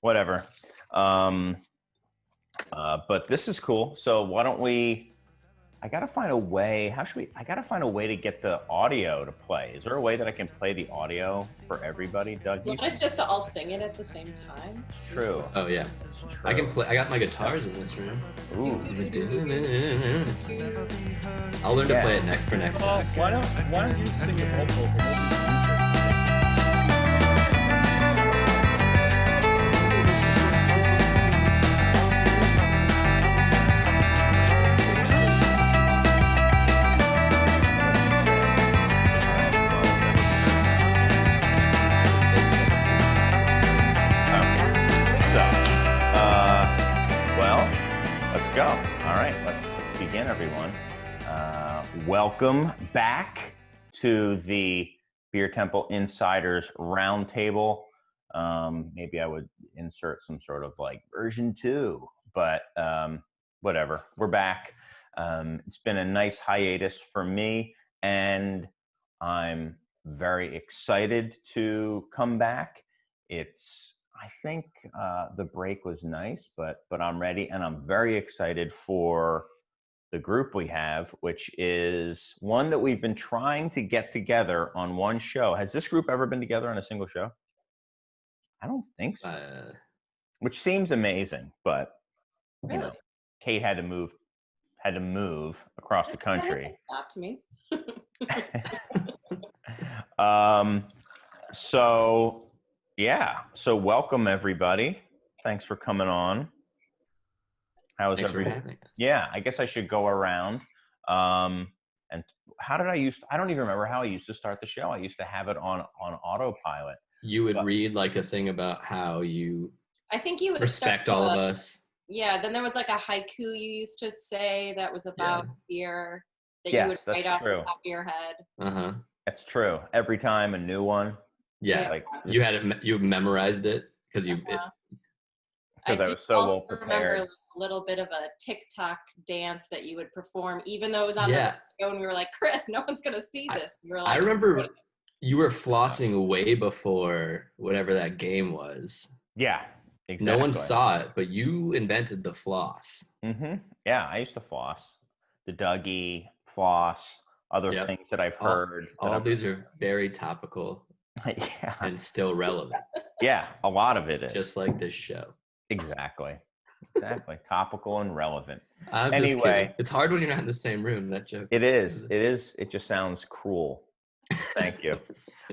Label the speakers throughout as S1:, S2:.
S1: whatever. But this is cool. So why don't we? I gotta find a way. How should we? I gotta find a way to get the audio to play. Is there a way that I can play the audio for everybody, Doug?
S2: You want us just to all sing it at the same time?
S1: True.
S3: Oh yeah,
S1: True.
S3: I can play. I got my guitars in this room.
S1: Ooh.
S3: I'll learn to play it for next time.
S4: Why don't you sing it vocal?
S1: Go. All right, let's begin, everyone. Welcome back to the Beer Temple Insiders Roundtable. Maybe I would insert some sort of like version 2, but whatever. We're back. It's been a nice hiatus for me, and I'm very excited to come back. I think the break was nice, but I'm ready, and I'm very excited for the group we have, which is one that we've been trying to get together on one show. Has this group ever been together on a single show? I don't think so. Which seems amazing, but you know, Kate had to move across the country.
S2: Stopped me.
S1: So welcome everybody. Thanks for coming on. How's everybody? Yeah, I guess I should go around. And how did I don't even remember how I used to start the show. I used to have it on autopilot.
S3: You would read like a thing about how you
S2: I think you would
S3: respect all of us.
S2: Yeah, then there was like a haiku you used to say that was about beer that you would write off the top of your head.
S3: Uh-huh.
S1: That's true. Every time a new one.
S3: Yeah, like you memorized it because
S1: I was so well prepared.
S2: Remember a little bit of a TikTok dance that you would perform, even though it was on the video, and we were like, "Chris, no one's gonna see this." And we were like,
S3: I remember you were flossing way before whatever that game was.
S1: Yeah, exactly.
S3: No one saw it, but you invented the floss.
S1: Mm-hmm. Yeah, I used to floss. The Dougie floss, other things that I've heard.
S3: All these are very topical.
S1: Yeah.
S3: And still relevant.
S1: Yeah, a lot of it is.
S3: Just like this show.
S1: Exactly. Topical and relevant.
S3: Anyway, it's hard when you're not in the same room. That joke.
S1: It is. It just sounds cruel. Thank you.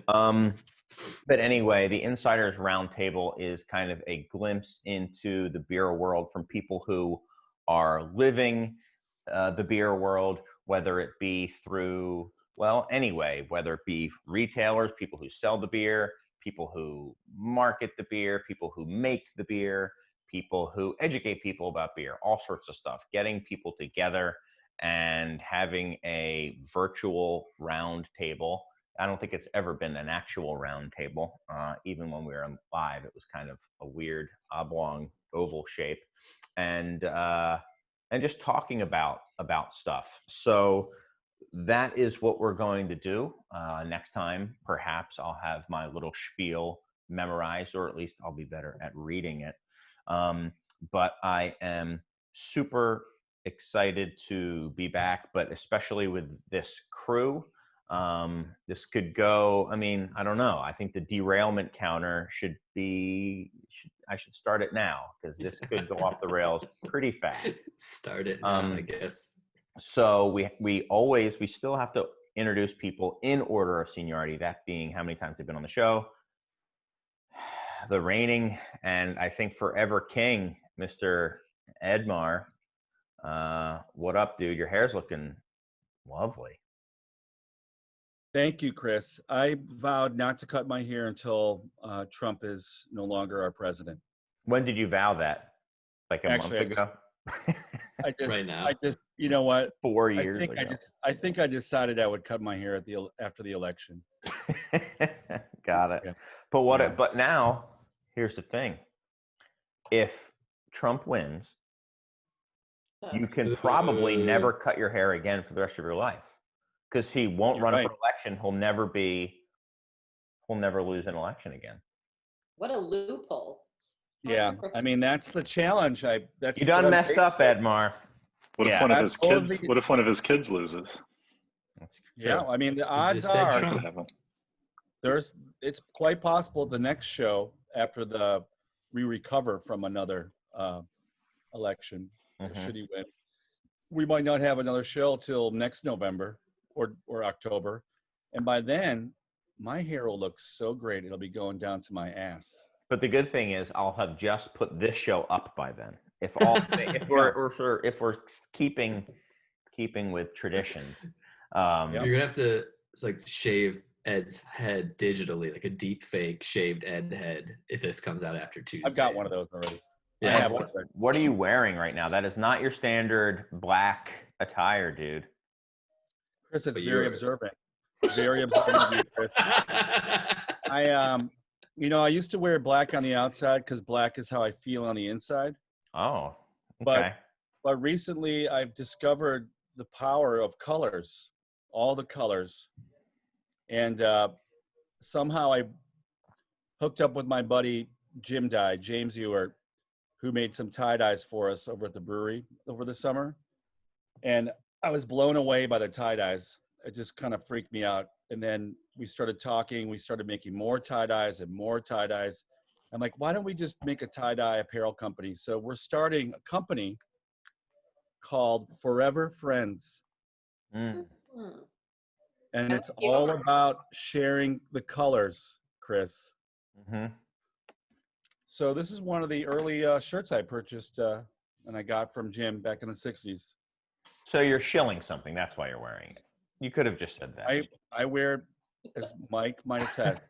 S1: But anyway, the Insiders Roundtable is kind of a glimpse into the beer world from people who are living the beer world, whether it be through whether it be retailers, people who sell the beer, people who market the beer, people who make the beer, people who educate people about beer, all sorts of stuff, getting people together and having a virtual round table. I don't think it's ever been an actual round table. Even when we were live, it was kind of a weird oblong oval shape, and just talking about stuff. So that is what we're going to do. Next time, perhaps I'll have my little spiel memorized, or at least I'll be better at reading it. But I am super excited to be back, but especially with this crew. This could go, I don't know. I think the derailment counter I should start it now, because this could go off the rails pretty fast.
S3: Start it now, I guess.
S1: So we still have to introduce people in order of seniority, that being how many times they've been on the show. The reigning, and I think forever king, Mr. Edmar. What up, dude? Your hair's looking lovely.
S4: Thank you, Chris. I vowed not to cut my hair until Trump is no longer our president.
S1: When did you vow that? Like a month ago?
S4: Right now. You know what?
S1: 4 years ago.
S4: I think I decided I would cut my hair after the election.
S1: Got it. Yeah. But now, here's the thing. If Trump wins, you can probably never cut your hair again for the rest of your life, because he won't run for election. He'll never lose an election again.
S2: What a loophole.
S4: Yeah, I mean that's the challenge. That's
S1: You done messed up, Edmar.
S5: What if
S1: Yeah.
S5: one of his
S4: That's all
S5: kids?
S4: the-
S5: What if one of his kids loses?
S1: That's
S4: Yeah,
S1: true.
S4: I mean the
S3: You
S4: odds
S3: just said
S4: are
S3: Trump.
S5: Could happen.
S4: it's quite possible the next show after we recover from another election,
S1: Mhm.
S4: should he win, we might not have another show till next November or October, and by then my hair will look so great it'll be going down to my ass.
S1: But the good thing is, I'll have just put this show up by then. If we're keeping with traditions,
S4: Yep.
S3: You're gonna have to shave Ed's head digitally, like a deep fake shaved Ed head, if this comes out after Tuesday.
S4: I've got one of those already.
S3: Yeah.
S4: I have one.
S1: what are you wearing right now? That is not your standard black attire, dude.
S4: Chris, it's
S3: But
S4: very
S3: you're-
S4: observant. Very observant of you, Chris. I used to wear black on the outside because black is how I feel on the inside.
S1: Oh,
S4: But-
S1: okay.
S4: But recently I've discovered the power of colors, all the colors. And somehow I hooked up with my buddy James Ewart, who made some tie-dyes for us over at the brewery over the summer. And I was blown away by the tie-dyes. It just kind of freaked me out. And then we started talking. We started making more tie-dyes and more tie-dyes. I'm like, why don't we just make a tie-dye apparel company? So we're starting a company called Forever Friends.
S1: Mm.
S4: And it's all about sharing the colors, Chris.
S1: Hmm.
S4: So this is one of the early shirts I purchased and I got from Jim back in the 60s.
S1: So you're shilling something. That's why you're wearing it. You could have just said that.
S4: I wear, as Mike might attest,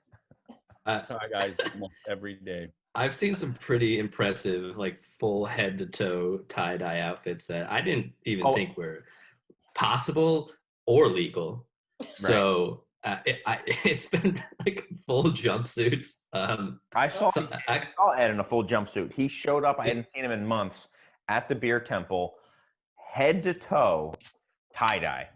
S3: Uh,
S4: tie-dyes almost every day.
S3: I've seen some pretty impressive, full head to toe tie dye outfits that I didn't even think were possible or legal. So it's been full jumpsuits.
S1: I saw
S3: I
S1: Ed in a full jumpsuit. He showed up. I hadn't seen him in months at the beer temple, head to toe, tie dye,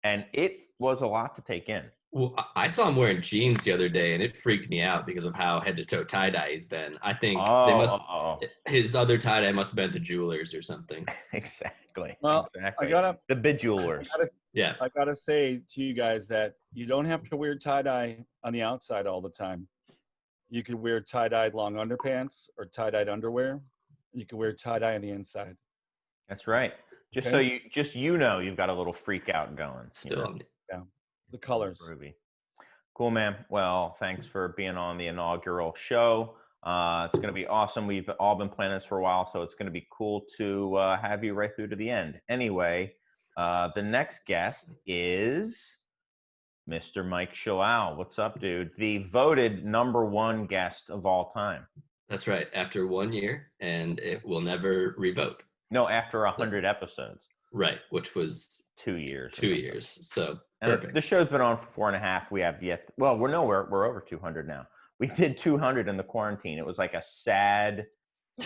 S1: and it was a lot to take in.
S3: Well, I saw him wearing jeans the other day, and it freaked me out because of how head to toe tie dye he's been. I think his other tie dye must have been at the jewelers or something.
S1: Exactly.
S4: Well,
S1: exactly.
S4: I
S1: the bejewelers.
S3: I
S4: gotta say to you guys that you don't have to wear tie-dye on the outside all the time. You could wear tie-dyed long underpants or tie-dyed underwear. You could wear tie-dye on the inside.
S1: That's right. Just
S4: Okay.
S1: so you know, you've got a little freak out going.
S3: Still,
S4: The colors.
S1: Groovy. Cool, man. Well, thanks for being on the inaugural show. It's going to be awesome. We've all been planning this for a while, so it's going to be cool to have you right through to the end. Anyway, the next guest is Mr. Mike Shalal. What's up, dude? The voted #1 guest of all time.
S3: that's right. After 1 year, and it will never revote.
S1: No, after 100 episodes.
S3: Right, which was
S1: 2 years.
S3: 2 years. So
S1: And
S3: perfect.
S1: the show's been on for 4.5. We have yet. Well, we're over 200 now. We did 200 in the quarantine. It was like a sad,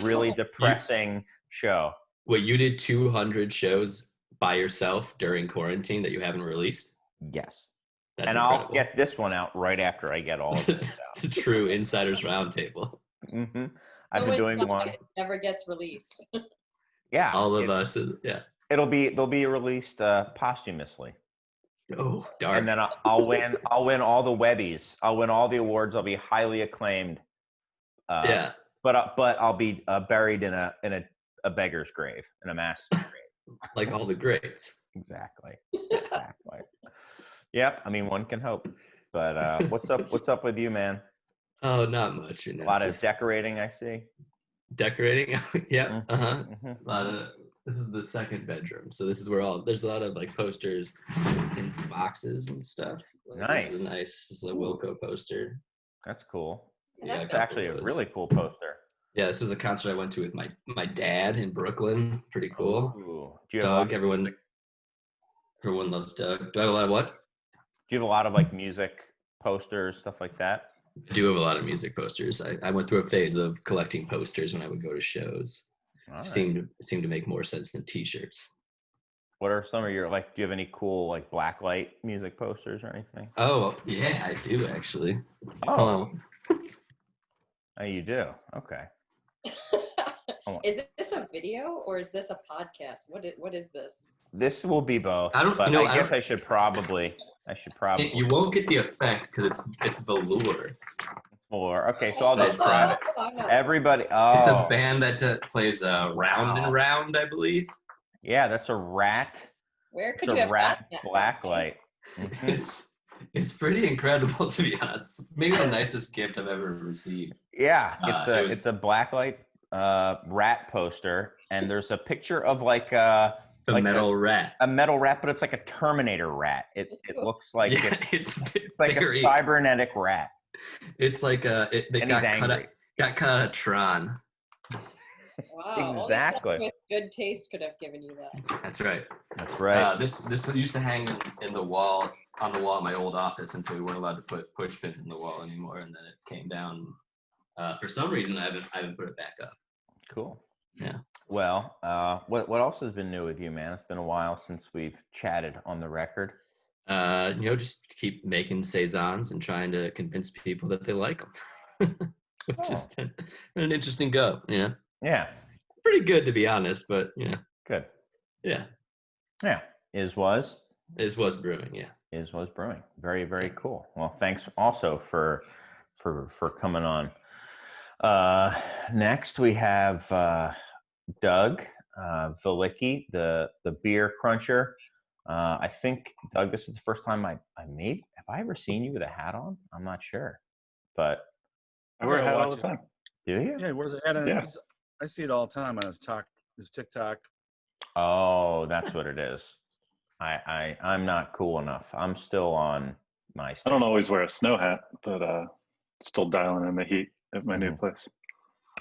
S1: really depressing show.
S3: Wait, you did 200 shows by yourself during quarantine that you haven't released?
S1: Yes.
S3: That's
S1: and
S3: incredible.
S1: I'll get this one out right after I get all of this out.
S3: The true Insiders Roundtable.
S1: Mm-hmm. I've been doing one.
S2: It never gets released.
S1: Yeah.
S3: All of us. Yeah.
S1: They'll be released posthumously.
S3: Oh, dark.
S1: And then I'll win all the Webbies. I'll win all the awards. I'll be highly acclaimed.
S3: Yeah.
S1: But I'll be buried in a beggar's grave, in a mass grave.
S3: Like all the greats.
S1: Exactly. Yep. I mean, one can hope. But what's up with you, man?
S3: Oh, not much.
S1: A lot of decorating, I see.
S3: Decorating. Yeah. Uh-huh.
S1: Mm-hmm.
S3: A lot of. This is the second bedroom, so this is where there's a lot of posters in boxes and stuff.
S1: Nice.
S3: This is a Wilco poster.
S1: That's cool.
S3: Yeah,
S1: It's actually a really cool poster.
S3: Yeah, this was a concert I went to with my dad in Brooklyn. Pretty cool.
S1: Ooh. Do you have
S3: Doug, everyone loves Doug. Do I have a lot of what?
S1: Do you have a lot of music posters, stuff like that?
S3: I do have a lot of music posters. I went through a phase of collecting posters when I would go to shows.
S1: All right.
S3: Seemed to make more sense than T-shirts.
S1: What are some of your do you have any cool blacklight music posters or anything?
S3: Oh yeah, I do actually.
S1: Oh, you do. Okay.
S2: Is this a video or is this a podcast? What is this?
S1: This will be both.
S3: I don't.
S1: But
S3: You know,
S1: I guess I should probably.
S3: You won't get the effect because it's velour.
S1: Okay, so I'll describe it. Everybody. Oh.
S3: It's a band that plays Round and Round, I believe.
S1: Yeah, that's a rat.
S2: Where could
S1: It's
S2: you
S1: a
S2: have
S1: rat
S2: gotten that
S1: blacklight. Mhm.
S3: It's pretty incredible, to be honest. Maybe the nicest gift I've ever received.
S1: Yeah, it's a blacklight rat poster, and there's a picture of like a
S3: metal rat.
S1: A metal rat, but it's like a Terminator rat. It looks like
S3: it's
S1: like a cybernetic rat.
S3: It's like they got cut out of Tron.
S2: Wow,
S1: exactly.
S2: Only someone with good taste could have given you that.
S3: That's right.
S1: That's right.
S3: This used to hang on the wall at my old office until we weren't allowed to put push pins in the wall anymore, and then it came down. For some reason, I haven't put it back up.
S1: Cool.
S3: Yeah.
S1: Well, what else has been new with you, man? It's been a while since we've chatted on the record.
S3: Just keep making saisons and trying to convince people that they like them, which has been an interesting go. Yeah.
S1: Yeah.
S3: Pretty good, to be honest, but
S1: Good.
S3: Yeah.
S1: Yeah. Is was
S3: brewing. Yeah.
S1: Is was brewing. Very, very cool. Well, thanks also for coming on. Next we have Doug Velicki, the beer cruncher. I think, Doug, this is the first time have I ever seen you with a hat on? I'm not sure, but
S5: I wear a hat all the time.
S1: Do you?
S4: Yeah, he wears a hat on.
S5: Yeah.
S4: I see it all the time on his TikTok.
S1: Oh, that's what it is. I'm not cool enough. I'm still on my.
S5: I don't always wear a snow hat, but still dialing in the heat at my new place.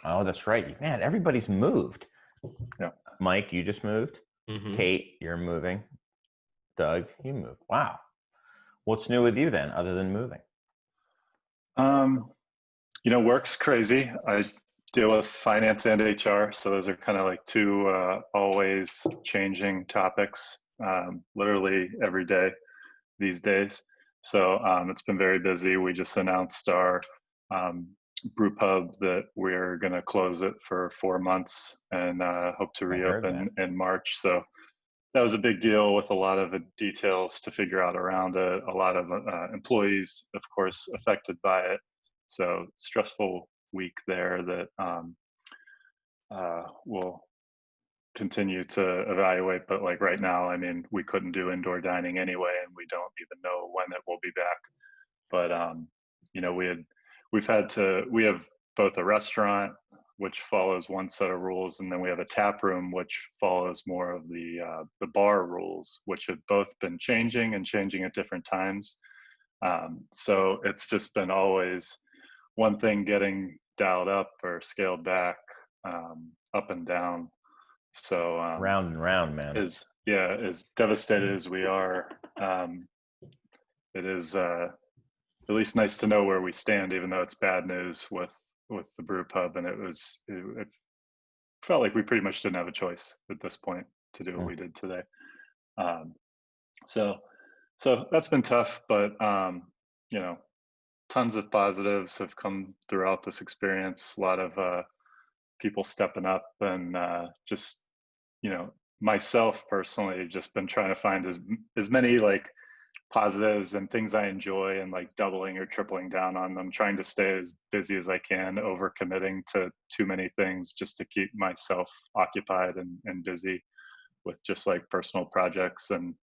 S1: Oh, that's right. Man, everybody's moved.
S5: Yeah.
S1: Mike, you just moved.
S3: Mm-hmm.
S1: Kate, you're moving. Doug, you moved. Wow. What's new with you then, other than moving?
S5: Work's crazy. I deal with finance and HR, so those are kind of like two always changing topics, literally every day these days. So it's been very busy. We just announced our brew pub that we're going to close it for 4 months and hope to reopen in March. So that was a big deal with a lot of details to figure out around it. A lot of employees, of course, affected by it. So stressful week there that we'll continue to evaluate. But like right now, I mean, we couldn't do indoor dining anyway, and we don't even know when it will be back. But we have both a restaurant which follows one set of rules, and then we have a tap room which follows more of the bar rules, which have both been changing at different times. So it's just been always one thing getting dialed up or scaled back, up and down. So
S1: round and round, man.
S5: As devastated as we are, it is at least nice to know where we stand, even though it's bad news with the brew pub. And it felt like we pretty much didn't have a choice at this point to do what we did today. So that's been tough, but tons of positives have come throughout this experience. A lot of people stepping up, and just myself personally, just been trying to find as many like positives and things I enjoy, and like doubling or tripling down on them, trying to stay as busy as I can, over committing to too many things just to keep myself occupied and busy with just like personal projects, and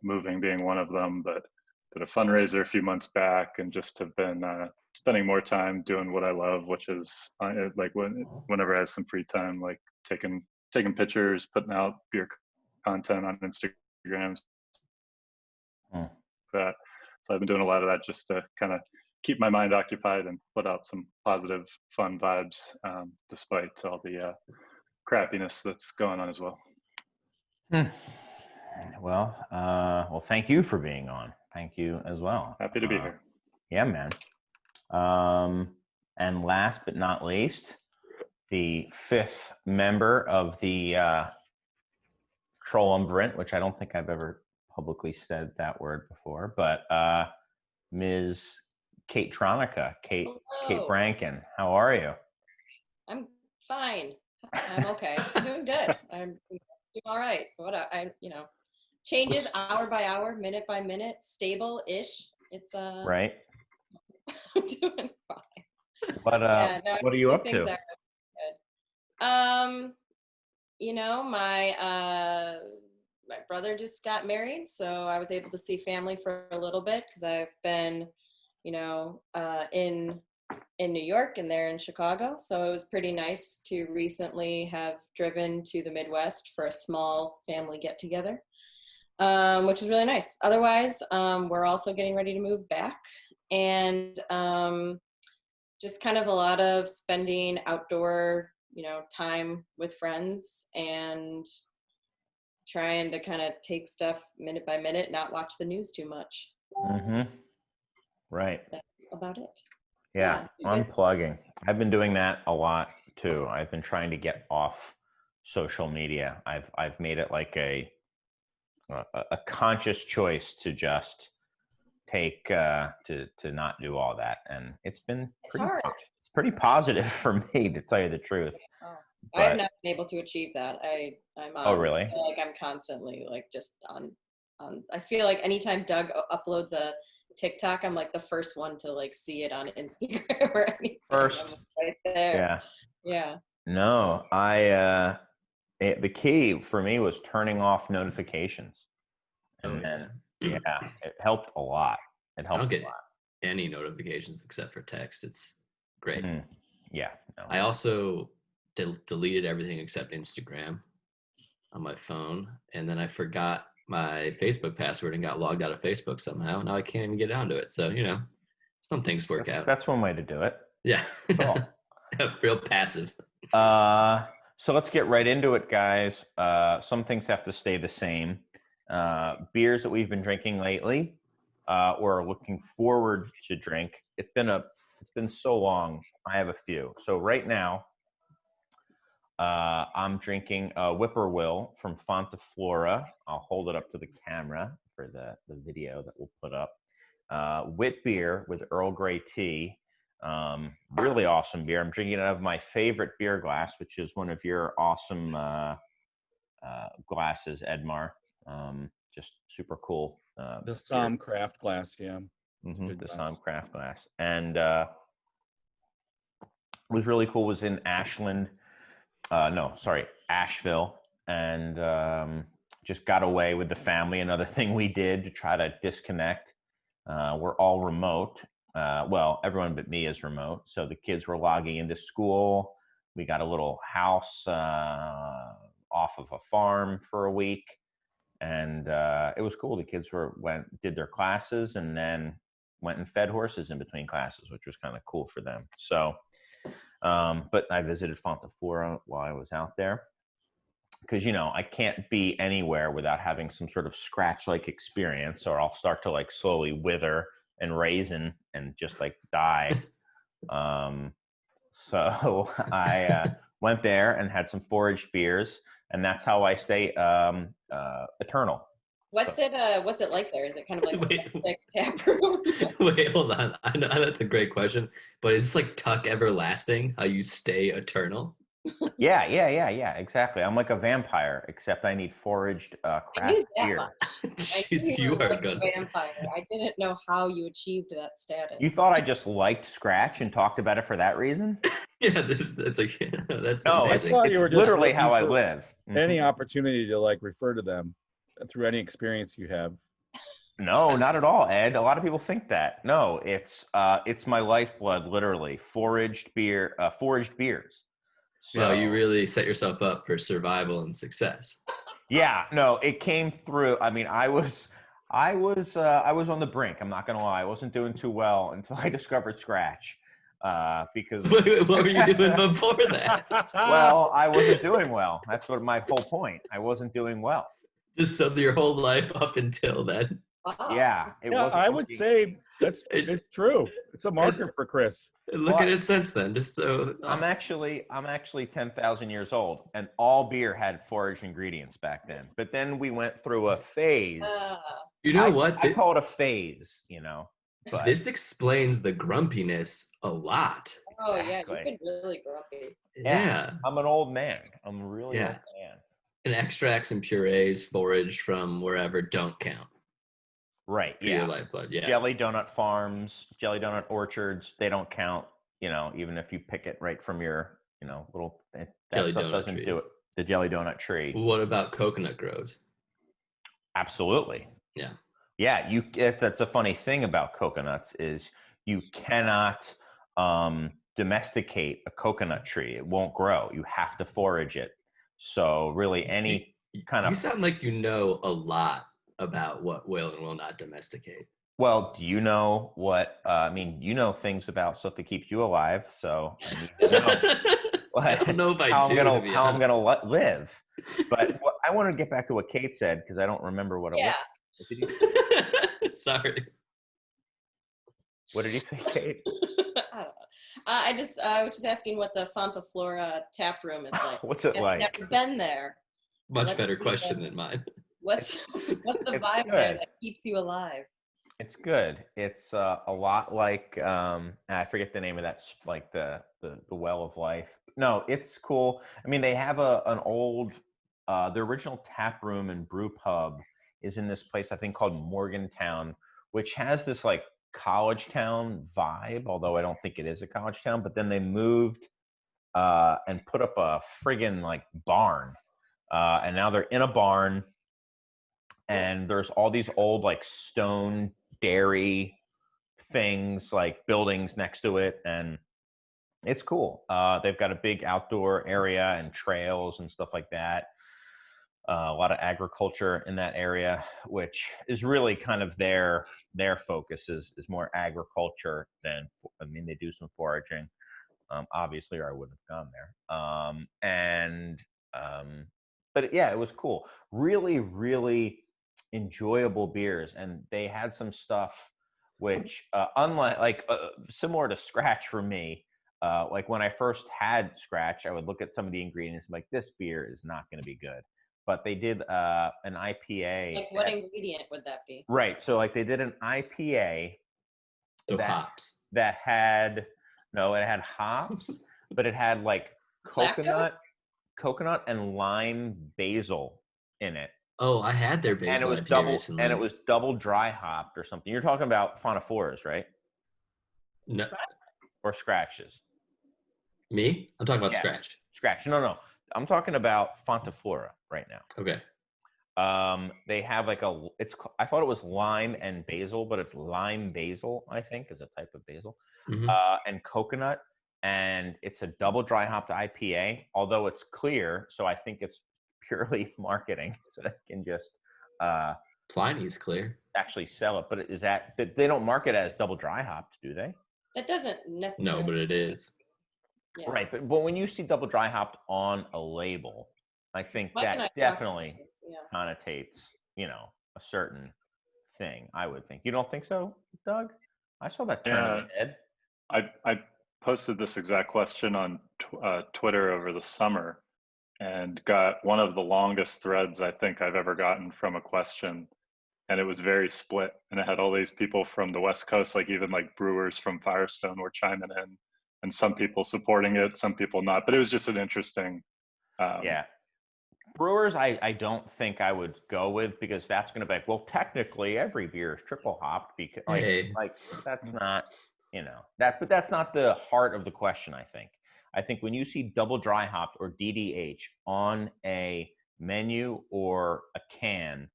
S5: moving being one of them. But did a fundraiser a few months back, and just have been spending more time doing what I love, which is like whenever I have some free time, like taking pictures, putting out beer content on Instagram. That. So I've been doing a lot of that just to kind of keep my mind occupied and put out some positive, fun vibes, despite all the crappiness that's going on as well.
S1: Well, thank you for being on. Thank you as well.
S5: Happy to be here.
S1: Yeah, man. And last but not least, the fifth member of the Trollumvirate, which I don't think I've ever publicly said that word before, but Ms. Kate Tronica, Kate
S2: Hello.
S1: Branken. How are you?
S2: I'm fine. I'm okay. I'm doing good. I'm doing all right. Changes hour by hour, minute by minute, stable-ish. It's
S1: Right.
S2: I'm doing fine.
S1: What what are you up
S2: things
S1: to?
S2: are good. My brother just got married, so I was able to see family for a little bit because I've been, in New York and they're in Chicago. So it was pretty nice to recently have driven to the Midwest for a small family get together, which was really nice. Otherwise, we're also getting ready to move back, and just kind of a lot of spending outdoor, time with friends and trying to kind of take stuff minute by minute, not watch the news too much.
S1: Mm-hmm. Right.
S2: That's about it.
S1: Yeah, unplugging. I've been doing that a lot too. I've been trying to get off social media. I've made it like a conscious choice to just take to not do all that, and it's been pretty positive for me, to tell you the truth.
S2: I have not been able to achieve that. I'm on.
S1: Oh, really?
S2: I feel like I'm constantly just on. I feel like anytime Doug uploads a TikTok, I'm like the first one to see it on Instagram or anything.
S1: First,
S2: right there.
S1: Yeah.
S2: Yeah.
S1: No, the key for me was turning off notifications, and then it helped a lot. It helped.
S3: I don't get any notifications except for text. It's great.
S1: Yeah. No.
S3: I also deleted everything except Instagram on my phone, and then I forgot my Facebook password and got logged out of Facebook somehow. Now I can't even get onto it. So, some things work out.
S1: That's one way to do it.
S3: Yeah.
S1: Cool.
S3: Real passive.
S1: So let's get right into it, guys. Some things have to stay the same. Beers that we've been drinking lately, or looking forward to drink. It's been so long. I have a few. So right now, I'm drinking a Whippoorwill from Fontaflora. I'll hold it up to the camera for the video that we'll put up. Wit beer with Earl Grey tea. Really awesome beer. I'm drinking it out of my favorite beer glass, which is one of your awesome glasses, Edmar. Just super cool.
S4: The Somm Craft glass, yeah.
S1: The Somm Craft glass. And what was really cool was in Asheville, and just got away with the family. Another thing we did to try to disconnect. We're all remote. Well, everyone but me is remote. So the kids were logging into school. We got a little house off of a farm for a week. And it was cool. The kids did their classes and then went and fed horses in between classes, which was kind of cool for them. So, but I visited Fontaflora while I was out there. Because, I can't be anywhere without having some sort of scratch-like experience, or I'll start to slowly wither and raisin and just die. So I went there and had some foraged beers, and that's how I stay eternal.
S2: What's it like there? Is it kind of like a tap room?
S3: Wait, hold on. I know that's a great question, but is this Tuck Everlasting? How you stay eternal?
S1: Yeah, exactly. I'm like a vampire, except I need foraged craft beer.
S3: Jeez, you are good.
S2: Vampire. I didn't know how you achieved that status.
S1: You thought I just liked Scratch and talked about it for that reason?
S3: Yeah, that's amazing.
S1: It's literally how I live.
S4: Any opportunity to refer to them through any experience you have.
S1: No, not at all, Ed. A lot of people think that. No, it's my lifeblood, literally. Foraged beers.
S3: So you really set yourself up for survival and success.
S1: Yeah, no, it came through. I mean, I was on the brink. I'm not gonna lie. I wasn't doing too well until I discovered Scratch. Because
S3: what were you doing before that?
S1: Well, I wasn't doing well. That's what my whole point. I wasn't doing well.
S3: Just summed your whole life up until then.
S1: Yeah,
S4: I would say it's true. It's a marker for Chris.
S3: Look at it since then. Just so
S1: I'm actually 10,000 years old, and all beer had foraged ingredients back then. But then we went through a phase.
S3: You know what?
S1: I call it a phase. But
S3: this explains the grumpiness a lot.
S2: Oh yeah,
S1: Exactly.
S2: you've been really grumpy.
S3: Yeah.
S1: I'm an old man. I'm a really
S3: Yeah.
S1: old man.
S3: And extracts and purees foraged from wherever don't count
S1: Right.
S3: for your
S1: Yeah.
S3: lifeblood. Yeah.
S1: Jelly donut farms, jelly donut orchards, they don't count, even if you pick it right from your, little, that
S3: Jelly
S1: stuff
S3: donut
S1: doesn't do
S3: trees.
S1: it. The jelly donut tree.
S3: What about coconut groves?
S1: Absolutely.
S3: Yeah.
S1: Yeah. That's a funny thing about coconuts is you cannot domesticate a coconut tree. It won't grow. You have to forage it. So really any kind
S3: You
S1: of,
S3: sound like you know a lot about what will and will not domesticate.
S1: well, do you know what, you know things about stuff that keeps you alive. So I need to know
S3: I don't know if I
S1: how
S3: do, to be
S1: I'm gonna
S3: honest.
S1: live. But I want to get back to what Kate said because I don't remember what it
S2: Yeah.
S1: was. What did you say?
S3: Sorry.
S1: What did you say, Kate?
S2: I don't know. I was just asking what the Fonta Flora tap room is like.
S1: What's it
S2: I've
S1: like?
S2: never been there.
S3: Much
S2: Let's
S3: better
S2: see
S3: question than mine.
S2: What's the
S1: It's
S2: vibe there
S1: good.
S2: that keeps you alive?
S1: It's good. It's a lot like I forget the name of that, like the well of life. No, it's cool. They have an old the original tap room and brew pub is in this place I think called Morgantown, which has this like college town vibe, although I don't think it is a college town. But then they moved and put up a friggin' like barn, and now they're in a barn, and there's all these old like stone dairy things like buildings next to it, and it's cool. They've got a big outdoor area and trails and stuff like that. A lot of agriculture in that area, which is really kind of their focus is more agriculture than, they do some foraging, obviously, or I wouldn't have gone there. But yeah, it was cool. Really, really enjoyable beers, and they had some stuff which, unlike similar to Scratch for me. Like when I first had Scratch, I would look at some of the ingredients and be like, this beer is not going to be good. But they did an IPA.
S2: Like what ingredient would that be?
S1: Right. So like they did an IPA
S3: So hops.
S1: that had it had hops, but it had like coconut and lime basil in it.
S3: Oh, I had their basil IPA recently.
S1: And it was double dry hopped or something. You're talking about Fonta-Floras, right?
S3: No.
S1: Or Scratches?
S3: Me? I'm talking about Scratch.
S1: Scratch. No. I'm talking about Fonta-Flora right now.
S3: Okay.
S1: They have like I thought it was lime and basil, but it's lime basil, I think, is a type of basil.
S3: Mm-hmm.
S1: And coconut, and it's a double dry hopped IPA, although it's clear, so I think it's purely marketing, so they can just
S3: Pliny's clear.
S1: actually sell it. But is that they don't market it as double dry hopped, do they?
S2: That doesn't necessarily.
S3: No, but it is.
S2: Yeah.
S1: Right, but when you see double dry hopped on a label, I think that definitely connotates, a certain thing. I would think. You don't think so, Doug? I saw that turn in my head.
S5: I posted this exact question on Twitter over the summer, and got one of the longest threads I think I've ever gotten from a question, and it was very split. And it had all these people from the West Coast, like even like brewers from Firestone were chiming in, and some people supporting it, some people not. But it was just an interesting.
S1: Yeah. Brewers, I don't think I would go with, because that's going to be like, well, technically every beer is triple hopped, because like that's not, but that's not the heart of the question. I think when you see double dry hopped or DDH on a menu or a can,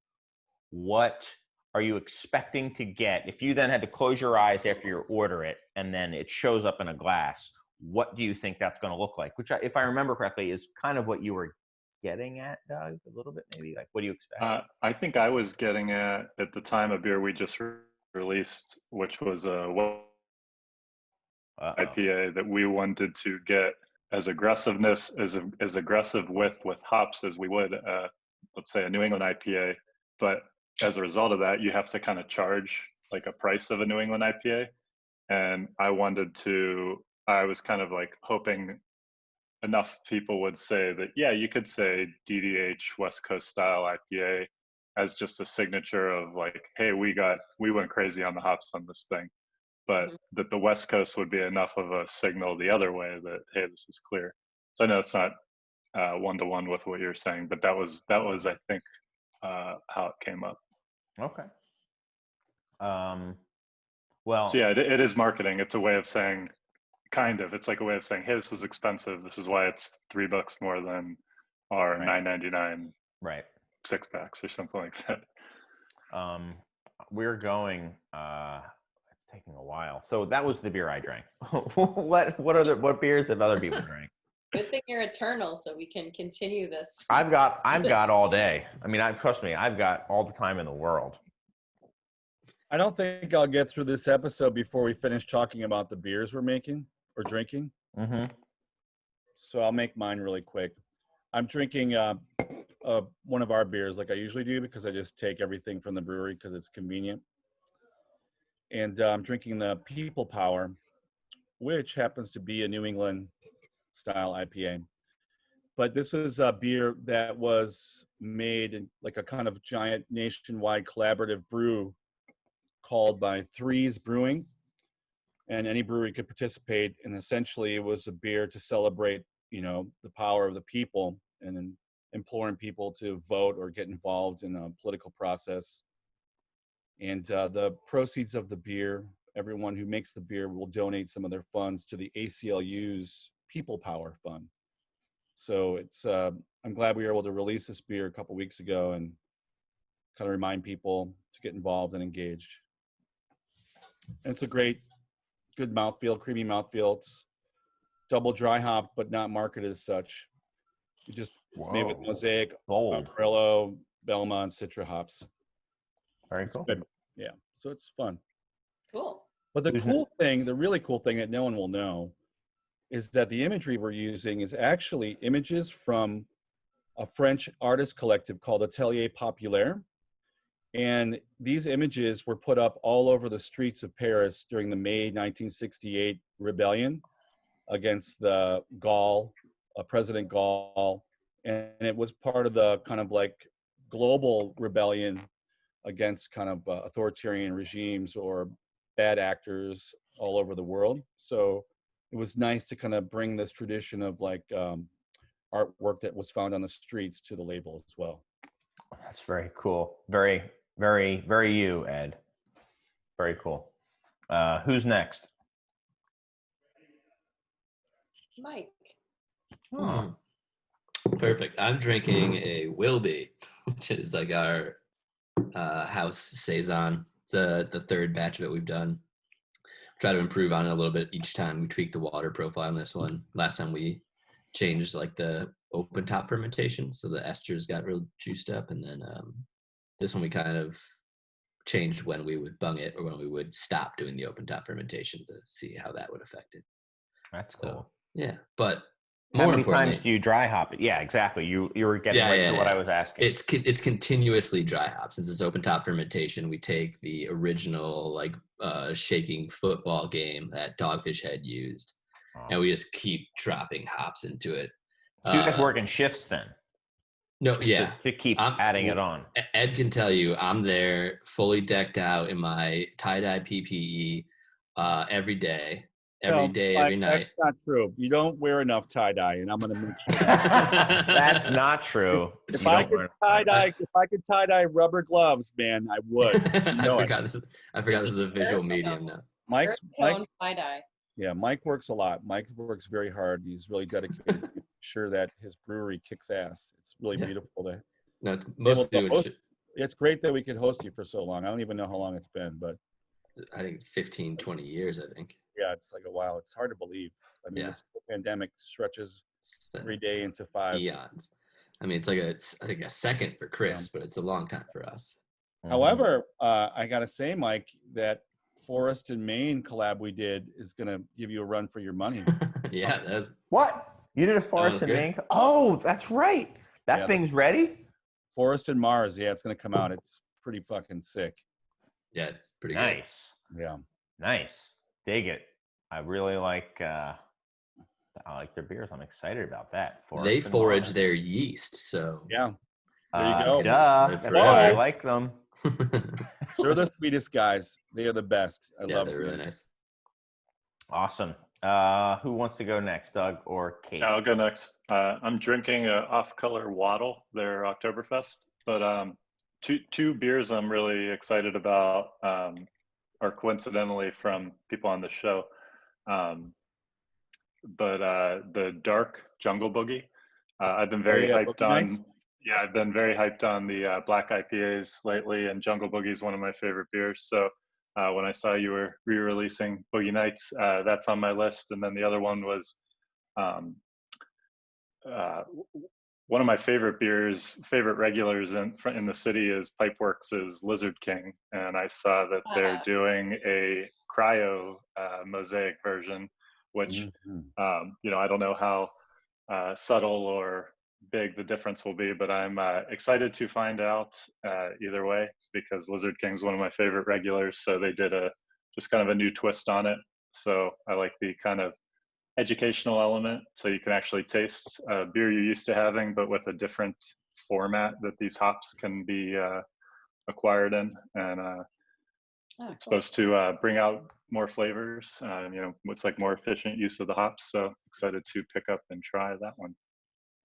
S1: what are you expecting to get? If you then had to close your eyes after you order it and then it shows up in a glass, what do you think that's going to look like? Which, if I remember correctly, is kind of what you were getting at, Doug, a little bit maybe. Like, what do you expect?
S5: I think I was getting at the time a beer we just released, which was a IPA that we wanted to get as aggressive with hops as we would, let's say, a New England IPA. But as a result of that, you have to kind of charge like a price of a New England IPA. And I was kind of like hoping enough people would say that, yeah, you could say DDH West Coast style IPA as just a signature of like, hey, we went crazy on the hops on this thing. but that the West Coast would be enough of a signal the other way that, hey, this is clear. So I know it's not one-to-one with what you're saying, but that was I think how it came up.
S1: Okay. Well,
S5: so yeah, it is marketing. It's a way of saying, kind of, it's like a way of saying, hey, this was expensive. This is why it's $3 more than our $9.99
S1: right.
S5: 6-packs or something like that.
S1: We're going. It's taking a while. So that was the beer I drank. What beers have other people drank?
S2: Good thing you're eternal, so we can continue this.
S1: I've got all day. I mean, trust me, I've got all the time in the world.
S4: I don't think I'll get through this episode before we finish talking about the beers we're making or drinking.
S1: Mm-hmm.
S4: So I'll make mine really quick. I'm drinking one of our beers like I usually do because I just take everything from the brewery because it's convenient. And I'm drinking the People Power, which happens to be a New England style IPA. But this is a beer that was made in like a kind of giant nationwide collaborative brew called by Threes Brewing. And any brewery could participate. And essentially it was a beer to celebrate, the power of the people and then imploring people to vote or get involved in a political process. And the proceeds of the beer, everyone who makes the beer will donate some of their funds to the ACLU's People Power Fund. So it's I'm glad we were able to release this beer a couple weeks ago and kind of remind people to get involved and engaged. And it's a good mouthfeel, creamy mouthfeel. It's double dry hop, but not marketed as such. It's made with Mosaic, Amarillo, Belmont, Citra hops.
S1: Very cool.
S4: Good. Yeah, so it's fun.
S2: Cool.
S4: But the really cool thing that no one will know is that the imagery we're using is actually images from a French artist collective called Atelier Populaire. And these images were put up all over the streets of Paris during the May 1968 rebellion against the President Gaulle. And it was part of the kind of like global rebellion against kind of authoritarian regimes or bad actors all over the world. So it was nice to kind of bring this tradition of like artwork that was found on the streets to the label as well.
S1: That's very cool. Very, very, very you, Ed. Very cool. Who's next?
S2: Mike.
S3: Perfect. I'm drinking a Wilby, which is like our house saison. It's the third batch of it we've done. Try to improve on it a little bit each time. We tweak the water profile on this one. Last time we changed like the open top fermentation, so the esters got real juiced up, and then this one we kind of changed when we would bung it or when we would stop doing the open top fermentation to see how that would affect it.
S1: That's cool.
S3: So, yeah, but
S1: how many times do you dry hop it? Yeah, exactly. You were getting to what I was asking.
S3: It's continuously dry hop. Since it's open top fermentation, we take the original like shaking football game that Dogfish Head used, and we just keep dropping hops into it.
S1: So you guys work in shifts then?
S3: No, yeah.
S1: To keep adding it on.
S3: Ed can tell you, I'm there fully decked out in my tie-dye PPE every day. Every night.
S4: That's not true. You don't wear enough tie-dye, and I'm going to make sure.
S1: That's not true.
S4: If I could tie-dye rubber gloves, man, I would.
S3: I forgot this is a visual medium now.
S4: Mike
S2: tie-dye.
S4: Yeah, Mike works a lot. Mike works very hard. He's really dedicated to make sure that his brewery kicks ass. It's really beautiful to.
S3: No,
S4: it's great that we could host you for so long. I don't even know how long it's been, but
S3: I think 15, 20 years, I think.
S4: Yeah, it's like a while. It's hard to believe. I mean, this pandemic stretches every day into 5
S3: eons. I mean, it's I think a second for Chris, but it's a long time for us.
S4: However, I got to say, Mike, that Forest and Maine collab we did is going to give you a run for your money.
S3: Yeah. That's...
S1: What? You did a Forest and Maine? Oh, that's right. That thing's ready?
S4: Forest and Mars. Yeah, it's going to come out. It's pretty fucking sick.
S3: Yeah, it's pretty
S1: nice.
S3: Good.
S4: Yeah.
S1: Nice. Dig it. I really like their beers. I'm excited about that.
S3: They forage their yeast, so
S4: yeah. There you go.
S1: That's why I like them.
S4: They're the sweetest guys. They are the best. I love them.
S3: They're really nice.
S1: Awesome. Who wants to go next, Doug or Kate?
S5: I'll go next. I'm drinking a off-color Waddle, their Oktoberfest, but two beers I'm really excited about are coincidentally from people on the show. But the Dark Jungle Boogie, I've been very hyped
S4: Boogie
S5: on.
S4: Nights?
S5: Yeah, I've been very hyped on the black IPAs lately, and Jungle Boogie is one of my favorite beers. So when I saw you were re-releasing Boogie Nights, that's on my list. And then the other one was um, one of my favorite beers, favorite regulars in the city is Pipeworks' Lizard King, and I saw that they're doing a cryo mosaic version, which I don't know how subtle or big the difference will be, but I'm excited to find out either way, because Lizard King's one of my favorite regulars, so they did just kind of a new twist on it. So I like the kind of educational element, so you can actually taste beer you're used to having, but with a different format that these hops can be acquired in, and it's supposed to bring out more flavors. It's like more efficient use of the hops. So excited to pick up and try that one.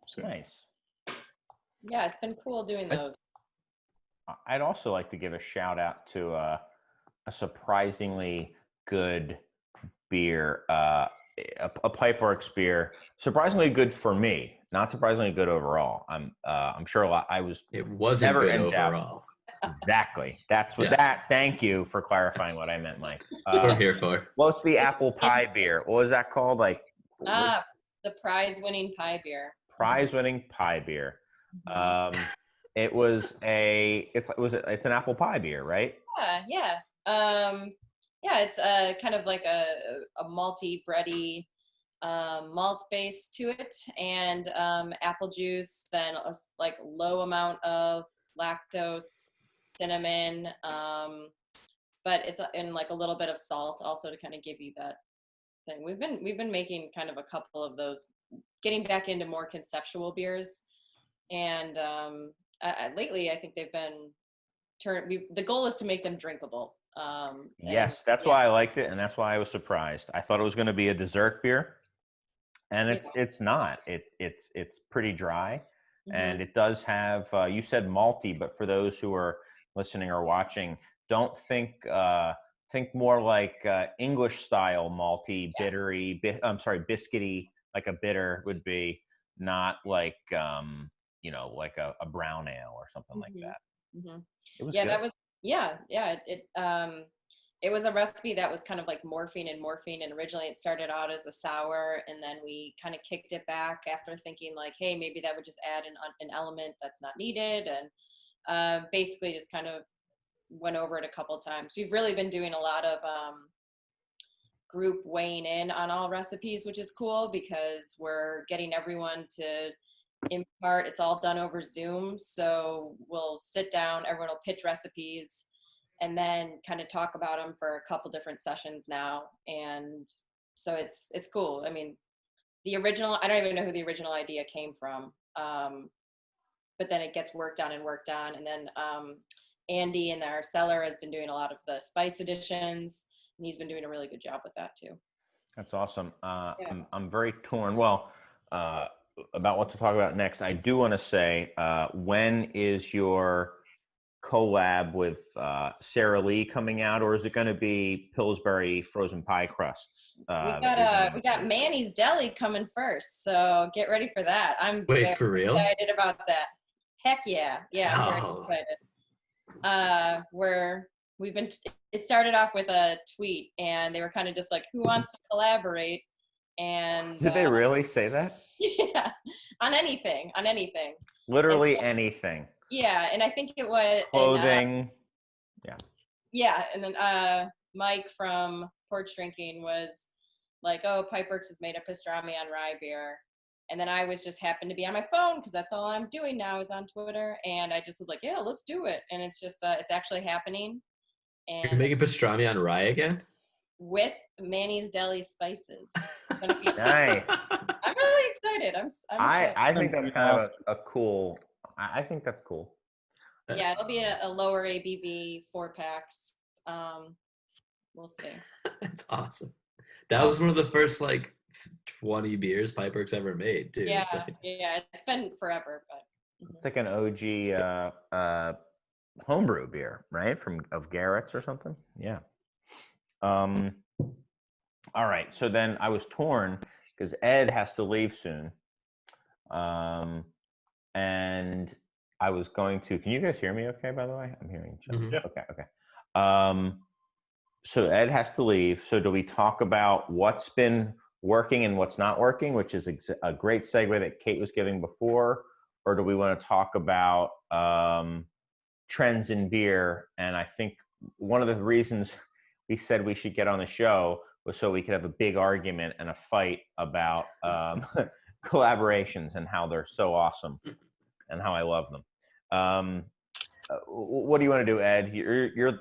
S5: So.
S1: Nice.
S2: Yeah, it's been cool doing those.
S1: I'd also like to give a shout out to a surprisingly good beer, a Pipeworks beer, surprisingly good for me, not surprisingly good overall. I'm sure
S3: It wasn't
S1: never
S3: good
S1: in doubt.
S3: overall.
S1: Exactly. That's what thank you for clarifying what I meant, Mike.
S3: We're here for.
S1: What's the apple pie beer? What was that called? Like
S2: the prize-winning pie beer.
S1: Prize-winning pie beer. It was it's an apple pie beer, right?
S2: Yeah. It's kind of like a malty, bready malt base to it, and apple juice, then a like low amount of lactose, cinnamon, but it's in like a little bit of salt also to kind of give you that thing. We've been making kind of a couple of those, getting back into more conceptual beers, and lately I think they've been the goal is to make them drinkable.
S1: Yes, that's why I liked it, and that's why I was surprised. I thought it was going to be a dessert beer, and it's not. It's pretty dry, and it does have. You said malty, but for those who are listening or watching, don't think more like English style malty, bittery. Biscuity, like a bitter would be, not like like a brown ale or something like that. It was good.
S2: That was it was a recipe that was kind of like morphine, and originally it started out as a sour, and then we kind of kicked it back after thinking like, hey, maybe that would just add an element that's not needed, and basically just kind of went over it a couple times. We've really been doing a lot of group weighing in on all recipes, which is cool because we're getting everyone to impart. It's all done over Zoom, so we'll sit down, everyone will pitch recipes, and then kind of talk about them for a couple different sessions now. And so it's cool. I mean, the original, I don't even know who the original idea came from, but then it gets worked on, and then Andy in our cellar has been doing a lot of the spice additions, and he's been doing a really good job with that too.
S1: That's awesome. I'm very torn. Well, about what to talk about next. I do want to say, when is your collab with Sarah Lee coming out, or is it going to be Pillsbury frozen pie crusts?
S2: We got Manny's Deli coming first, so get ready for that. I'm
S3: for real
S2: excited about that. Heck yeah, I'm
S3: Oh.
S2: very excited. It started off with a tweet, and they were kind of just like, who wants to collaborate? And
S1: did they really say that?
S2: Yeah, on anything.
S1: Literally anything.
S2: Yeah, and I think it was
S1: clothing.
S2: Yeah, and then Mike from Porch Drinking was like, "Oh, Pipeworks has made a pastrami on rye beer," and then I was just happened to be on my phone because that's all I'm doing now is on Twitter, and I just was like, "Yeah, let's do it," and it's just it's actually happening. And
S3: you're making pastrami on rye again
S2: with Manny's Deli spices.
S1: Nice.
S2: I'm really excited. I'm excited.
S1: I think that's kind of a cool. I think that's cool.
S2: Yeah, it'll be a lower ABV 4-packs. We'll see.
S3: That's awesome. That was one of the first like 20 beers Pipeworks ever made too.
S2: Yeah,
S3: It's like,
S2: yeah. It's been forever, but
S1: It's like an OG homebrew beer, right? Of Garrett's or something. Yeah. All right. So then I was torn because Ed has to leave soon. And I was going to. Can you guys hear me? Okay. By the way, I'm hearing.
S3: Mhm.
S5: Yeah.
S1: Okay. Okay. So Ed has to leave. So do we talk about what's been working and what's not working, which is a great segue that Kate was giving before, or do we want to talk about trends in beer? And I think one of the reasons we said we should get on the show was so we could have a big argument and a fight about collaborations and how they're so awesome and how I love them. What do you want to do, Ed? You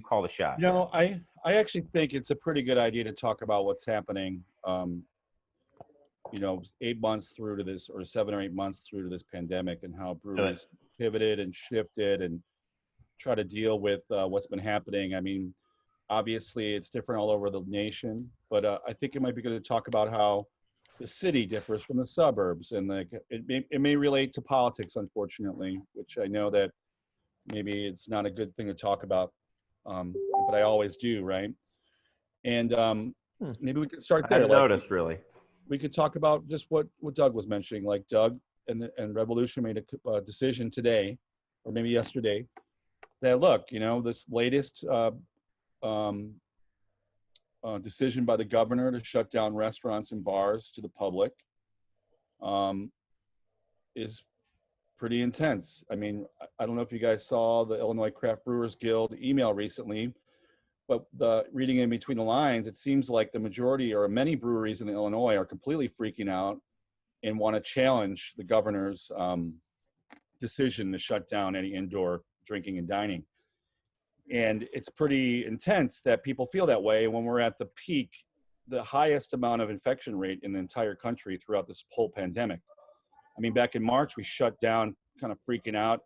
S1: call the shot.
S4: You know, I actually think it's a pretty good idea to talk about what's happening. 8 months through to this, or 7 or 8 months through to this pandemic, and how breweries pivoted and shifted and try to deal with what's been happening. I mean, obviously it's different all over the nation, but I think it might be good to talk about how the city differs from the suburbs, and like it may relate to politics, unfortunately, which I know that maybe it's not a good thing to talk about, but I always do, right? And maybe we could start
S1: I
S4: there.
S1: hadn't noticed, really.
S4: We could talk about just what Doug was mentioning. Like Doug and Revolution made a decision today, or maybe yesterday, that look, this latest decision by the governor to shut down restaurants and bars to the public is pretty intense. I mean, I don't know if you guys saw the Illinois Craft Brewers Guild email recently, but reading in between the lines, it seems like the majority or many breweries in Illinois are completely freaking out and want to challenge the governor's decision to shut down any indoor drinking and dining. And it's pretty intense that people feel that way when we're at the peak, the highest amount of infection rate in the entire country throughout this whole pandemic. I mean, back in March, we shut down, kind of freaking out,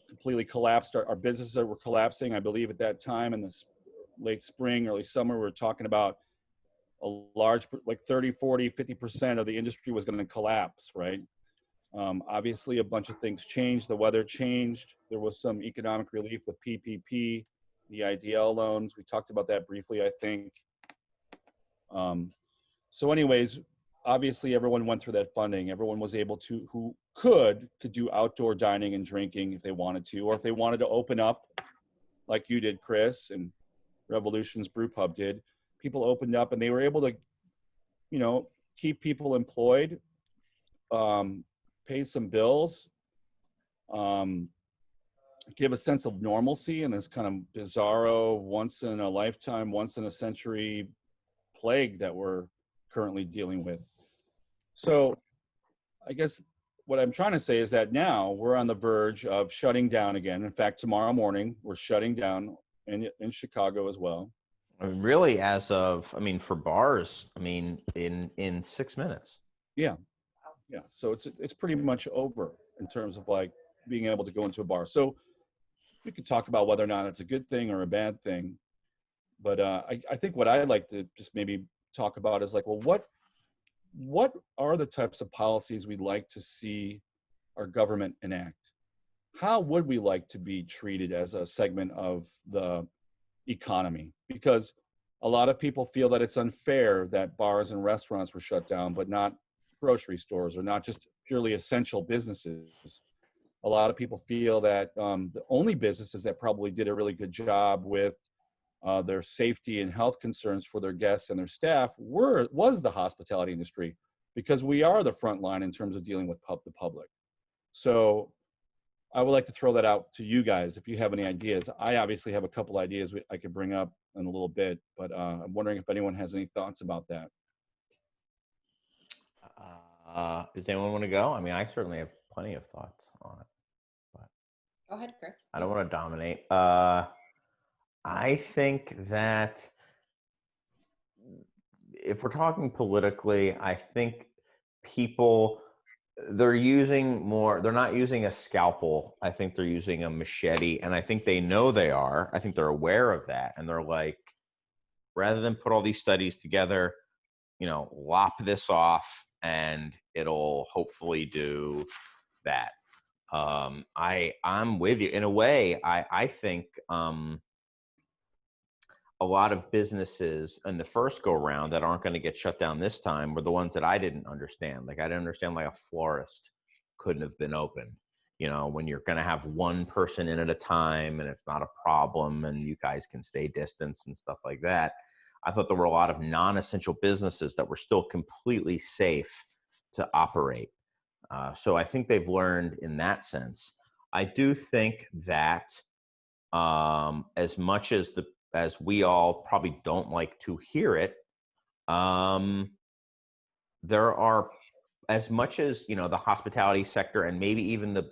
S4: completely collapsed. Our businesses were collapsing. I believe at that time in this late spring, early summer, we were talking about a large, like 30, 40, 50% of the industry was going to collapse, right? Obviously, a bunch of things changed. The weather changed. There was some economic relief with PPP, the IDL loans. We talked about that briefly, I think. So anyways, obviously everyone went through that funding. Everyone was able to, who could do outdoor dining and drinking if they wanted to, or if they wanted to open up like you did, Chris, and Revolution's Brew Pub did. People opened up and they were able to, keep people employed, pay some bills, give a sense of normalcy in this kind of bizarro, once in a lifetime, once in a century plague that we're currently dealing with. So I guess what I'm trying to say is that now we're on the verge of shutting down again. In fact, tomorrow morning we're shutting down in Chicago as well.
S1: I mean, really, for bars, in 6 minutes.
S4: Yeah. So it's pretty much over in terms of like being able to go into a bar. So we could talk about whether or not it's a good thing or a bad thing. But I think what I'd like to just maybe talk about is like, well, what are the types of policies we'd like to see our government enact? How would we like to be treated as a segment of the economy? Because a lot of people feel that it's unfair that bars and restaurants were shut down, but not grocery stores, or not just purely essential businesses. A lot of people feel that the only businesses that probably did a really good job with their safety and health concerns for their guests and their staff was the hospitality industry, because we are the front line in terms of dealing with the public. So I would like to throw that out to you guys if you have any ideas. I obviously have a couple ideas I could bring up in a little bit, but I'm wondering if anyone has any thoughts about that.
S1: Does anyone want to go? I mean, I certainly have plenty of thoughts on it. But
S2: go ahead, Chris.
S1: I don't want to dominate. I think that if we're talking politically, I think they're not using a scalpel. I think they're using a machete, and I think they know they are. I think they're aware of that, and they're like, rather than put all these studies together, lop this off and it'll hopefully do that. I'm with you in a way. I think a lot of businesses in the first go round that aren't going to get shut down this time were the ones that I didn't understand. Like I didn't understand like a florist couldn't have been open. When you're going to have one person in at a time and it's not a problem and you guys can stay distance and stuff like that. I thought there were a lot of non-essential businesses that were still completely safe to operate. So I think they've learned in that sense. I do think that as much as we all probably don't like to hear it, there are, as much as the hospitality sector and maybe even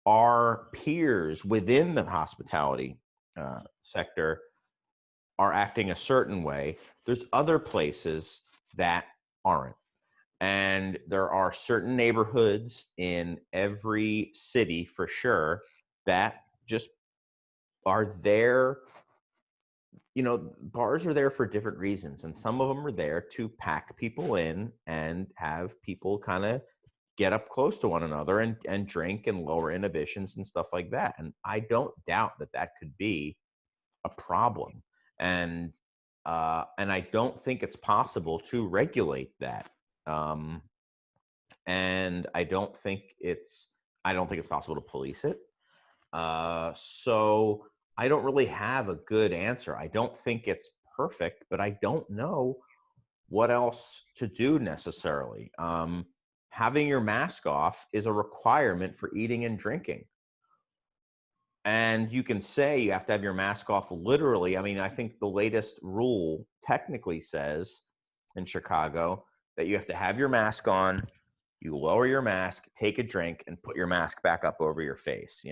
S1: our peers within the hospitality sector are acting a certain way, there's other places that aren't. And there are certain neighborhoods in every city for sure that just are there. Bars are there for different reasons, and some of them are there to pack people in and have people kind of get up close to one another and drink and lower inhibitions and stuff like that. And I don't doubt that could be a problem. And I don't think it's possible to regulate that. And I don't think it's possible to police it. So I don't really have a good answer. I don't think it's perfect, but I don't know what else to do necessarily. Having your mask off is a requirement for eating and drinking. And you can say you have to have your mask off literally. I mean, I think the latest rule technically says in Chicago that you have to have your mask on, you lower your mask, take a drink, and put your mask back up over your face,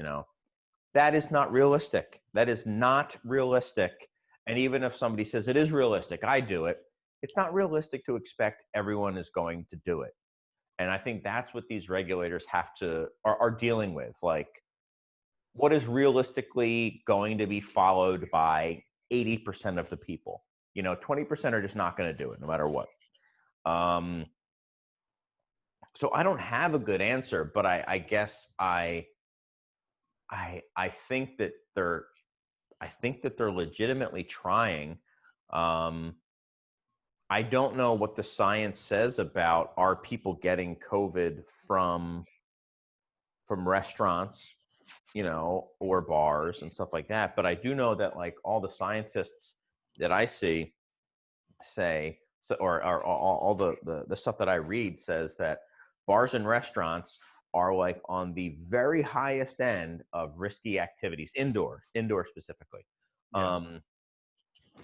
S1: That is not realistic. That is not realistic. And even if somebody says it is realistic, I do it, it's not realistic to expect everyone is going to do it. And I think that's what these regulators are dealing with. Like, what is realistically going to be followed by 80% of the people? 20% are just not going to do it no matter what. So I don't have a good answer, but I guess I think that they're legitimately trying. I don't know what the science says about are people getting COVID from restaurants, or bars and stuff like that. But I do know that like all the scientists that I see say, or all the stuff that I read says that bars and restaurants are like on the very highest end of risky activities, indoor specifically. Yeah.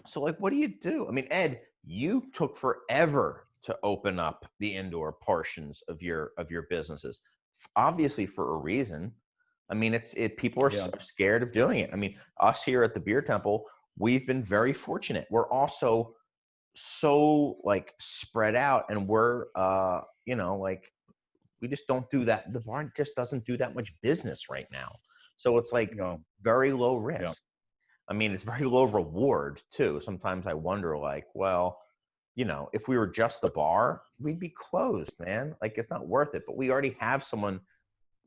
S1: So like, what do you do? I mean, Ed, you took forever to open up the indoor portions of your businesses, obviously for a reason. I mean, people are so scared of doing it. I mean, us here at the Beer Temple, we've been very fortunate. We're also so like spread out, and we're like, we just don't do that. The bar just doesn't do that much business right now. So it's like very low risk. Yeah. I mean, it's very low reward too. Sometimes I wonder like, well, if we were just the bar, we'd be closed, man. Like, it's not worth it. But we already have someone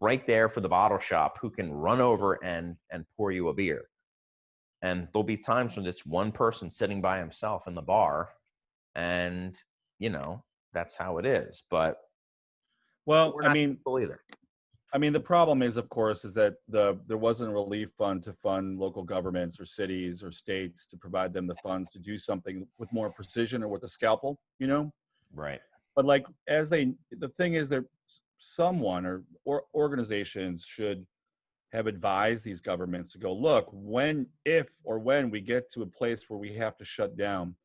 S1: right there for the bottle shop who can run over and pour you a beer. And there'll be times when it's one person sitting by himself in the bar, and that's how it is. But
S4: I mean, the problem is, of course, is that there wasn't a relief fund to fund local governments or cities or states to provide them the funds to do something with more precision or with a scalpel,
S1: Right.
S4: But like, the thing is that someone or organizations should have advised these governments to go, look, if we get to a place where we have to shut down,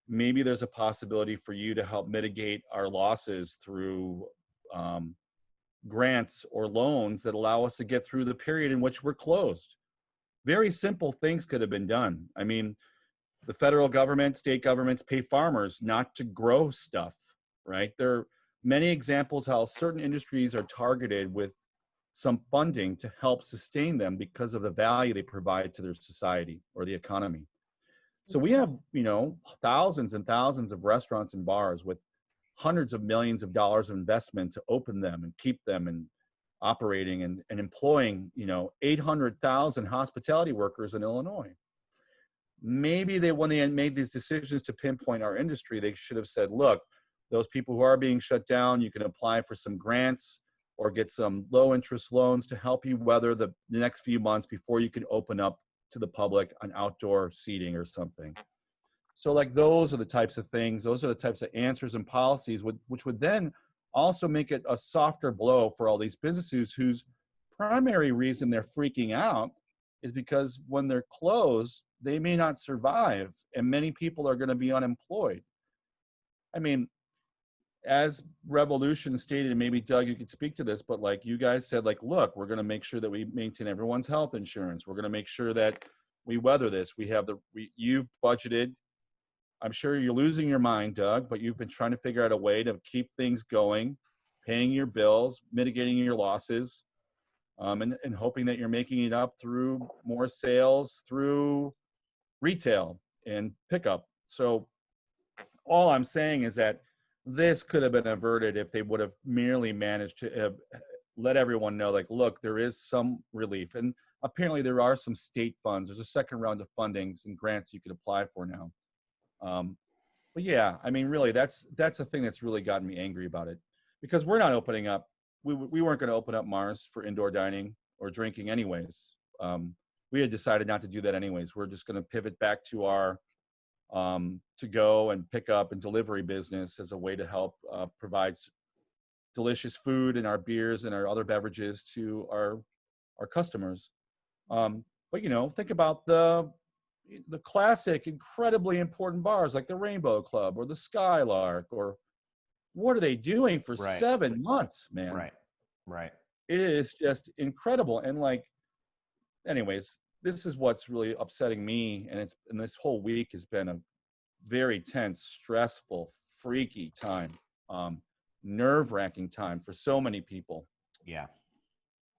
S4: maybe there's a possibility for you to help mitigate our losses through grants or loans that allow us to get through the period in which we're closed. Very simple things could have been done. I mean, the federal government, state governments pay farmers not to grow stuff, right? There are many examples how certain industries are targeted with some funding to help sustain them because of the value they provide to their society or the economy. So we have, you know, thousands and thousands of restaurants and bars with hundreds of millions of dollars of investment to open them and keep them and operating and employing, you know, 800,000 hospitality workers in Illinois. Maybe they, when they made these decisions to pinpoint our industry, they should have said, look, those people who are being shut down, you can apply for some grants or get some low interest loans to help you weather the next few months before you can open up to the public on outdoor seating or something. So like those are the types of things, those are the types of answers and policies which would then also make it a softer blow for all these businesses whose primary reason they're freaking out is because when they're closed, they may not survive and many people are going to be unemployed. I mean, as Revolution stated, and maybe Doug, you could speak to this, but like you guys said, like, look, we're going to make sure that we maintain everyone's health insurance. We're going to make sure that we weather this. We have you've budgeted. I'm sure you're losing your mind, Doug, but you've been trying to figure out a way to keep things going, paying your bills, mitigating your losses, and hoping that you're making it up through more sales, through retail and pickup. So all I'm saying is that this could have been averted if they would have merely managed to let everyone know, like, look, there is some relief. And apparently there are some state funds. There's a second round of fundings and grants you could apply for now. But yeah, I mean, really, that's the thing that's really gotten me angry about it, because we're not opening up. We weren't going to open up Mars for indoor dining or drinking anyways. We had decided not to do that anyways. We're just going to pivot back to our to go and pick up and delivery business as a way to help provide delicious food and our beers and our other beverages to our customers. But you know, think about the classic, incredibly important bars like the Rainbow Club or the Skylark, or what are they doing for 7 months, man?
S1: Right.
S4: It is just incredible. And like, anyways, this is what's really upsetting me. And this whole week has been a very tense, stressful, freaky time, nerve-wracking time for so many people.
S1: Yeah.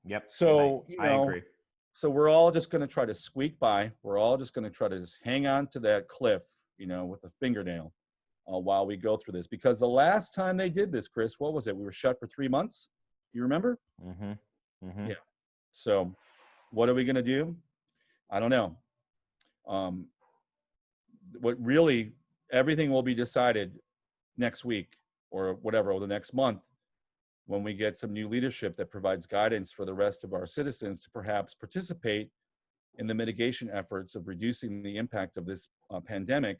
S1: Yep.
S4: So,
S1: I agree.
S4: So we're all just going to try to squeak by. We're all just going to try to just hang on to that cliff, you know, with a fingernail while we go through this. Because the last time they did this, Chris, what was it? We were shut for 3 months. You remember?
S1: Mm-hmm. Mm-hmm.
S4: Yeah. So what are we going to do? I don't know. What really, everything will be decided next week or whatever, or the next month, when we get some new leadership that provides guidance for the rest of our citizens to perhaps participate in the mitigation efforts of reducing the impact of this pandemic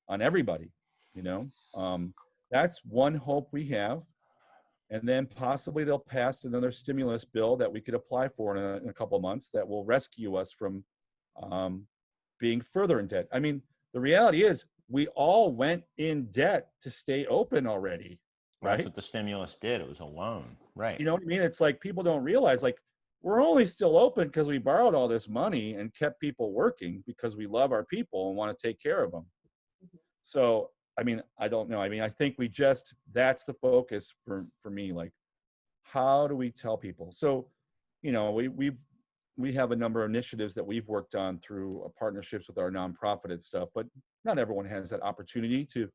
S4: on everybody. You know, that's one hope we have. And then possibly they'll pass another stimulus bill that we could apply for in a couple of months that will rescue us from being further in debt. I mean, the reality is we all went in debt to stay open already. Right?
S1: That's what the stimulus did. It was a loan. Right.
S4: You know what I mean? It's like people don't realize, like, we're only still open because we borrowed all this money and kept people working because we love our people and want to take care of them. So, I mean, I don't know. I mean, I think that's the focus for me. Like, how do we tell people? So, you know, we have a number of initiatives that we've worked on through partnerships with our nonprofit and stuff, but not everyone has that opportunity to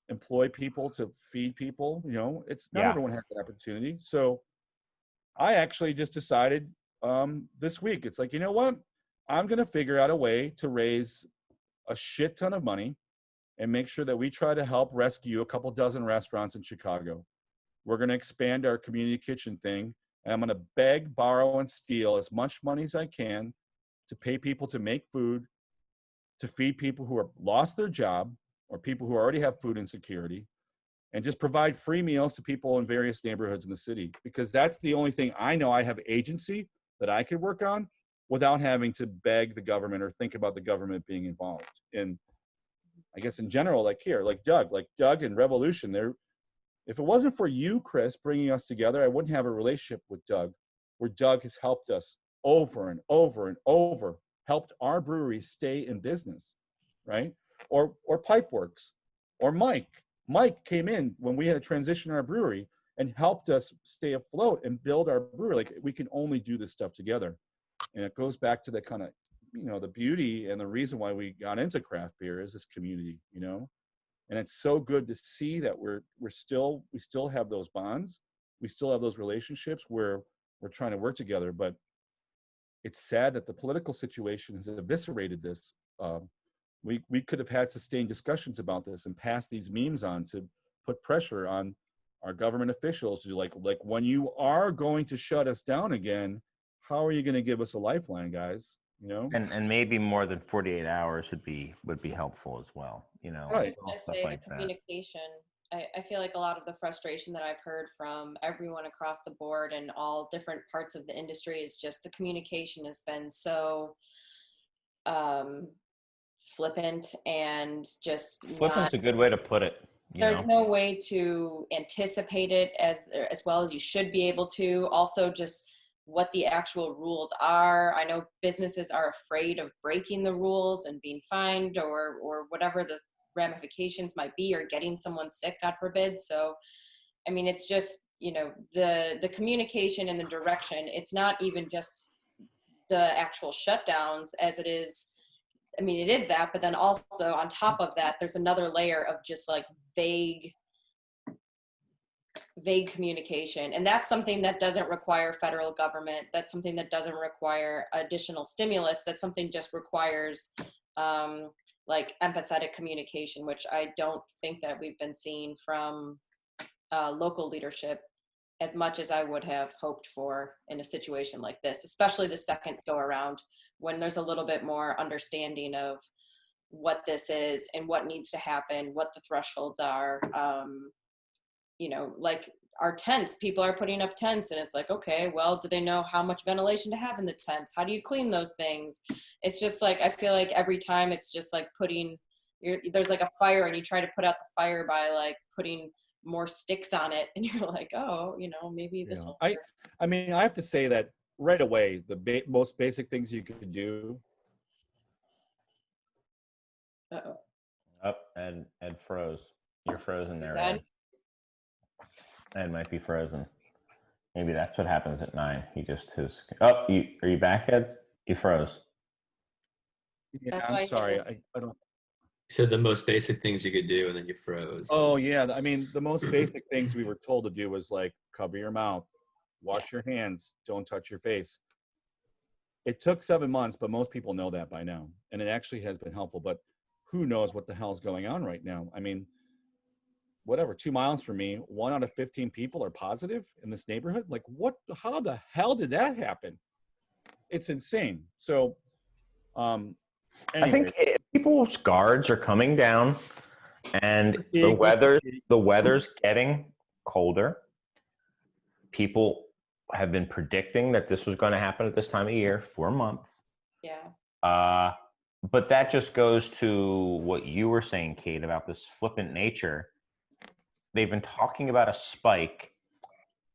S4: employ people, to feed people. You know, it's not everyone has that opportunity. So I actually just decided this week, it's like, you know what, I'm going to figure out a way to raise a shit ton of money and make sure that we try to help rescue a couple dozen restaurants in Chicago. We're going to expand our community kitchen thing, and I'm going to beg, borrow, and steal as much money as I can to pay people to make food, to feed people who have lost their job or people who already have food insecurity, and just provide free meals to people in various neighborhoods in the city. Because that's the only thing I know I have agency that I could work on without having to beg the government or think about the government being involved. And I guess in general, like here, like Doug and Revolution, if it wasn't for you, Chris, bringing us together, I wouldn't have a relationship with Doug, where Doug has helped us over and over and over, helped our brewery stay in business, right? Or Pipeworks, or Mike. Mike came in when we had to transition our brewery and helped us stay afloat and build our brewery. Like, we can only do this stuff together. And it goes back to the kind of the beauty and the reason why we got into craft beer is this community, and it's so good to see that we still have those bonds, we still have those relationships where we're trying to work together. But it's sad that the political situation has eviscerated this. We could have had sustained discussions about this and passed these memes on to put pressure on our government officials to like when you are going to shut us down again, how are you going to give us a lifeline, guys?
S1: And maybe more than 48 hours would be helpful as well.
S2: I was going to say the communication. I feel like a lot of the frustration that I've heard from everyone across the board and all different parts of the industry is just the communication has been so flippant and just
S1: flippant's a good way to put it.
S2: There's no way to anticipate it as well as you should be able to. Also, just what the actual rules are. I know businesses are afraid of breaking the rules and being fined or whatever the ramifications might be, or getting someone sick, God forbid. So, I mean, it's just, the communication and the direction. It's not even just the actual shutdowns as it is. I mean, it is that, but then also on top of that, there's another layer of just like vague communication. And that's something that doesn't require federal government. That's something that doesn't require additional stimulus. That's something just requires like empathetic communication, which I don't think that we've been seeing from local leadership as much as I would have hoped for in a situation like this, especially the second go around, when there's a little bit more understanding of what this is and what needs to happen, what the thresholds are. Like our tents, people are putting up tents and it's like, okay, well, do they know how much ventilation to have in the tents? How do you clean those things? It's just like, I feel like every time it's just like there's like a fire and you try to put out the fire by like putting more sticks on it, and you're like, oh, maybe this will work.
S4: I mean, I have to say that right away, the most basic things you could do.
S2: Uh-oh.
S1: Up, Ed froze. You're frozen there,
S2: Ed?
S1: Ed might be frozen. Maybe that's what happens at 9. He just is. Oh, are you back, Ed? You froze.
S4: Yeah, I'm sorry. I don't.
S3: So the most basic things you could do, and then you froze.
S4: Oh yeah, I mean, the most basic things we were told to do was like cover your mouth, wash your hands, don't touch your face. It took 7 months, but most people know that by now, and it actually has been helpful. But who knows what the hell's going on right now? I mean, whatever, 2 miles from me, 1 out of 15 people are positive in this neighborhood. Like, what? How the hell did that happen? It's insane. So, anyway.
S1: I think people's guards are coming down, and the weather's getting colder. People have been predicting that this was going to happen at this time of year for months.
S2: Yeah.
S1: But that just goes to what you were saying, Kate, about this flippant nature. They've been talking about a spike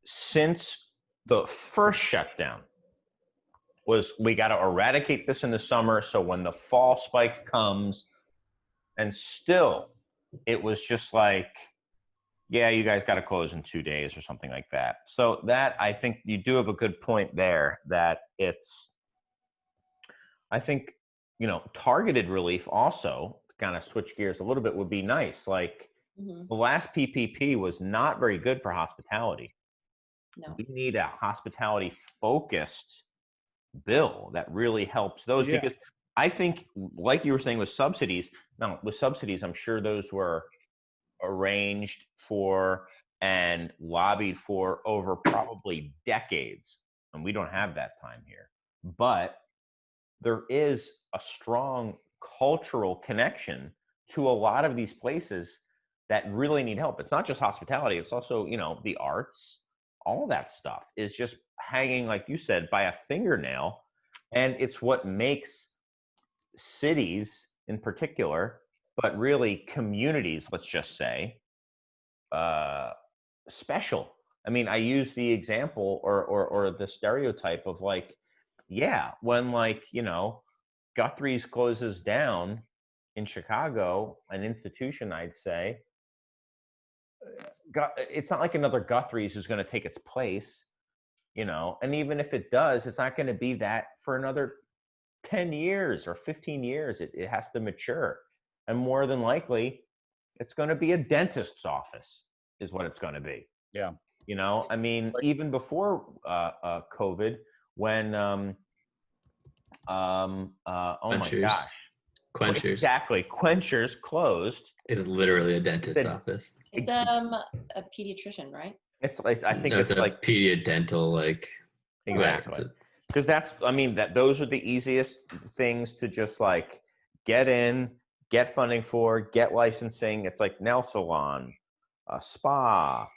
S1: since the first shutdown. Was we got to eradicate this in the summer, so when the fall spike comes, and still it was just like, yeah, you guys got to close in 2 days or something like that. So that, I think you do have a good point there, that it's, I think, targeted relief also, to kind of switch gears a little bit, would be nice. Like, the last PPP was not very good for hospitality.
S2: No.
S1: We need a hospitality focused bill that really helps those, because I think, like you were saying with subsidies, I'm sure those were arranged for and lobbied for over probably decades, and we don't have that time here. But there is a strong cultural connection to a lot of these places that really need help. It's not just hospitality, it's also, the arts. All that stuff is just hanging, like you said, by a fingernail. And it's what makes cities in particular, but really communities, let's just say, special. I mean, I use the example or the stereotype of like, yeah, when Guthrie's closes down in Chicago, an institution, I'd say, it's not like another Guthrie's is going to take its place, and even if it does, it's not going to be that for another 10 years or 15 years, it has to mature. And more than likely, it's going to be a dentist's office is what it's going to be.
S4: Yeah.
S1: You know, I mean, even before COVID, when, oh my gosh.
S3: Quenchers.
S1: Exactly. Quenchers closed.
S3: Is literally a dentist's office.
S2: It's a pediatrician, right?
S1: It's like, I think
S3: No,
S1: it's
S3: a
S1: like
S3: pediadental, like.
S1: exactly.
S3: Right.
S1: Because that's, I mean, those are the easiest things to just like get in, get funding for, get licensing. It's like nail salon, spa,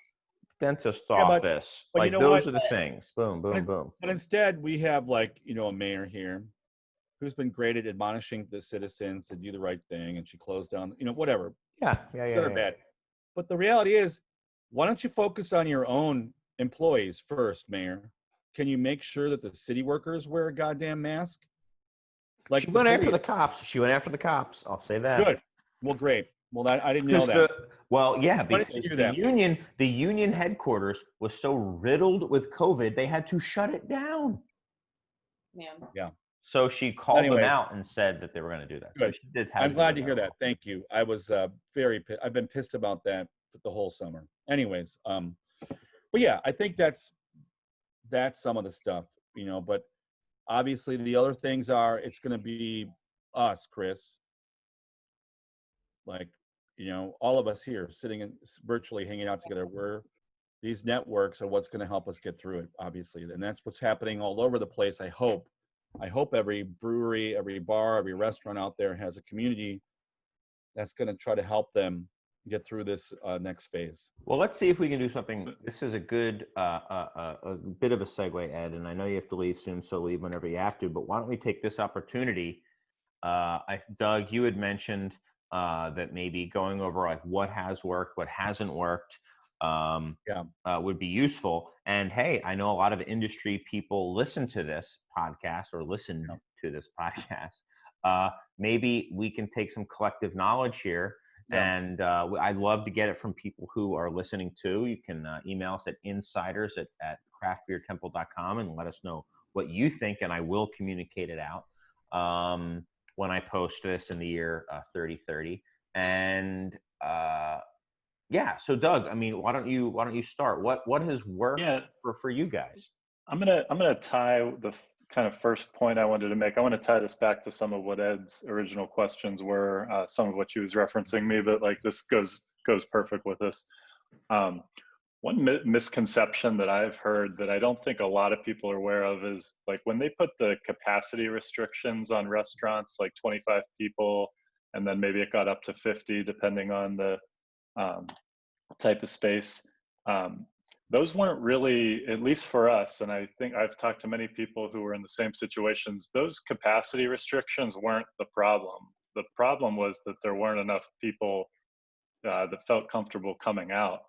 S1: dentist office.
S4: but
S1: like
S4: you know
S1: those
S4: what?
S1: are the things. Boom, boom, boom.
S4: But instead, we have like, you know, a mayor here who's been great at admonishing the citizens to do the right thing, and she closed down, you know, whatever.
S1: Yeah.
S4: Good or bad. But the reality is, why don't you focus on your own employees first, Mayor? Can you make sure that the city workers wear a goddamn mask?
S1: Like she went after the cops. She went after the cops. I'll say that.
S4: Good. Well, great. Well, I didn't know that.
S1: Because the union headquarters was so riddled with COVID, they had to shut it down.
S2: Yeah.
S1: So she called them out and said that they were going to do that.
S4: Good.
S1: So she did
S4: I'm glad to hear that. Thank you. I was I've been pissed about that the whole summer. Anyways, but yeah, I think that's some of the stuff, you know, but obviously the other things are, it's going to be us, Chris, like, you know, all of us here sitting and virtually hanging out together. These networks are what's going to help us get through it, obviously. And that's what's happening all over the place. I hope every brewery, every bar, every restaurant out there has a community that's going to try to help them get through this next phase.
S1: Well, let's see if we can do something. This is a good, a bit of a segue, Ed, and I know you have to leave soon, so leave whenever you have to, but why don't we take this opportunity? Doug, you had mentioned that maybe going over like what has worked, what hasn't worked, would be useful. And hey, I know a lot of industry people listen to this podcast or listen to this podcast. Maybe we can take some collective knowledge here. And I'd love to get it from people who are listening too. You can email us at insiders@craftbeertemple.com and let us know what you think, and I will communicate it out when I post this in the year 3030. And so Doug, I mean, why don't you start? What has worked for you guys?
S5: I'm gonna tie the kind of first point I wanted to make. I want to tie this back to some of what Ed's original questions were, some of what she was referencing me, but like this goes perfect with this. One misconception that I've heard that I don't think a lot of people are aware of is like when they put the capacity restrictions on restaurants, like 25 people, and then maybe it got up to 50 depending on the type of space. Those weren't really, at least for us, and I think I've talked to many people who were in the same situations, those capacity restrictions weren't the problem. The problem was that there weren't enough people that felt comfortable coming out.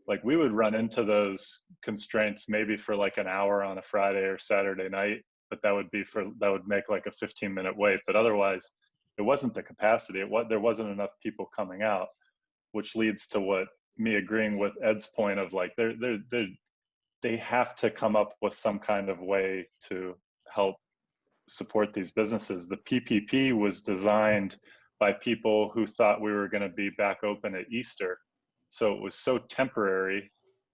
S5: Like we would run into those constraints maybe for like an hour on a Friday or Saturday night, but that would make like a 15-minute wait. But otherwise, it wasn't the capacity. There wasn't enough people coming out, which leads to what me agreeing with Ed's point of like they have to come up with some kind of way to help support these businesses. The PPP was designed by people who thought we were going to be back open at Easter, so it was so temporary.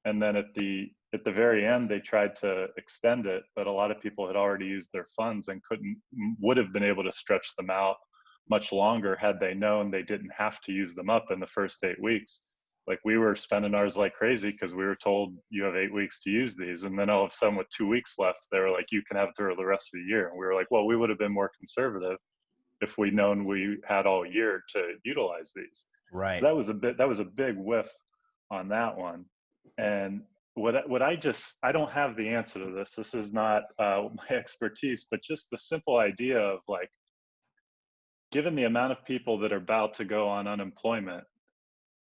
S5: And then at the very end, they tried to extend it, but a lot of people had already used their funds and would have been able to stretch them out much longer had they known they didn't have to use them up in the first 8 weeks. Like we were spending ours like crazy because we were told you have 8 weeks to use these. And then all of a sudden with 2 weeks left, they were like, you can have it through the rest of the year. And we were like, well, we would have been more conservative if we'd known we had all year to utilize these.
S1: Right.
S5: That was a big whiff on that one. And I don't have the answer to this. This is not my expertise, but just the simple idea of like, given the amount of people that are about to go on unemployment,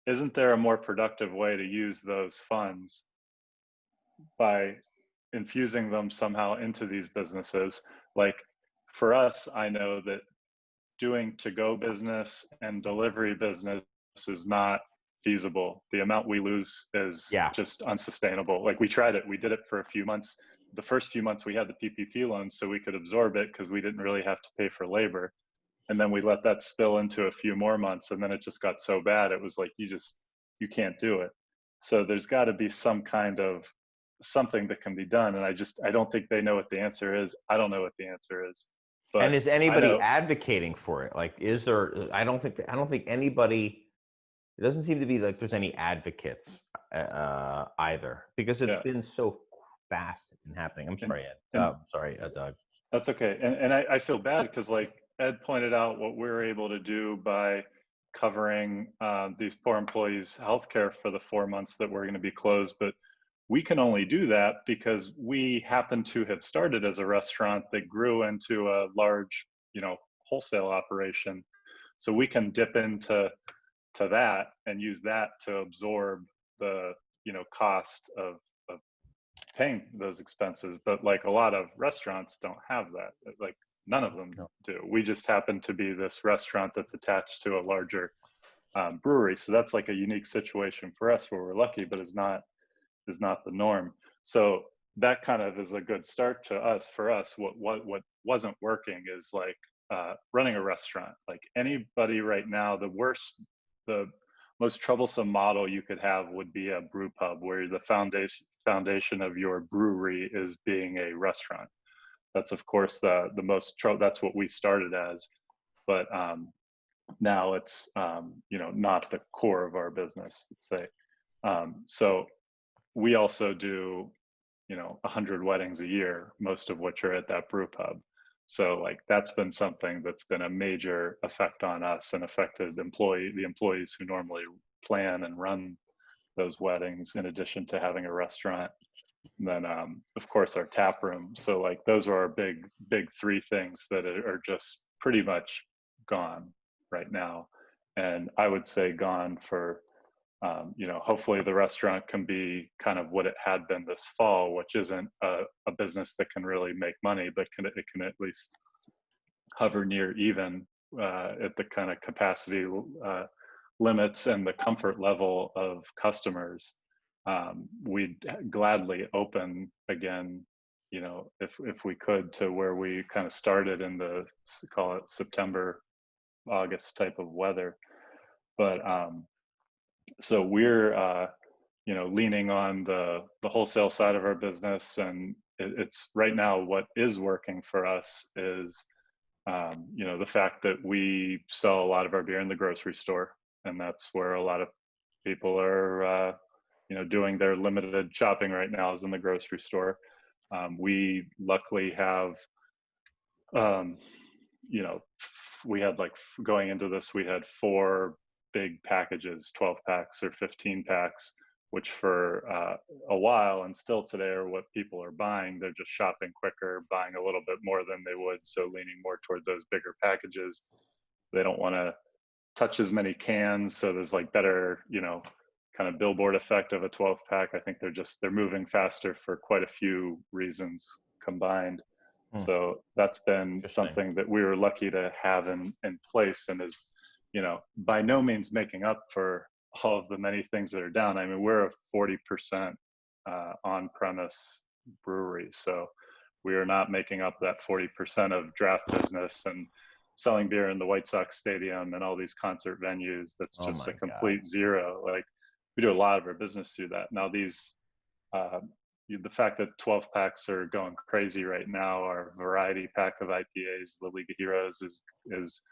S5: isn't there a more productive way to use those funds by infusing them somehow into these businesses? Like for us, I know that doing to-go business and delivery business is not feasible. The amount we lose is just unsustainable. Like we tried it, we did it for a few months. the first few months we had the PPP loans so we could absorb it because we didn't really have to pay for labor. And then we let that spill into a few more months, and then it just got so bad. It was like, you can't do it. So there's got to be some kind of something that can be done. And I don't think they know what the answer is. I don't know what the answer is. But
S1: and is anybody advocating for it? Like, is there, I don't think it doesn't seem to be like there's any advocates either, because it's been so fast and happening. I'm sorry, Ed. Sorry, Doug.
S5: That's okay. And I feel bad because, like Ed pointed out, what we're able to do by covering these poor employees' healthcare for the 4 months that we're going to be closed. But we can only do that because we happen to have started as a restaurant that grew into a large, wholesale operation. So we can dip into that and use that to absorb the, cost of paying those expenses. But like a lot of restaurants don't have that. Like none of them do. We just happen to be this restaurant that's attached to a larger brewery. So that's like a unique situation for us where we're lucky, but is not the norm. So that kind of is a good start to us. For us, what wasn't working is like running a restaurant. Like anybody right now, the most troublesome model you could have would be a brew pub, where the foundation of your brewery is being a restaurant. That's of course the most that's what we started as, but now it's not the core of our business, let's say. So we also do 100 weddings a year, most of which are at that brew pub. So like that's been something that's been a major effect on us and affected the employees who normally plan and run those weddings, in addition to having a restaurant. And then of course our tap room. So like those are our big three things that are just pretty much gone right now. And I would say gone for hopefully the restaurant can be kind of what it had been this fall, which isn't a business that can really make money, but it can at least hover near even at the kind of capacity limits and the comfort level of customers. We'd gladly open again, if we could, to where we kind of started in the, call it September, August type of weather. But so we're leaning on the wholesale side of our business, and it's right now what is working for us is the fact that we sell a lot of our beer in the grocery store, and that's where a lot of people are doing their limited shopping right now, is in the grocery store. We luckily have we had going into this, we had 4 big packages, 12 packs or 15 packs, which for a while and still today are what people are buying. They're just shopping quicker, buying a little bit more than they would, so leaning more toward those bigger packages. They don't want to touch as many cans, so there's better kind of billboard effect of a 12 pack. I think they're moving faster for quite a few reasons combined. So that's been something that we were lucky to have in place, and is by no means making up for all of the many things that are down. I mean, we're a 40% on-premise brewery, so we are not making up that 40% of draft business and selling beer in the White Sox Stadium and all these concert venues. That's just a complete zero. We do a lot of our business through that. Now these, the fact that 12 packs are going crazy right now, our variety pack of IPAs, the League of Heroes, is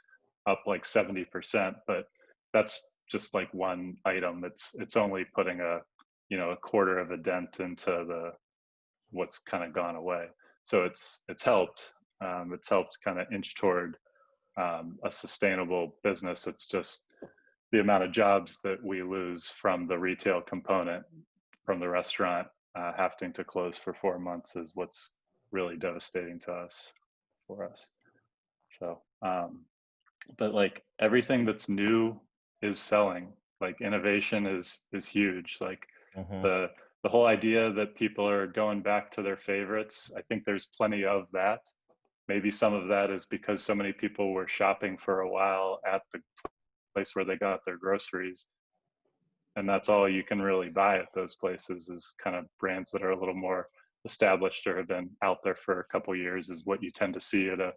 S5: up 70%, but that's just one item. It's only putting a quarter of a dent into what's kind of gone away. So it's helped. It's helped kind of inch toward a sustainable business. It's just the amount of jobs that we lose from the retail component, from the restaurant having to close for 4 months, is what's really devastating to us, for us. So but everything that's new is selling. Innovation is huge. The whole idea that people are going back to their favorites, I think there's plenty of that. Maybe some of that is because so many people were shopping for a while at the place where they got their groceries, and that's all you can really buy at those places, is kind of brands that are a little more established or have been out there for a couple years is what you tend to see at a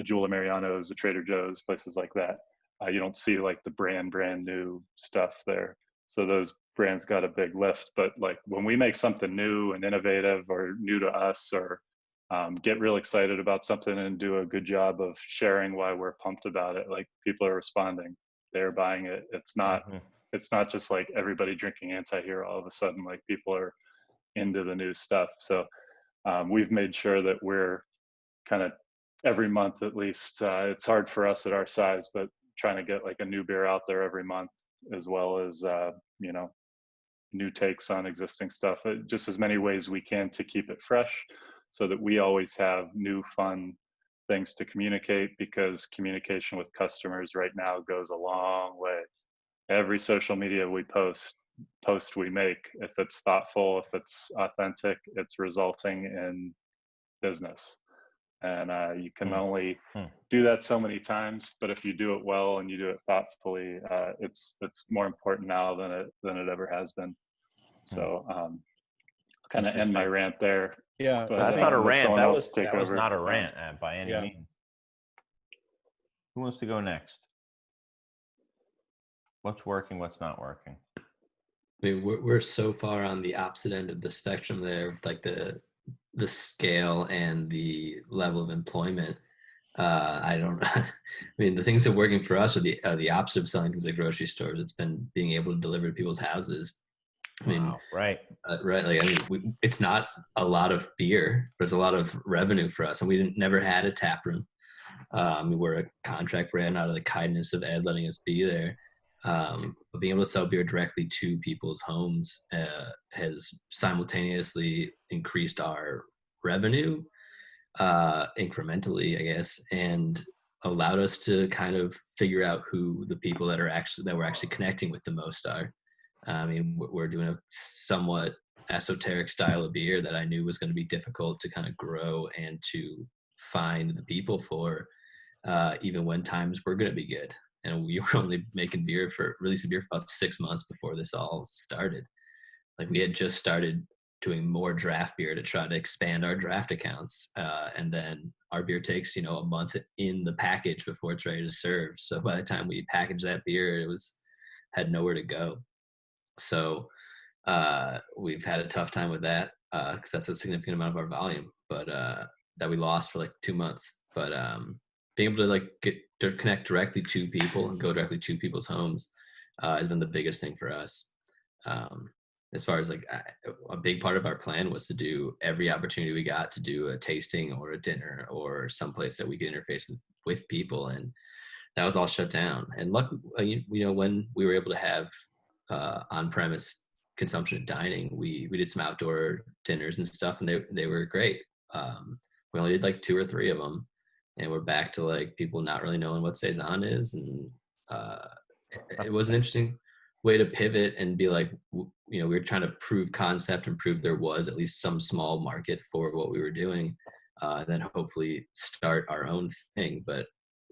S5: Jewel Mariano's, a Trader Joe's, places like that. You don't see like the brand new stuff there. So those brands got a big lift. But like when we make something new and innovative or new to us, or get real excited about something and do a good job of sharing why we're pumped about it, like people are responding, they're buying it. It's not just like everybody drinking anti-hero all of a sudden. Like people are into the new stuff. So we've made sure that we're kind of every month at least. It's hard for us at our size, but trying to get like a new beer out there every month, as well as you know, new takes on existing stuff. Just as many ways we can to keep it fresh, so that we always have new fun things to communicate, because communication with customers right now goes a long way. Every social media we post we make, if it's thoughtful, if it's authentic, it's resulting in business. And you can only do that so many times, but if you do it well and you do it thoughtfully, it's more important now than it ever has been. So kind of end my rant there.
S4: Yeah,
S5: but,
S1: that's not a rant. That was
S5: over.
S1: not a rant by any
S4: Yeah.
S1: means. Who wants to go next? What's working? What's not working?
S3: I mean, we're so far on the opposite end of the spectrum there, with like the scale and the level of employment. I don't. I mean, the things that are working for us are the opposite of selling things at grocery stores. It's been being able to deliver to people's houses. I mean,
S1: Wow, right.
S3: Right. Like, I mean, it's not a lot of beer, but it's a lot of revenue for us. And we never had a tap room. We were a contract brand out of the kindness of Ed letting us be there. But being able to sell beer directly to people's homes has simultaneously increased our revenue incrementally, I guess, and allowed us to kind of figure out who the people that we're actually connecting with the most are. I mean, we're doing a somewhat esoteric style of beer that I knew was going to be difficult to kind of grow and to find the people for, even when times were going to be good. And we were only releasing beer for about 6 months before this all started. Like, we had just started doing more draft beer to try to expand our draft accounts. And then our beer takes, a month in the package before it's ready to serve. So by the time we packaged that beer, had nowhere to go. So we've had a tough time with that, because that's a significant amount of our volume, but that we lost for like 2 months. But being able to get to connect directly to people and go directly to people's homes has been the biggest thing for us. As far as a big part of our plan was to do every opportunity we got to do a tasting or a dinner or someplace that we could interface with people, and that was all shut down. And luckily, when we were able to have on-premise consumption of dining, we did some outdoor dinners and stuff, and they were great. We only did 2 or 3 of them, and we're back to people not really knowing what Saison is, and it was an interesting way to pivot and be we were trying to prove concept and prove there was at least some small market for what we were doing, and then hopefully start our own thing. But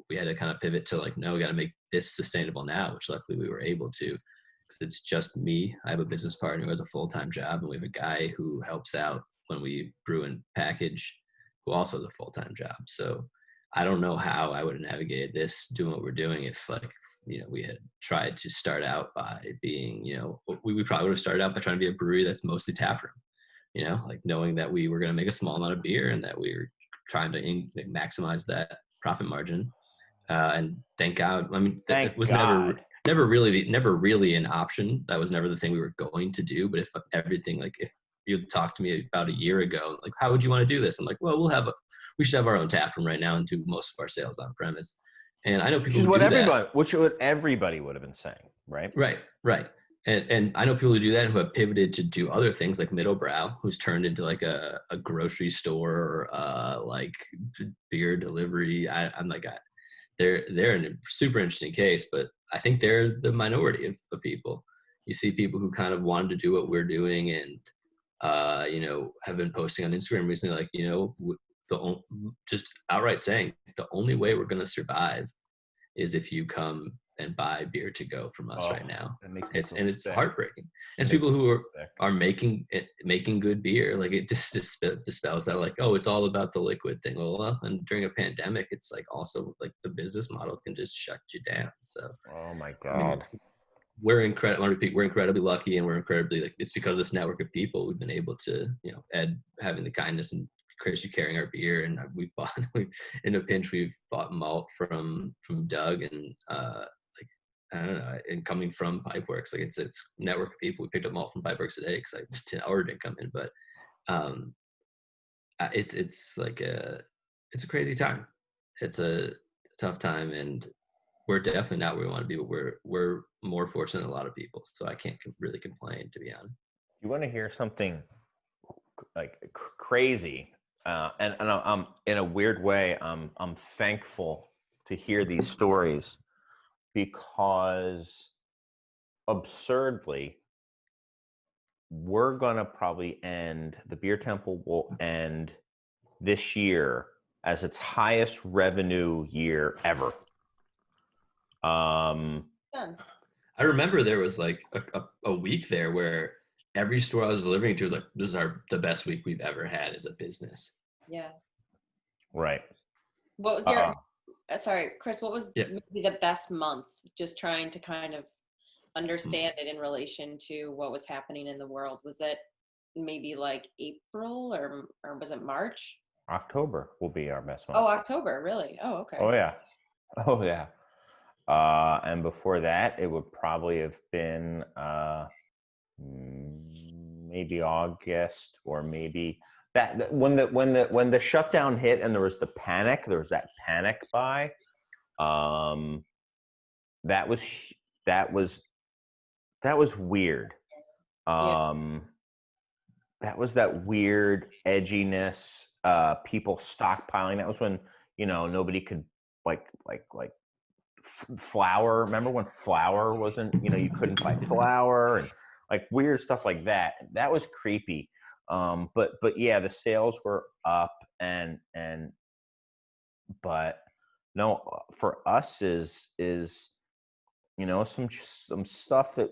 S3: we had to kind of pivot to no, we got to make this sustainable now, which luckily we were able to, because it's just me. I have a business partner who has a full-time job, and we have a guy who helps out when we brew and package, who also has a full-time job. So I don't know how I would have navigated this, doing what we're doing, if we had tried to start out by being, we probably would have started out by trying to be a brewery that's mostly taproom, knowing that we were going to make a small amount of beer and that we were trying to maximize that profit margin. And thank God, I mean, it was never really an option. That was never the thing we were going to do. But if everything, if you talked to me about a year ago, how would you want to do this? I'm like, well, we should have our own tap room right now and do most of our sales on premise. And I know people who do that.
S1: Which is what everybody would have been saying, right?
S3: Right. And I know people who do that who have pivoted to do other things, like Middlebrow, who's turned into a grocery store, or beer delivery. I'm they're in a super interesting case, but I think they're the minority of people. You see people who kind of wanted to do what we're doing and, have been posting on Instagram recently, just outright saying the only way we're going to survive is if you come and buy beer to go from us right now. It's
S1: sick.
S3: heartbreaking. It's people who are making good beer. Like it just dispels that, like, oh, it's all about the liquid thing. Well, and during a pandemic, it's like also like the business model can just shut you down. So,
S1: oh my God.
S3: I mean, we're incredibly lucky, and we're incredibly, like, it's because of this network of people we've been able to, Ed having the kindness and Chris, you carrying our beer, and we in a pinch we've bought malt from Doug, and like, I don't know, and coming from Pipeworks, like it's network of people. We picked up malt from Pipeworks today because I just didn't come in, but it's like it's a crazy time. It's a tough time, and we're definitely not where we want to be, but we're more fortunate than a lot of people, so I can't really complain, to be honest.
S1: You want to hear something like crazy? And I'm in a weird way, I'm thankful to hear these stories, because absurdly, we're gonna probably the Beer Temple will end this year as its highest revenue year ever.
S3: I remember there was like a week there where every store I was delivering to was like, this is the best week we've ever had as a business.
S2: Yeah.
S1: Right.
S2: What was your, sorry, Chris, what was maybe the best month? Just trying to kind of understand it in relation to what was happening in the world. Was it maybe like April or was it March?
S1: October will be our best month.
S2: Oh, October, really? Oh, okay.
S1: Oh yeah. Oh yeah. And before that, it would probably have been maybe August, or maybe that when the shutdown hit and there was that panic buy. That was weird. That was that weird edginess. People stockpiling. That was when nobody could like flour. Remember when flour wasn't, you couldn't buy flour, and like weird stuff like that. That was creepy. But yeah, the sales were up, but no, for us is some stuff that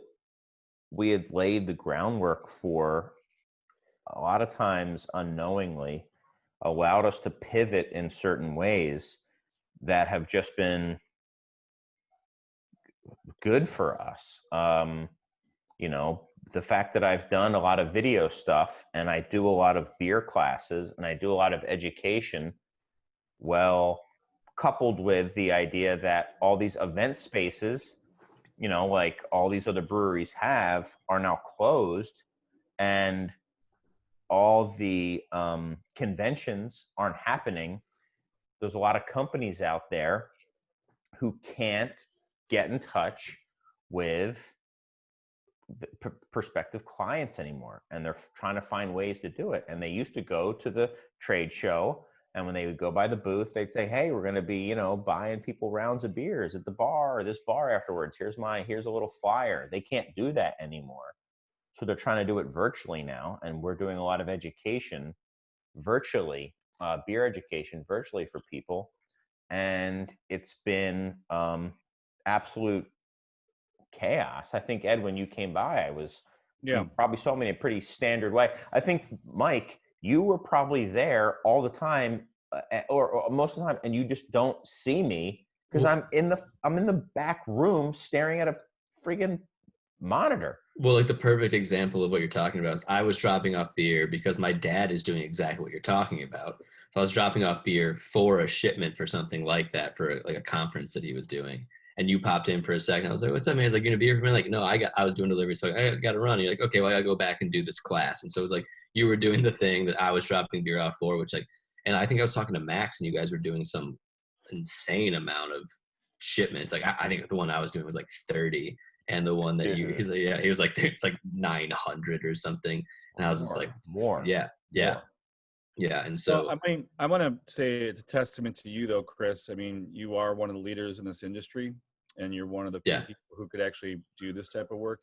S1: we had laid the groundwork for, a lot of times unknowingly, allowed us to pivot in certain ways that have just been good for us. The fact that I've done a lot of video stuff, and I do a lot of beer classes, and I do a lot of education, well, coupled with the idea that all these event spaces, like all these other breweries are now closed, and all the conventions aren't happening. There's a lot of companies out there who can't get in touch with the prospective clients anymore, and they're trying to find ways to do it. And they used to go to the trade show, and when they would go by the booth, they'd say, hey, we're going to be buying people rounds of beers at the bar, or this bar afterwards. Here's a little flyer. They can't do that anymore, so they're trying to do it virtually now. And we're doing a lot of education virtually, beer education virtually for people, and it's been absolute chaos. I think, Ed, when you came by, you probably saw me in a pretty standard way. I think, Mike, you were probably there all the time, or most of the time, and you just don't see me because I'm in the back room staring at a friggin' monitor.
S3: Well, like the perfect example of what you're talking about is I was dropping off beer because my dad is doing exactly what you're talking about. So I was dropping off beer for a shipment for something like that, for like a conference that he was doing. And you popped in for a second. I was like, what's up, man? He's like, you gonna be here for me? Like, no, I was doing delivery, so I got to run. And you're like, okay, well, I got to go back and do this class. And so it was like, you were doing the thing that I was dropping beer off for, which and I think I was talking to Max, and you guys were doing some insane amount of shipments. Like, I think the one I was doing was like 30. And the one that he was like, it's like 900 or something. And I was just like, more. Yeah. And so,
S4: I mean, I want to say it's a testament to you though, Chris. I mean, you are one of the leaders in this industry, and you're one of the few people who could actually do this type of work,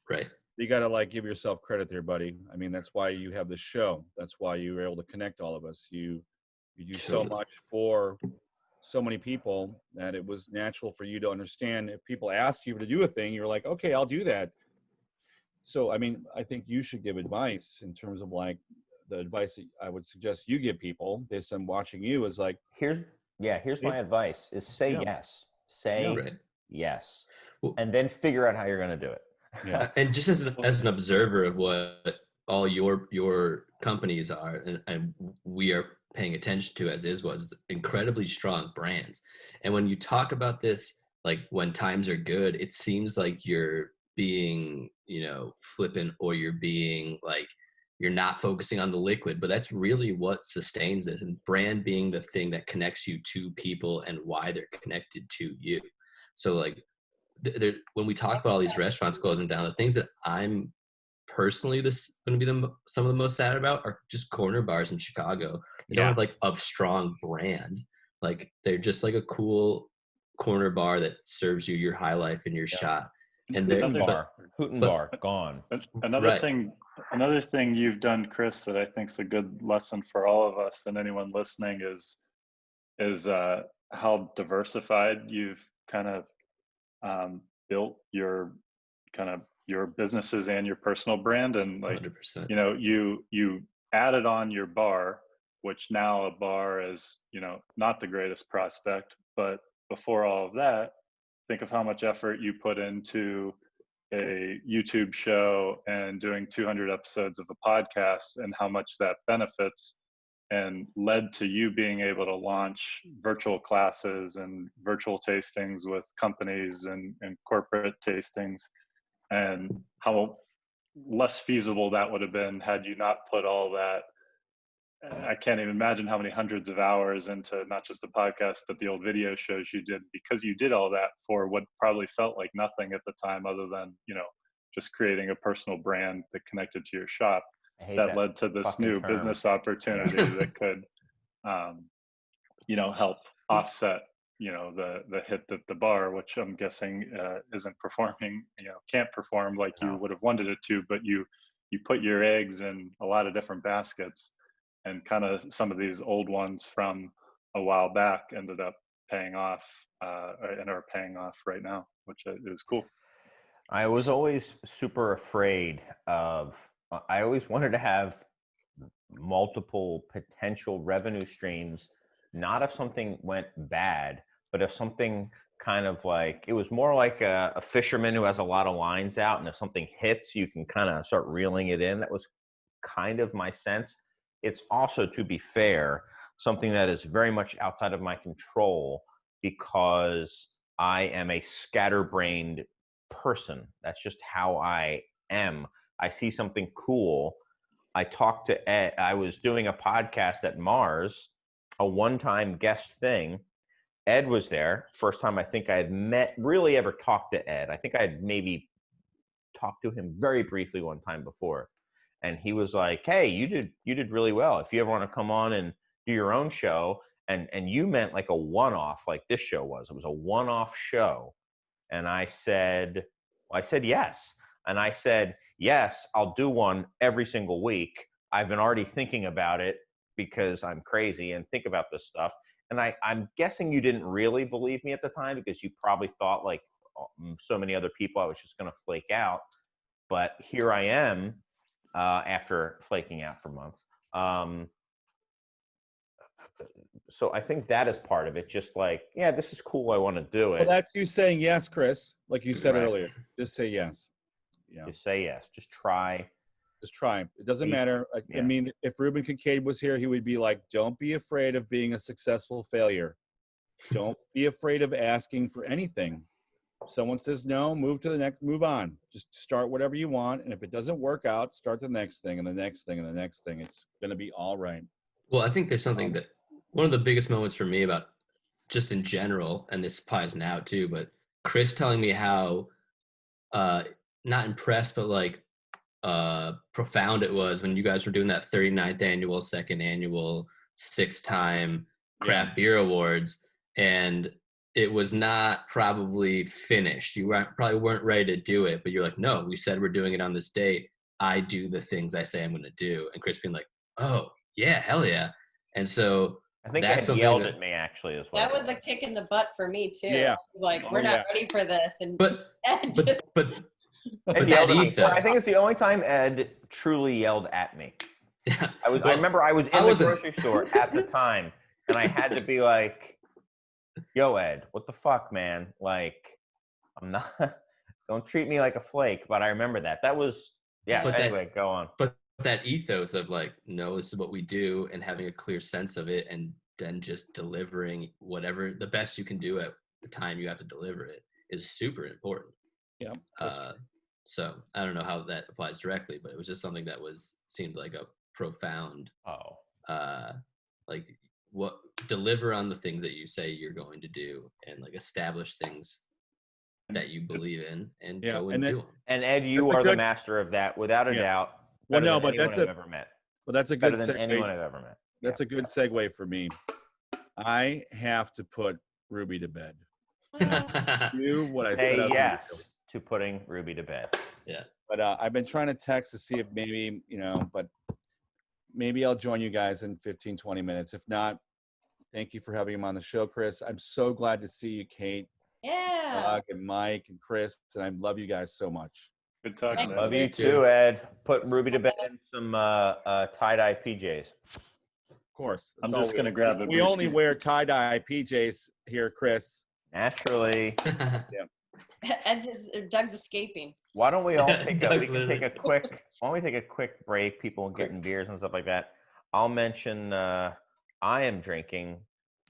S3: Right.
S4: You got to give yourself credit there, buddy. I mean, that's why you have this show. That's why you were able to connect all of us. You do so much for so many people that it was natural for you to understand if people asked you to do a thing, you're like, okay, I'll do that. So, I mean, I think you should give advice in terms of like the advice that I would suggest you give people based on watching you is like,
S1: here's my advice is say
S4: Yeah.
S1: yes. Say
S3: Right.
S1: yes.
S3: Well,
S1: And then figure out how you're going to do it.
S4: Yeah.
S3: and just as an observer of what all your companies are, and we are paying attention to as was incredibly strong brands. And when you talk about this, like when times are good, it seems like you're being, flippant, or you're being like, you're not focusing on the liquid, but that's really what sustains this, and brand being the thing that connects you to people and why they're connected to you. So like, when we talk about all these restaurants closing down, the things that I'm personally going to be some of the most sad about are just corner bars in Chicago. They don't have like a strong brand. Like they're just like a cool corner bar that serves you your high life and your shot. And
S1: Hooten bar gone.
S5: Another thing you've done, Chris, that I think is a good lesson for all of us and anyone listening is how diversified you've kind of built your businesses and your personal brand. And like
S3: 100%.
S5: You added on your bar, which now a bar is not the greatest prospect, but before all of that, think of how much effort you put into a YouTube show and doing 200 episodes of a podcast, and how much that benefits and led to you being able to launch virtual classes and virtual tastings with companies and corporate tastings, and how less feasible that would have been had you not put all that. I can't even imagine how many hundreds of hours into not just the podcast, but the old video shows you did, because you did all that for what probably felt like nothing at the time, other than, just creating a personal brand that connected to your shop. That led to this new business opportunity that could, help offset, the hit at the bar, which I'm guessing isn't performing, can't perform like you would have wanted it to, but you put your eggs in a lot of different baskets, and kind of some of these old ones from a while back ended up paying off and are paying off right now, which is cool.
S1: I was always super afraid I always wanted to have multiple potential revenue streams, not if something went bad, but if something kind of like, it was more like a fisherman who has a lot of lines out, and if something hits, you can kind of start reeling it in. That was kind of my sense. It's also, to be fair, something that is very much outside of my control, because I am a scatterbrained person. That's just how I am. I see something cool. I talked to Ed. I was doing a podcast at Mars, a one-time guest thing. Ed was there. First time I think I had really ever talked to Ed. I think I had maybe talked to him very briefly one time before. And he was like, hey, you did really well. If you ever want to come on and do your own show, and you meant like a one-off, like this show was. It was a one-off show. And I said yes. And I said, yes, I'll do one every single week. I've been already thinking about it because I'm crazy and think about this stuff. And I'm guessing you didn't really believe me at the time, because you probably thought, like so many other people, I was just going to flake out. But here I am after flaking out for months. So I think that is part of it. Just like, yeah, this is cool. I want to do it.
S4: Well, that's you saying yes, Chris. Like you said earlier, just say yes. Yeah.
S1: Just say yes. Just try.
S4: Just try. It doesn't matter. I mean, if Ruben Kincaid was here, he would be like, don't be afraid of being a successful failure. Don't be afraid of asking for anything. If someone says no, move on. Just start whatever you want. And if it doesn't work out, start the next thing and the next thing and the next thing. It's going to be all right.
S3: Well, I think there's something that one of the biggest moments for me about just in general, and this applies now too, but Chris telling me how not impressed, but like profound it was when you guys were doing that 39th annual, 2nd annual, 6th time craft beer awards, and it was not probably finished. You probably weren't ready to do it, but you're like, no, we said we're doing it on this date. I do the things I say I'm going to do. And Chris being like, oh yeah, hell yeah. And so
S1: I think
S3: That's
S1: Ed
S3: something
S1: yelled
S3: that-
S1: at me actually as well.
S2: That was a kick in the butt for me too.
S4: Yeah.
S2: Like,
S4: Oh,
S2: we're not
S4: yeah.
S2: ready for this. And
S3: But
S2: Ed
S3: but
S2: just,
S3: but
S1: Ed
S3: but
S1: yelled
S3: that
S1: at me.
S3: ethos.
S1: I think it's the only time Ed truly yelled at me.
S3: yeah.
S1: I
S3: Well,
S1: remember I was
S3: I
S1: in the
S3: wasn't-
S1: grocery store at the time, and I had to be like, "Yo, Ed, what the fuck, man? Like, I'm not. Don't treat me like a flake." But I remember that. That was yeah.
S3: But that-
S1: Anyway, go on.
S3: But that ethos of like, no, this is what we do, and having a clear sense of it, and then just delivering whatever the best you can do at the time you have to deliver it is super important.
S4: Yep. that's
S3: Uh, so I don't know how that applies directly, but it was just something that seemed like a profound,
S1: Oh,
S3: like what deliver on the things that you say you're going to do, and like establish things that you believe in, and
S4: Yeah,
S3: go
S4: and
S3: and
S4: then-
S3: do them.
S1: and Ed, you
S4: That's a
S1: are the
S4: good-
S1: master of that, without a
S4: Yeah.
S1: doubt.
S4: Well,
S1: Better
S4: no,
S1: than
S4: but
S1: anyone
S4: that's
S1: I've
S4: a
S1: ever met.
S4: well, that's a
S1: Better
S4: good
S1: than anyone
S4: segue.
S1: I've ever met.
S4: That's a good segue for me. I have to put Ruby to bed. Do what I said I
S1: Say
S4: was going to do.
S1: yes to putting Ruby to bed.
S4: But I've been trying to text to see if maybe, but maybe I'll join you guys in 15, 20 minutes. If not, thank you for having him on the show, Chris. I'm so glad to see you, Kate,
S2: yeah.
S4: Doug, and Mike, and Chris. And I love you guys so much.
S5: Good talking.
S2: Thank
S1: Love
S5: man.
S1: you too, Ed. Put Ruby to bed in some tie-dye PJs.
S4: Of course.
S5: I'm
S4: that's all
S5: just
S4: we-
S5: gonna grab a
S4: We only
S5: brewski.
S4: wear tie-dye PJs here, Chris.
S1: Naturally.
S2: Doug's escaping.
S1: Why don't we all take
S3: Doug
S1: we can take a quick why don't we take a quick break, people getting beers and stuff like that. I'll mention I am drinking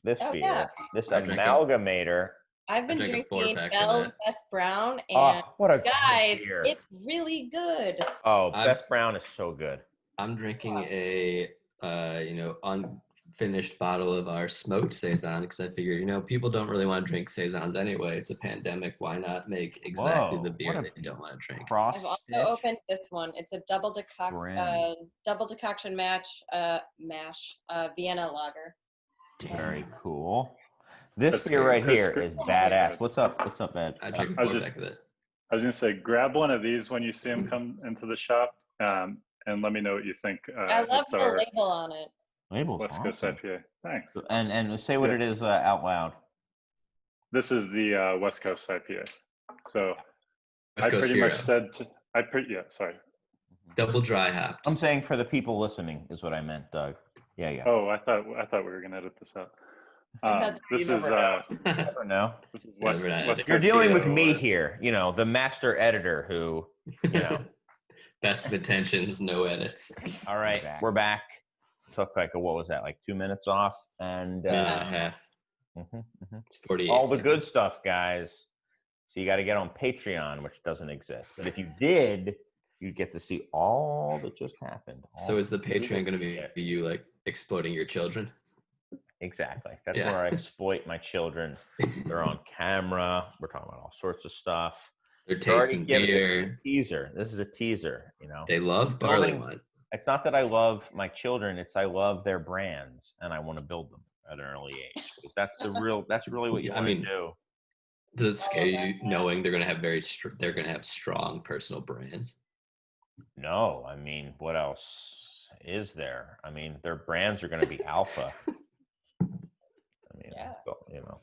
S1: this
S2: Oh,
S1: beer,
S2: yeah.
S1: this
S3: I'm drinking-
S1: amalgamator.
S2: I've been
S3: drank a
S2: drinking
S3: 4-pack of
S2: Bell's
S3: that.
S2: Best Brown, and
S1: Oh, what a
S2: guys,
S1: good beer.
S2: it's really good.
S1: Oh,
S3: I'm-
S1: Best Brown is so good.
S3: I'm drinking a unfinished bottle of our smoked saison because I figured people don't really want to drink saisons anyway. It's a pandemic. Why not make exactly the
S1: Whoa,
S3: beer
S1: what a
S3: they don't want to drink?
S1: Cross
S2: I've also
S1: stitch.
S2: opened this one. It's a double
S1: Brim.
S2: decoction mash Vienna lager.
S1: Very cool. This
S5: That's
S1: beer
S5: good.
S1: right
S5: Chris,
S1: here
S5: Chris-
S1: is badass. What's up? What's up, Ed?
S3: I drank a
S5: I was
S3: 4-pack
S5: just-
S3: of it.
S5: I was gonna say, grab one of these when you see them come into the shop, and let me know what you think.
S2: I love
S5: It's
S2: the
S5: our
S2: label on it.
S1: Label's
S5: West Coast
S1: awesome.
S5: IPA. Thanks.
S1: And say what
S5: Yeah.
S1: it is out loud.
S5: This is the West Coast IPA. So
S3: West
S5: I
S3: Coast
S5: pretty
S3: Hero.
S5: much said, sorry.
S3: Double dry hopped.
S1: I'm saying for the people listening is what I meant, Doug. Yeah.
S5: Oh, I thought we were gonna edit this out. This
S1: You
S5: is
S1: never know. You never know.
S5: this is
S3: Yeah,
S5: West,
S3: we're not
S5: West
S3: editing.
S1: You're
S5: Coast
S1: dealing with
S5: Hero,
S1: me here, the master editor who,
S3: Best of intentions, no edits.
S1: All right, we're back. Took what was that, like 2 minutes off? And
S3: Minute and a half. It's 48
S1: all the
S3: seconds.
S1: good stuff, guys. So you got to get on Patreon, which doesn't exist. But if you did, you'd get to see all that just happened.
S3: So is the Patreon going to
S1: Yeah.
S3: be you like exploding your children?
S1: Exactly. That's
S3: Yeah.
S1: where I exploit my children. They're on camera. We're talking about all sorts of stuff.
S3: They're
S1: They're already
S3: tasting
S1: giving-
S3: beer.
S1: Teaser. This is a teaser.
S3: They love barley
S1: Building-
S3: wine.
S1: It's not that I love my children. It's I love their brands and I want to build them at an early age. Because that's really what you
S3: Yeah, I
S1: want to
S3: mean,
S1: do.
S3: Does it scare
S2: that,
S3: you knowing they're going to have they're going to have strong personal brands?
S1: No, I mean, what else is there? I mean, their brands are going to be alpha. I mean,
S2: Yeah.
S1: so,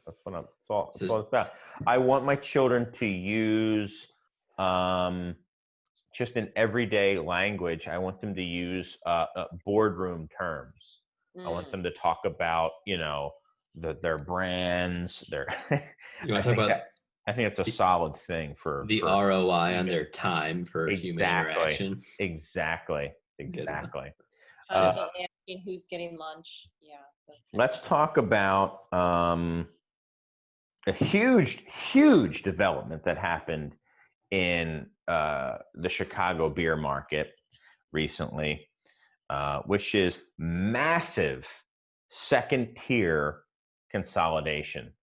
S1: that's what that's all
S3: Just-
S1: it's about. I want my children to use just in everyday language. I want them to use boardroom terms. I want
S2: Mm.
S1: them to talk about, their brands. Their.
S3: You want to talk about
S1: I think it's a solid thing for
S3: the
S1: for
S3: ROI on
S1: human-
S3: their time for human
S1: Exactly.
S3: interaction?
S1: Exactly.
S3: Good one.
S1: Exactly.
S2: Constantly asking who's getting lunch. Yeah. those kinds
S1: Let's
S2: of-
S1: talk about a huge development that happened in the Chicago beer market recently, which is massive second tier consolidation.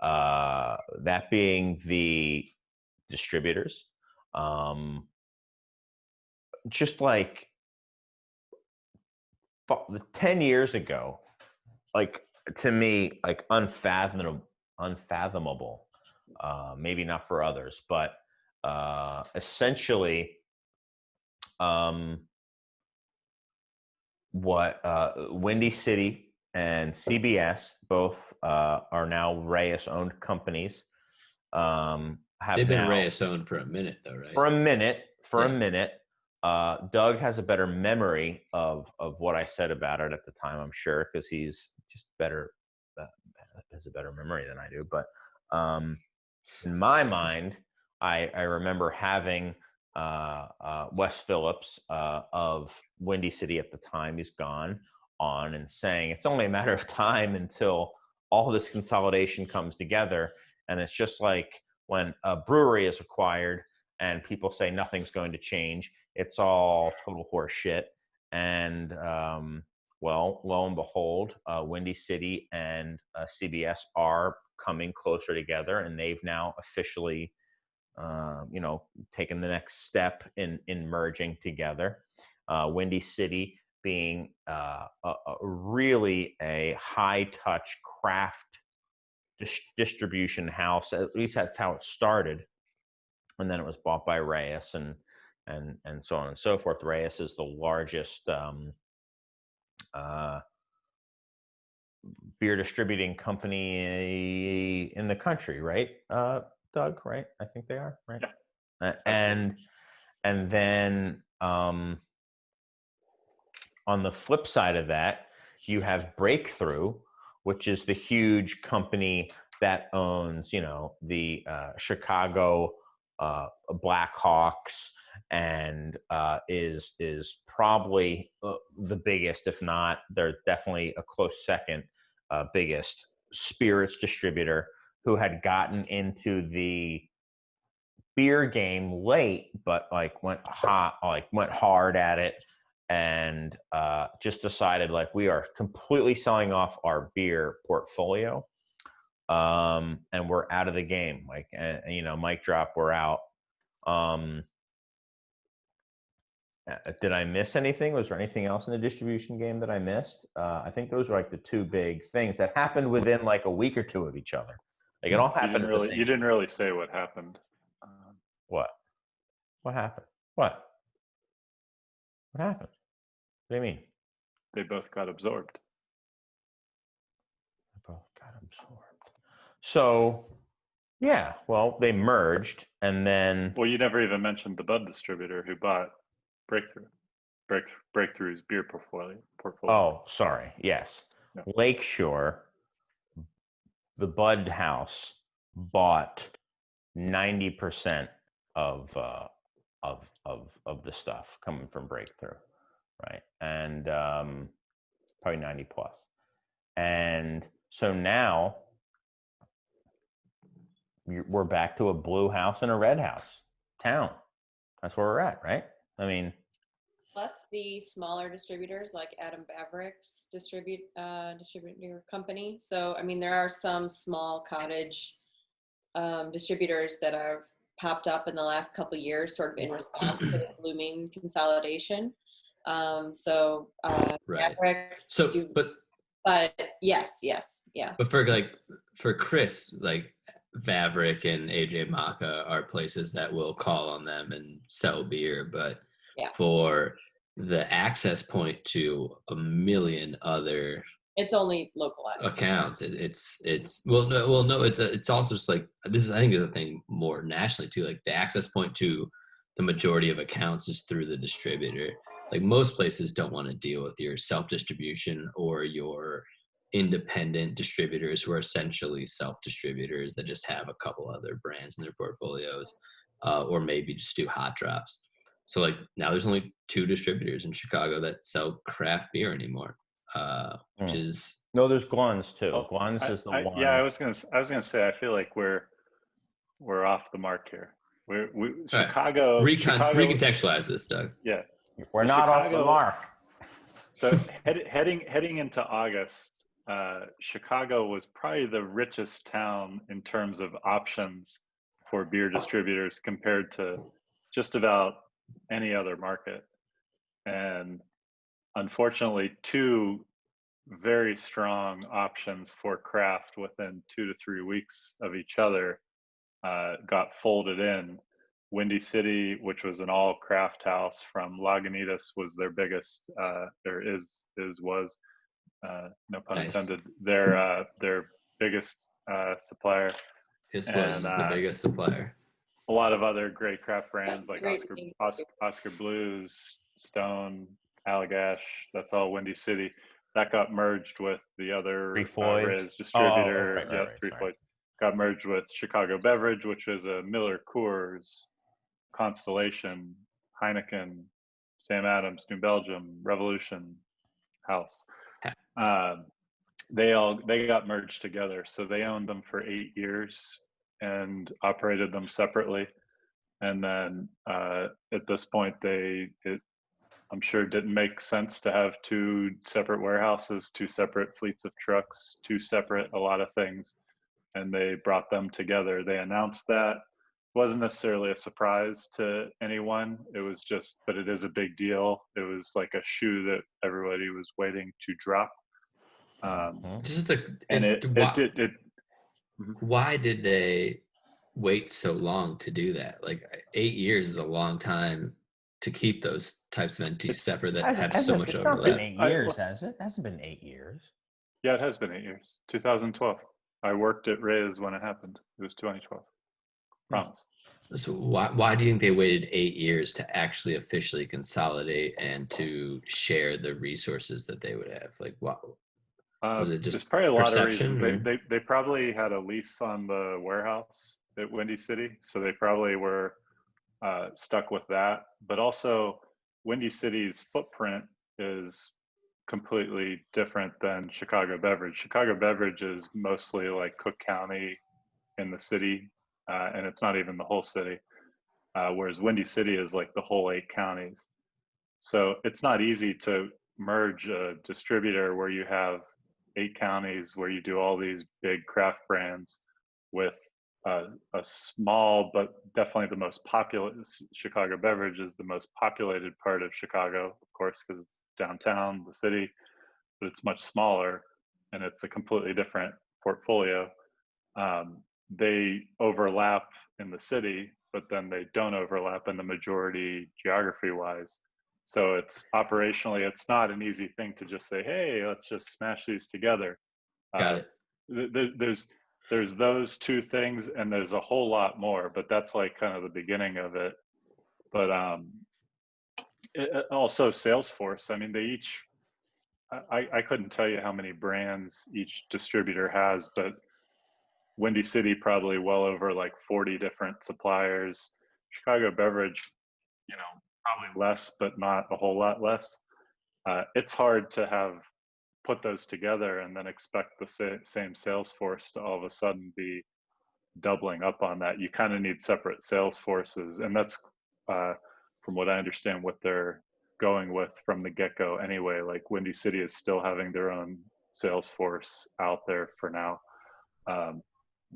S1: That being the distributors. Just like 10 years ago, like to me, like unfathomable, maybe not for others, but essentially what Windy City and CBS, both are now Reyes-owned companies.
S3: They've been Reyes-owned for a minute, though, right?
S1: For a minute. Doug has a better memory of what I said about it at the time, I'm sure, because he's just better, has a better memory than I do. But in my mind, I remember having Wes Phillips of Windy City at the time, he's gone, on and saying it's only a matter of time until all this consolidation comes together. And it's just like when a brewery is acquired and people say nothing's going to change, it's all total horse shit. And well, lo and behold, Windy City and CBS are coming closer together, and they've now officially taken the next step in merging together. Windy City being really a high-touch craft distribution house. At least that's how it started, and then it was bought by Reyes and so on and so forth. Reyes is the largest beer distributing company in the country, right, Doug? Right? I think they are, right? Yeah, and then on the flip side of that, you have Breakthrough, which is the huge company that owns, the Chicago Blackhawks, and is probably the biggest, if not, they're definitely a close second biggest spirits distributor, who had gotten into the beer game late, but went hard at it, and just decided we are completely selling off our beer portfolio, and we're out of the game. Mic drop, we're out. Did I miss anything? Was there anything else in the distribution game that I missed? I think those are the two big things that happened within a week or two of each other. It all happened.
S5: You didn't really say what happened.
S1: What? What happened? What happened? What do you mean?
S5: They both got absorbed.
S1: So, yeah, well, they merged, and then...
S5: Well, you never even mentioned the Bud distributor who bought Breakthrough. Breakthrough's beer portfolio.
S1: Oh, sorry. Yes.
S5: No.
S1: Lakeshore, the Bud House, bought 90% of the stuff coming from Breakthrough, right? And probably 90 plus. And so now we're back to a blue house and a red house town. That's where we're at, right? I mean,
S2: plus the smaller distributors like Adam Baverick's distributor company. So I mean, there are some small cottage distributors that have popped up in the last couple of years, sort of in response to this looming consolidation.
S3: Right.
S2: Baverick's but yes, yeah.
S3: But for Chris, Vavrick and AJ Maka are places that will call on them and sell beer, but for the access point to a million other,
S2: it's only localized
S3: accounts. It's also just this is, I think, is a thing more nationally too. The access point to the majority of accounts is through the distributor. Most places don't want to deal with your self-distribution or your independent distributors who are essentially self-distributors that just have a couple other brands in their portfolios, or maybe just do hot drops. So now there's only 2 distributors in Chicago that sell craft beer anymore, which is...
S1: No, there's Glenn's too. Glenn's is the one.
S5: Yeah, I was gonna say, I feel like we're off the mark here. Chicago.
S3: Right. Recontextualize this, Doug.
S5: Yeah.
S1: We're not off the mark.
S5: So heading into August, Chicago was probably the richest town in terms of options for beer distributors compared to just about any other market. And unfortunately, 2 very strong options for craft within 2 to 3 weeks of each other got folded in. Windy City, which was an all craft house from Lagunitas, was their biggest, was no pun
S3: Nice.
S5: intended. Their biggest supplier,
S3: His
S5: and
S3: was the biggest supplier.
S5: a lot of other great craft brands like
S2: Great.
S5: Oscar Blues, Stone, Allagash. That's all Windy City. That got merged with the other
S1: Three Floyds.
S5: Riz distributor.
S1: Right,
S5: Yeah, Three Floyds. Got merged with Chicago Beverage, which was a Miller Coors, Constellation, Heineken, Sam Adams, New Belgium, Revolution House. They got merged together, so they owned them for 8 years and operated them separately. And then at this point, I'm sure didn't make sense to have two separate warehouses, two separate fleets of trucks, two separate a lot of things, and they brought them together. They announced that. Wasn't necessarily a surprise to anyone. It was just, but it is a big deal. It was like a shoe that everybody was waiting to drop.
S3: Why did they wait so long to do that? Like 8 years is a long time to keep those types of entities separate that have so much overlap.
S1: It's not been 8 years, has it? It hasn't been 8 years.
S5: Yeah, it has been 8 years. 2012. I worked at Riz when it happened. It was 2012. Promise.
S3: So why do you think they waited 8 years to actually officially consolidate and to share the resources that they would have? Like, what was it? Just
S5: there's probably a lot of
S3: perception,
S5: reasons. They probably had a lease on the warehouse at Windy City, so they probably were stuck with that. But also, Windy City's footprint is completely different than Chicago Beverage. Chicago Beverage is mostly like Cook County in the city, and it's not even the whole city, whereas Windy City is like the whole 8 counties. So it's not easy to merge a distributor where you have 8 counties, where you do all these big craft brands with a small, but definitely the most popular. Chicago Beverage is the most populated part of Chicago, of course, because it's downtown, the city, but it's much smaller and it's a completely different portfolio. They overlap in the city, but then they don't overlap in the majority geography wise. So it's operationally, it's not an easy thing to just say, hey, let's just smash these together.
S3: Got it.
S5: There's those two things, and there's a whole lot more, but that's like kind of the beginning of it. But also Salesforce. I mean, they each, I couldn't tell you how many brands each distributor has, but Windy City probably well over like 40 different suppliers. Chicago Beverage, probably less, but not a whole lot less. It's hard to put those together and then expect the same sales force to all of a sudden be doubling up on that. You kind of need separate sales forces, and that's from what I understand what they're going with from the get-go anyway. Like Windy City is still having their own sales force out there for now,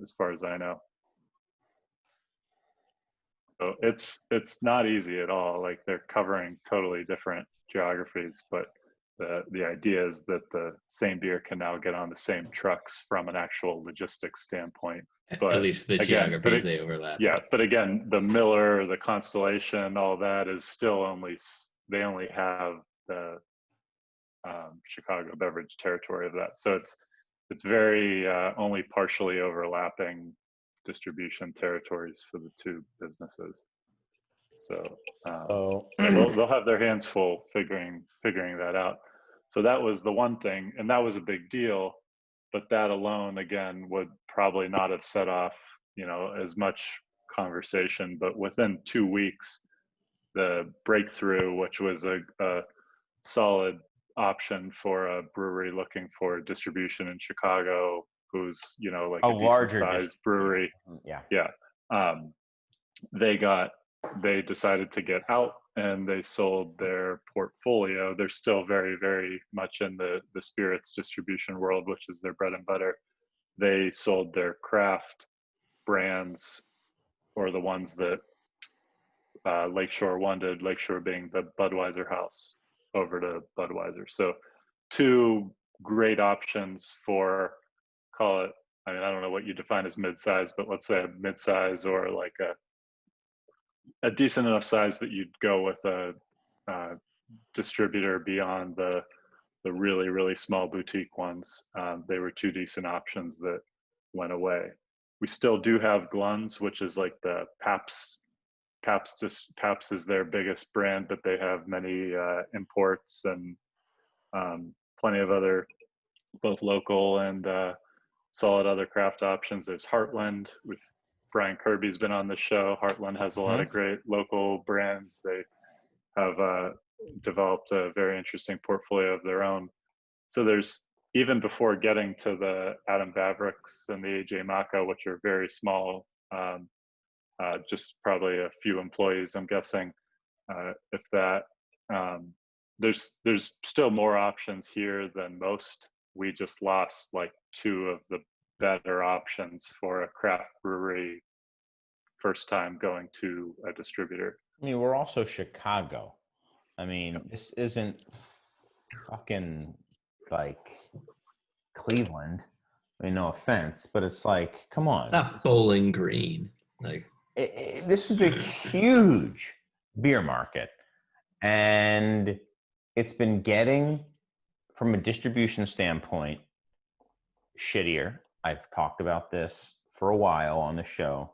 S5: as far as I know. So it's not easy at all. Like they're covering totally different geographies, but the idea is that the same beer can now get on the same trucks from an actual logistics standpoint. But
S3: at least the geographies they overlap.
S5: Yeah, but again, the Miller, the Constellation, all that is still they only have the Chicago Beverage territory of that. So it's very only partially overlapping distribution territories for the two businesses. So they'll have their hands full figuring that out. So that was the one thing, and that was a big deal. But that alone, again, would probably not have set off, as much conversation. But within 2 weeks, the breakthrough, which was a solid option for a brewery looking for distribution in Chicago, who's like a decent sized brewery. Yeah. They decided to get out, and they sold their portfolio. They're still very, very much in the spirits distribution world, which is their bread and butter. They sold their craft brands, or the ones that Lakeshore wanted, Lakeshore being the Budweiser house, over to Budweiser. So 2 great options for, call it, I don't know what you define as mid-size, but let's say a mid-size, or like a decent enough size that you'd go with a distributor beyond the the really, really small boutique ones. They were two decent options that went away. We still do have Glun's, which is like the Pabst. Pabst is their biggest brand, but they have many imports and plenty of other, both local and solid other craft options. There's Heartland. With Brian Kirby's been on the show. Heartland has a lot of great local brands. They have developed a very interesting portfolio of their own. So there's, even before getting to the Adam Vavricks and the AJ Maka, which are very small, just probably a few employees, I'm guessing, if that. There's still more options here than most. We just lost like two of the better options for a craft brewery first time going to a distributor.
S1: I mean, we're also Chicago. I mean, this isn't fucking like Cleveland. I mean, no offense, but it's like, come on.
S3: It's not Bowling Green. Like,
S1: this is a huge beer market, and it's been getting, from a distribution standpoint, shittier. I've talked about this for a while on the show.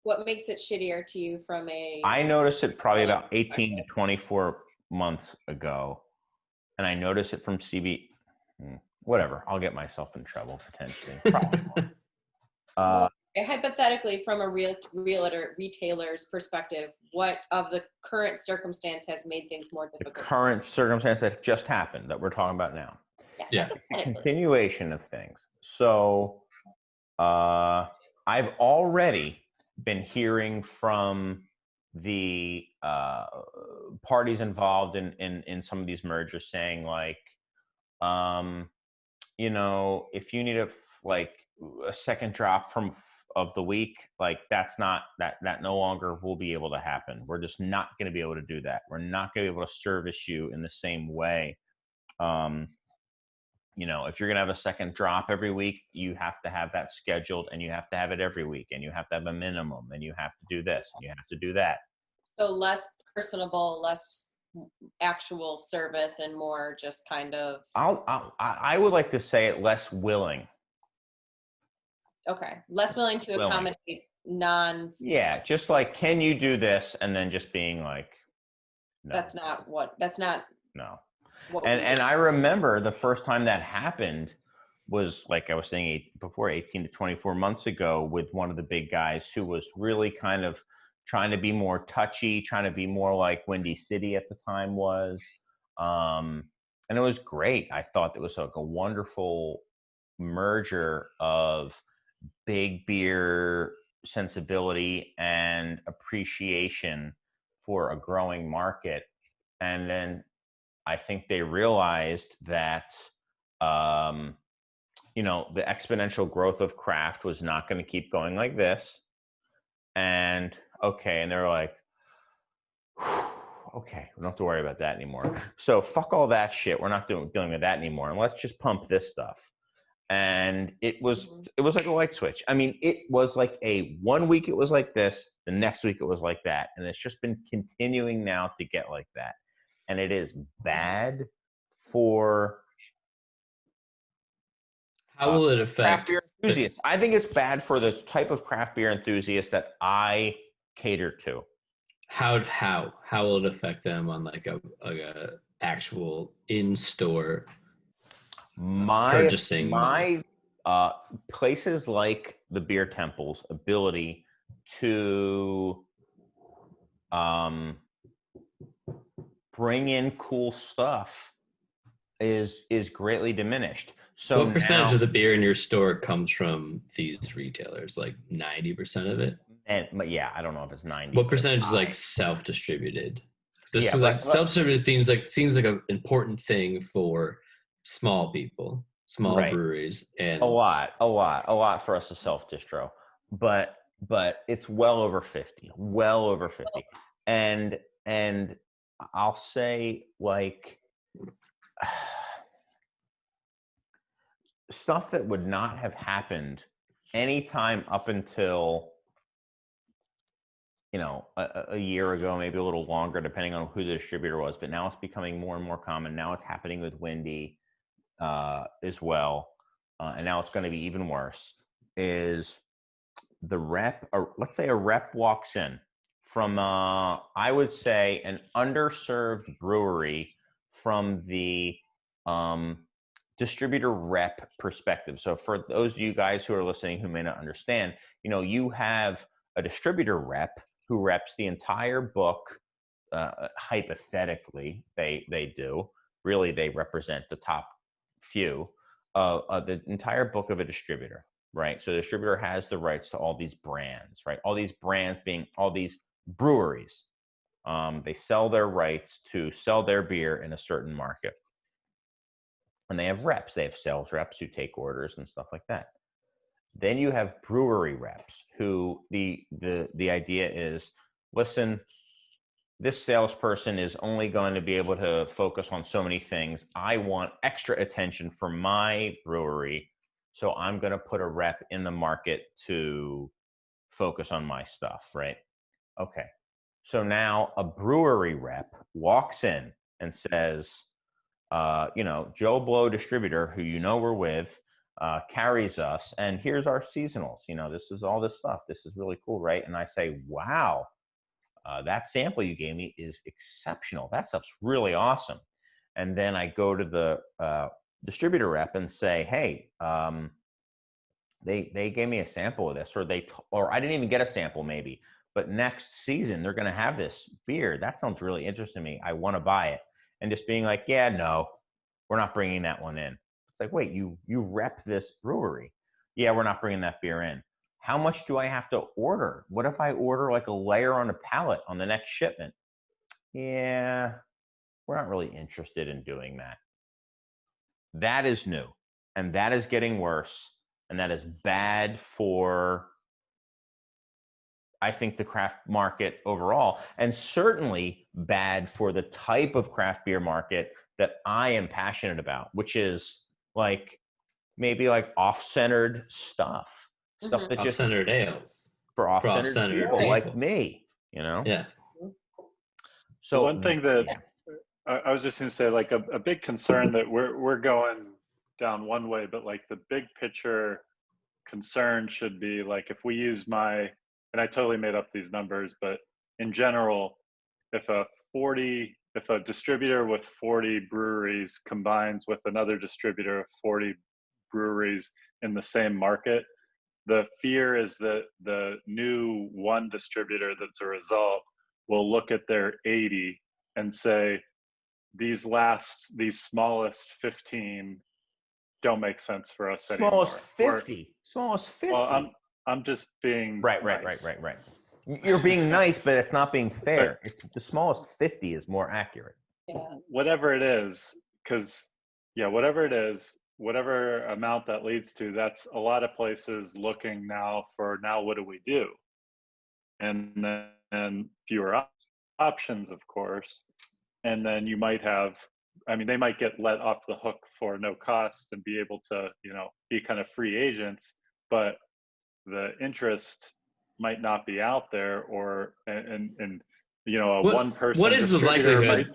S2: What makes it shittier to you from a...
S1: I noticed it probably about 18 to 24 months ago, and I noticed it from CB. Whatever, I'll get myself in trouble potentially. Probably more.
S2: Hypothetically, from a retailer's perspective, what of the current circumstance has made things more difficult?
S1: The current circumstance that just happened, that we're talking about now.
S3: Yeah.
S1: It's a continuation of things. So I've already been hearing from the parties involved in some of these mergers saying, like, you know, if you need a second drop of the week, like that no longer will be able to happen. We're just not going to be able to do that. We're not going to be able to service you in the same way. You know, if you're going to have a second drop every week, you have to have that scheduled, and you have to have it every week, and you have to have a minimum, and you have to do this, and you have to do that.
S2: So less personable, less actual service, and more just kind of...
S1: I would like to say it less willing.
S2: Okay. Less willing to accommodate non...
S1: Yeah, just like, can you do this? And then just being like, no.
S2: That's not what...
S1: No. And I remember the first time that happened was, like I was saying before, 18 to 24 months ago, with one of the big guys who was really kind of trying to be more touchy, trying to be more like Windy City at the time was. And it was great. I thought it was like a wonderful merger of big beer sensibility and appreciation for a growing market. And then I think they realized that, you know, the exponential growth of craft was not going to keep going like this. And and they're like, okay, we don't have to worry about that anymore. So fuck all that shit. We're not dealing with that anymore. And let's just pump this stuff. And it was like a light switch. I mean, it was like one week it was like this, the next week it was like that. And it's just been continuing now to get like that. And it is bad for...
S3: How will it affect
S1: craft beer enthusiasts? I think it's bad for the type of craft beer enthusiasts that I cater to.
S3: How will it affect them on like a actual in-store purchasing?
S1: My places like the Beer Temple's ability to bring in cool stuff is greatly diminished. So
S3: what percentage of the beer in your store comes from these retailers? Like 90% of it?
S1: But yeah, I don't know if it's 90.
S3: What percentage is like self-distributed? This is like self-distributed seems like an important thing for small people, small breweries, and
S1: a lot for us to self-distro, but it's well over 50, and I'll say, like, stuff that would not have happened anytime up until a year ago, maybe a little longer, depending on who the distributor was. But now it's becoming more and more common. Now it's happening with Windy as well, and now it's going to be even worse. Is the rep, or let's say a rep walks in from, I would say, an underserved brewery from the distributor rep perspective. So for those of you guys who are listening who may not understand, you have a distributor rep who reps the entire book. Hypothetically, they do. Really, they represent the top few of the entire book of a distributor, right? So the distributor has the rights to all these brands, right? All these brands being all these breweries. They sell their rights to sell their beer in a certain market. And they have reps. They have sales reps who take orders and stuff like that. Then you have brewery reps who the idea is, listen, this salesperson is only going to be able to focus on so many things. I want extra attention for my brewery, so I'm going to put a rep in the market to focus on my stuff, right? Okay. So now a brewery rep walks in and says, Joe Blow distributor, who we're with, carries us, and here's our seasonals. This is all this stuff. This is really cool, right? And I say, wow, that sample you gave me is exceptional. That stuff's really awesome. And then I go to the distributor rep and say, hey, they gave me a sample of this, or I didn't even get a sample maybe, but next season they're going to have this beer. That sounds really interesting to me. I want to buy it. And just being like, yeah, no, we're not bringing that one in. It's like, wait, you rep this brewery. Yeah, we're not bringing that beer in. How much do I have to order? What if I order like a layer on a pallet on the next shipment? Yeah, we're not really interested in doing that. That is new, and that is getting worse, and that is bad for, I think, the craft market overall, and certainly bad for the type of craft beer market that I am passionate about, which is like maybe like off-centered stuff that just
S3: off-centered ales
S1: for off-centered people like me,
S3: Yeah.
S5: So one thing that I was just going to say, like a big concern that we're going down one way, but like the big picture concern should be like, if we use and I totally made up these numbers, but in general, if a distributor with 40 breweries combines with another distributor of 40 breweries in the same market, the fear is that the new one distributor that's a result will look at their 80 and say, these smallest 15 don't make sense for us anymore.
S1: Smallest 50.
S5: Well, I'm just being
S1: right. You're being nice, but it's not being fair. It's the smallest 50 is more accurate.
S2: Yeah.
S5: Whatever it is, whatever amount that leads to, that's a lot of places looking now what do we do? And then fewer options, of course. And then you might have, they might get let off the hook for no cost and be able to, be kind of free agents, but the interest might not be out there, one person.
S3: What is the likelihood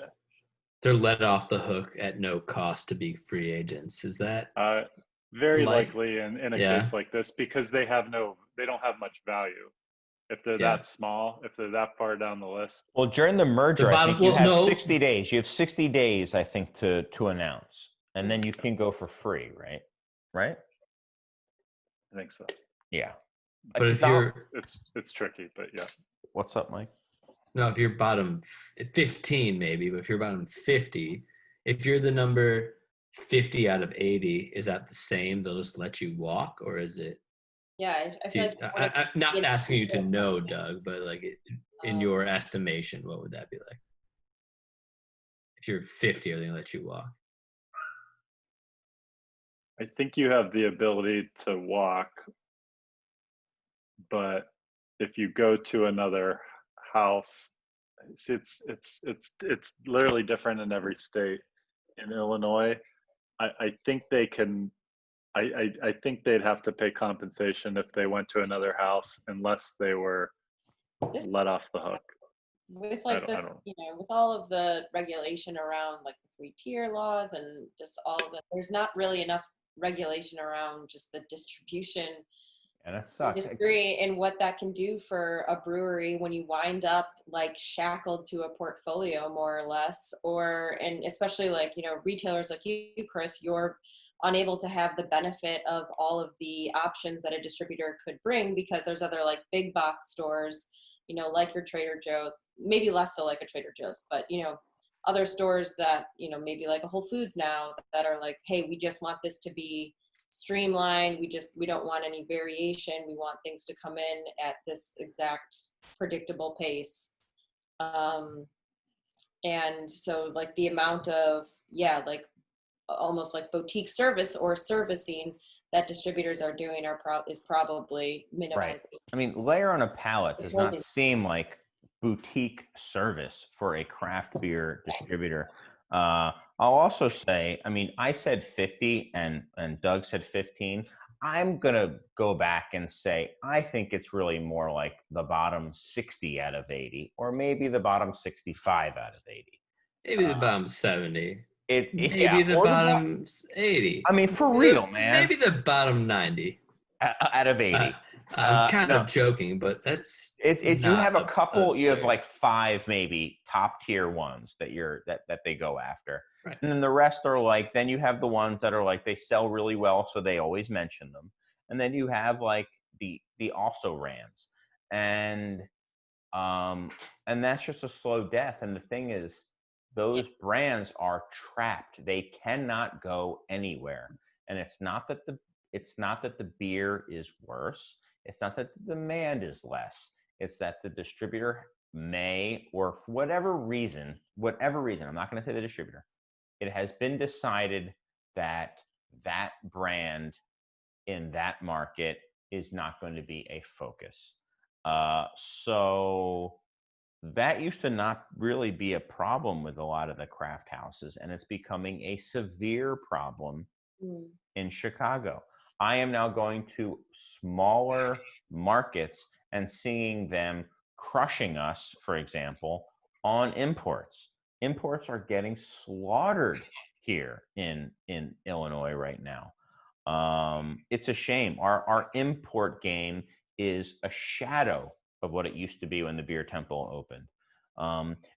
S3: they're let off the hook at no cost to be free agents? Is that
S5: very likely in a case like this, because they don't have much value. If they're that small, if they're that far down the list.
S1: Well, during the merger, I think you have 60 days. You have 60 days, I think, to announce, and then you can go for free, right? Right?
S5: I think so.
S1: Yeah.
S3: But
S5: it's tricky, but yeah.
S1: What's up, Mike?
S3: No, if you're bottom 15, maybe, but if you're bottom 50, if you're the number 50 out of 80, is that the same? They'll just let you walk, or is it?
S2: Yeah, I feel like
S3: I'm not asking you to know, Doug, but like in your estimation, what would that be like? If you're 50, are they gonna let you walk?
S5: I think you have the ability to walk, but if you go to another house, it's literally different in every state. In Illinois, I think they can. I think they'd have to pay compensation if they went to another house, unless they were
S2: This
S5: let off the hook.
S2: with
S5: I
S2: like
S5: don't, I
S2: this,
S5: don't.
S2: with all of the regulation around like the 3-tier laws and just all of that, there's not really enough regulation around just the distribution
S1: And it sucks.
S2: industry and what that can do for a brewery when you wind up like shackled to a portfolio more or less, and especially like, retailers like you, Chris, you're unable to have the benefit of all of the options that a distributor could bring because there's other like big box stores, like your Trader Joe's, maybe less so like a Trader Joe's, but other stores that, maybe like a Whole Foods now that are like, hey, we just want this to be streamlined. We don't want any variation. We want things to come in at this exact predictable pace. And so like the amount of, like almost like boutique service or servicing that distributors are doing is probably minimizing.
S1: Right. I mean, layer on a pallet does not seem like boutique service for a craft beer distributor. I'll also say, I mean, I said 50 and Doug said 15. I'm going to go back and say, I think it's really more like the bottom 60 out of 80, or maybe the bottom 65 out of 80.
S3: Maybe the bottom 70.
S1: Maybe
S3: the bottom 80.
S1: I mean, for real, man.
S3: Maybe the bottom 90.
S1: Out of 80.
S3: I'm kind of joking, but that's
S1: you have a couple.
S3: absurd.
S1: You have like 5 maybe top tier ones that that they go after,
S3: right.
S1: And then the rest are like. Then you have the ones that are like they sell really well, so they always mention them. And then you have like the also rans, and that's just a slow death. And the thing is, those brands are trapped. They cannot go anywhere. And it's not that the beer is worse. It's not that the demand is less. It's that the distributor may, or for whatever reason, I'm not going to say the distributor, it has been decided that that brand in that market is not going to be a focus. So that used to not really be a problem with a lot of the craft houses, and it's becoming a severe problem in Chicago. I am now going to smaller markets and seeing them crushing us, for example, on imports. Imports are getting slaughtered here in Illinois right now. It's a shame. Our import game is a shadow of what it used to be when the Beer Temple opened.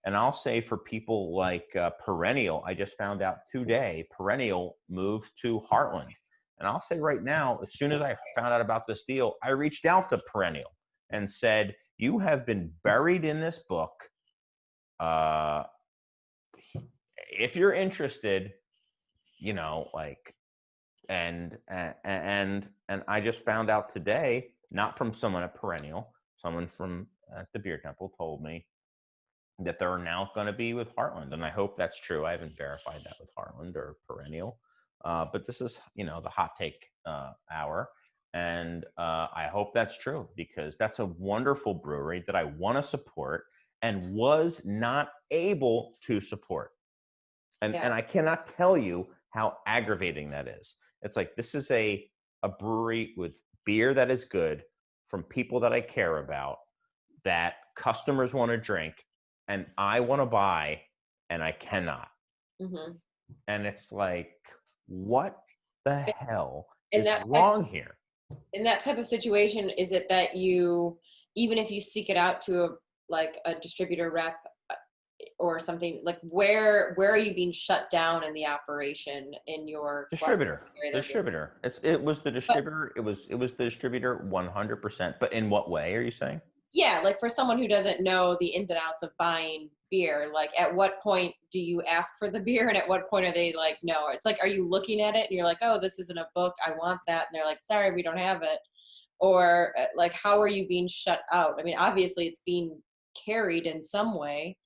S1: And I'll say for people like Perennial, I just found out today, Perennial moved to Heartland. And I'll say right now, as soon as I found out about this deal, I reached out to Perennial and said, you have been buried in this book. If you're interested, and I just found out today, not from someone at Perennial, someone from at the Beer Temple told me that they're now going to be with Heartland, and I hope that's true. I haven't verified that with Heartland or Perennial, but this is the hot take hour, and I hope that's true because that's a wonderful brewery that I want to support and was not able to support, and I cannot tell you how aggravating that is. It's like, this is a brewery with beer that is good from people that I care about, that customers want to drink, and I want to buy, and I cannot.
S2: Mm-hmm.
S1: And it's like, what the hell is wrong here?
S2: In that type of situation, is it that you, even if you seek it out to a distributor rep or something, like where are you being shut down in the operation in your
S1: distributor? It was the distributor. It was the distributor 100%. But in what way are you saying?
S2: Yeah, like for someone who doesn't know the ins and outs of buying beer, like at what point do you ask for the beer and at what point are they like, no? It's like, are you looking at it and you're like, oh, this isn't a book, I want that, and they're like, sorry, we don't have it? Or like, how are you being shut out? I mean, obviously it's being carried in some way.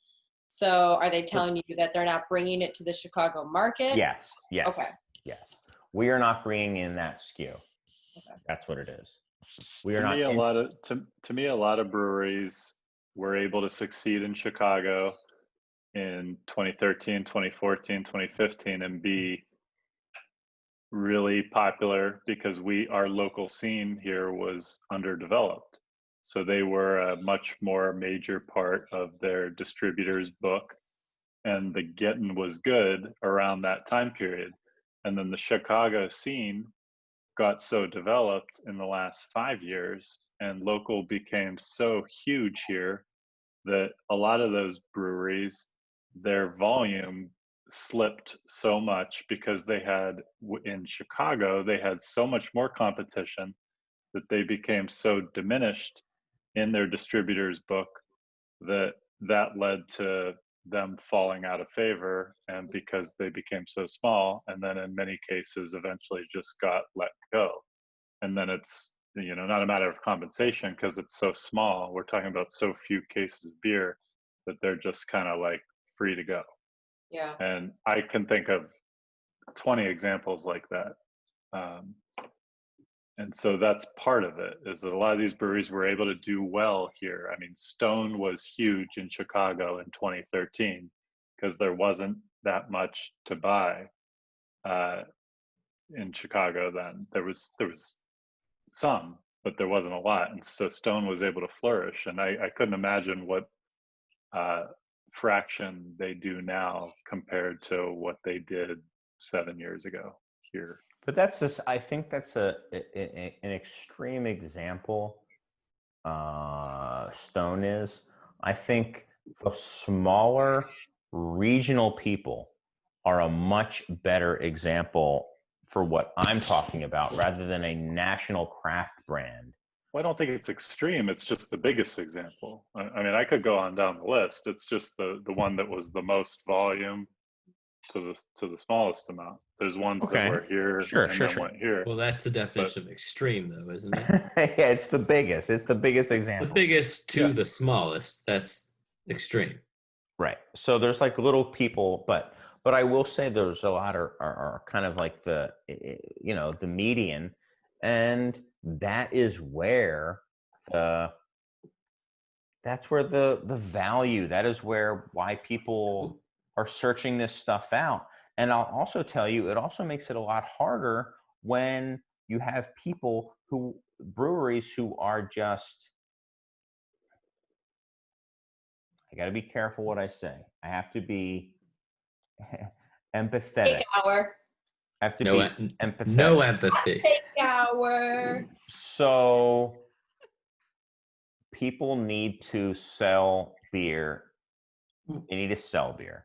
S2: So are they telling you that they're not bringing it to the Chicago market?
S1: Yes.
S2: Okay.
S1: Yes. We are not bringing in that SKU. Okay. That's what it is. We are
S5: to me, a lot of breweries were able to succeed in Chicago in 2013, 2014, 2015 and be really popular because our local scene here was underdeveloped. So they were a much more major part of their distributor's book. And the getting was good around that time period. And then the Chicago scene got so developed in the last 5 years, and local became so huge here that a lot of those breweries, their volume slipped so much because they had in Chicago, they had so much more competition that they became so diminished in their distributor's book that that led to them falling out of favor, and because they became so small, and then in many cases eventually just got let go. And then it's, you know, not a matter of compensation because it's so small, we're talking about so few cases of beer that they're just kind of like free to go.
S2: Yeah.
S5: And I can think of 20 examples like that. And so that's part of it, is that a lot of these breweries were able to do well here. I mean, Stone was huge in Chicago in 2013 because there wasn't that much to buy in Chicago then. There was some, but there wasn't a lot. And so Stone was able to flourish. And I couldn't imagine what fraction they do now compared to what they did 7 years ago here.
S1: But that's just, I think that's an extreme example. Stone is. I think the smaller regional people are a much better example for what I'm talking about, rather than a national craft brand.
S5: Well, I don't think it's extreme. It's just the biggest example. I mean, I could go on down the list. It's just the one that was the most volume to the smallest amount. There's ones that were here and went here.
S3: Well, that's the definition of extreme, though, isn't it?
S1: Yeah, it's the biggest. It's the biggest example.
S3: The biggest to the smallest. That's extreme.
S1: Right. So there's like little people, but I will say there's a lot are kind of like the, you know, the median, and that is where that's where the value, that is why people are searching this stuff out. And I'll also tell you, it also makes it a lot harder when you have breweries who are just, I got to be careful what I say. I have to be empathetic.
S2: Take hour.
S1: I have to be empathetic.
S3: No empathy.
S2: Take hour.
S1: So people need to sell beer. They need to sell beer.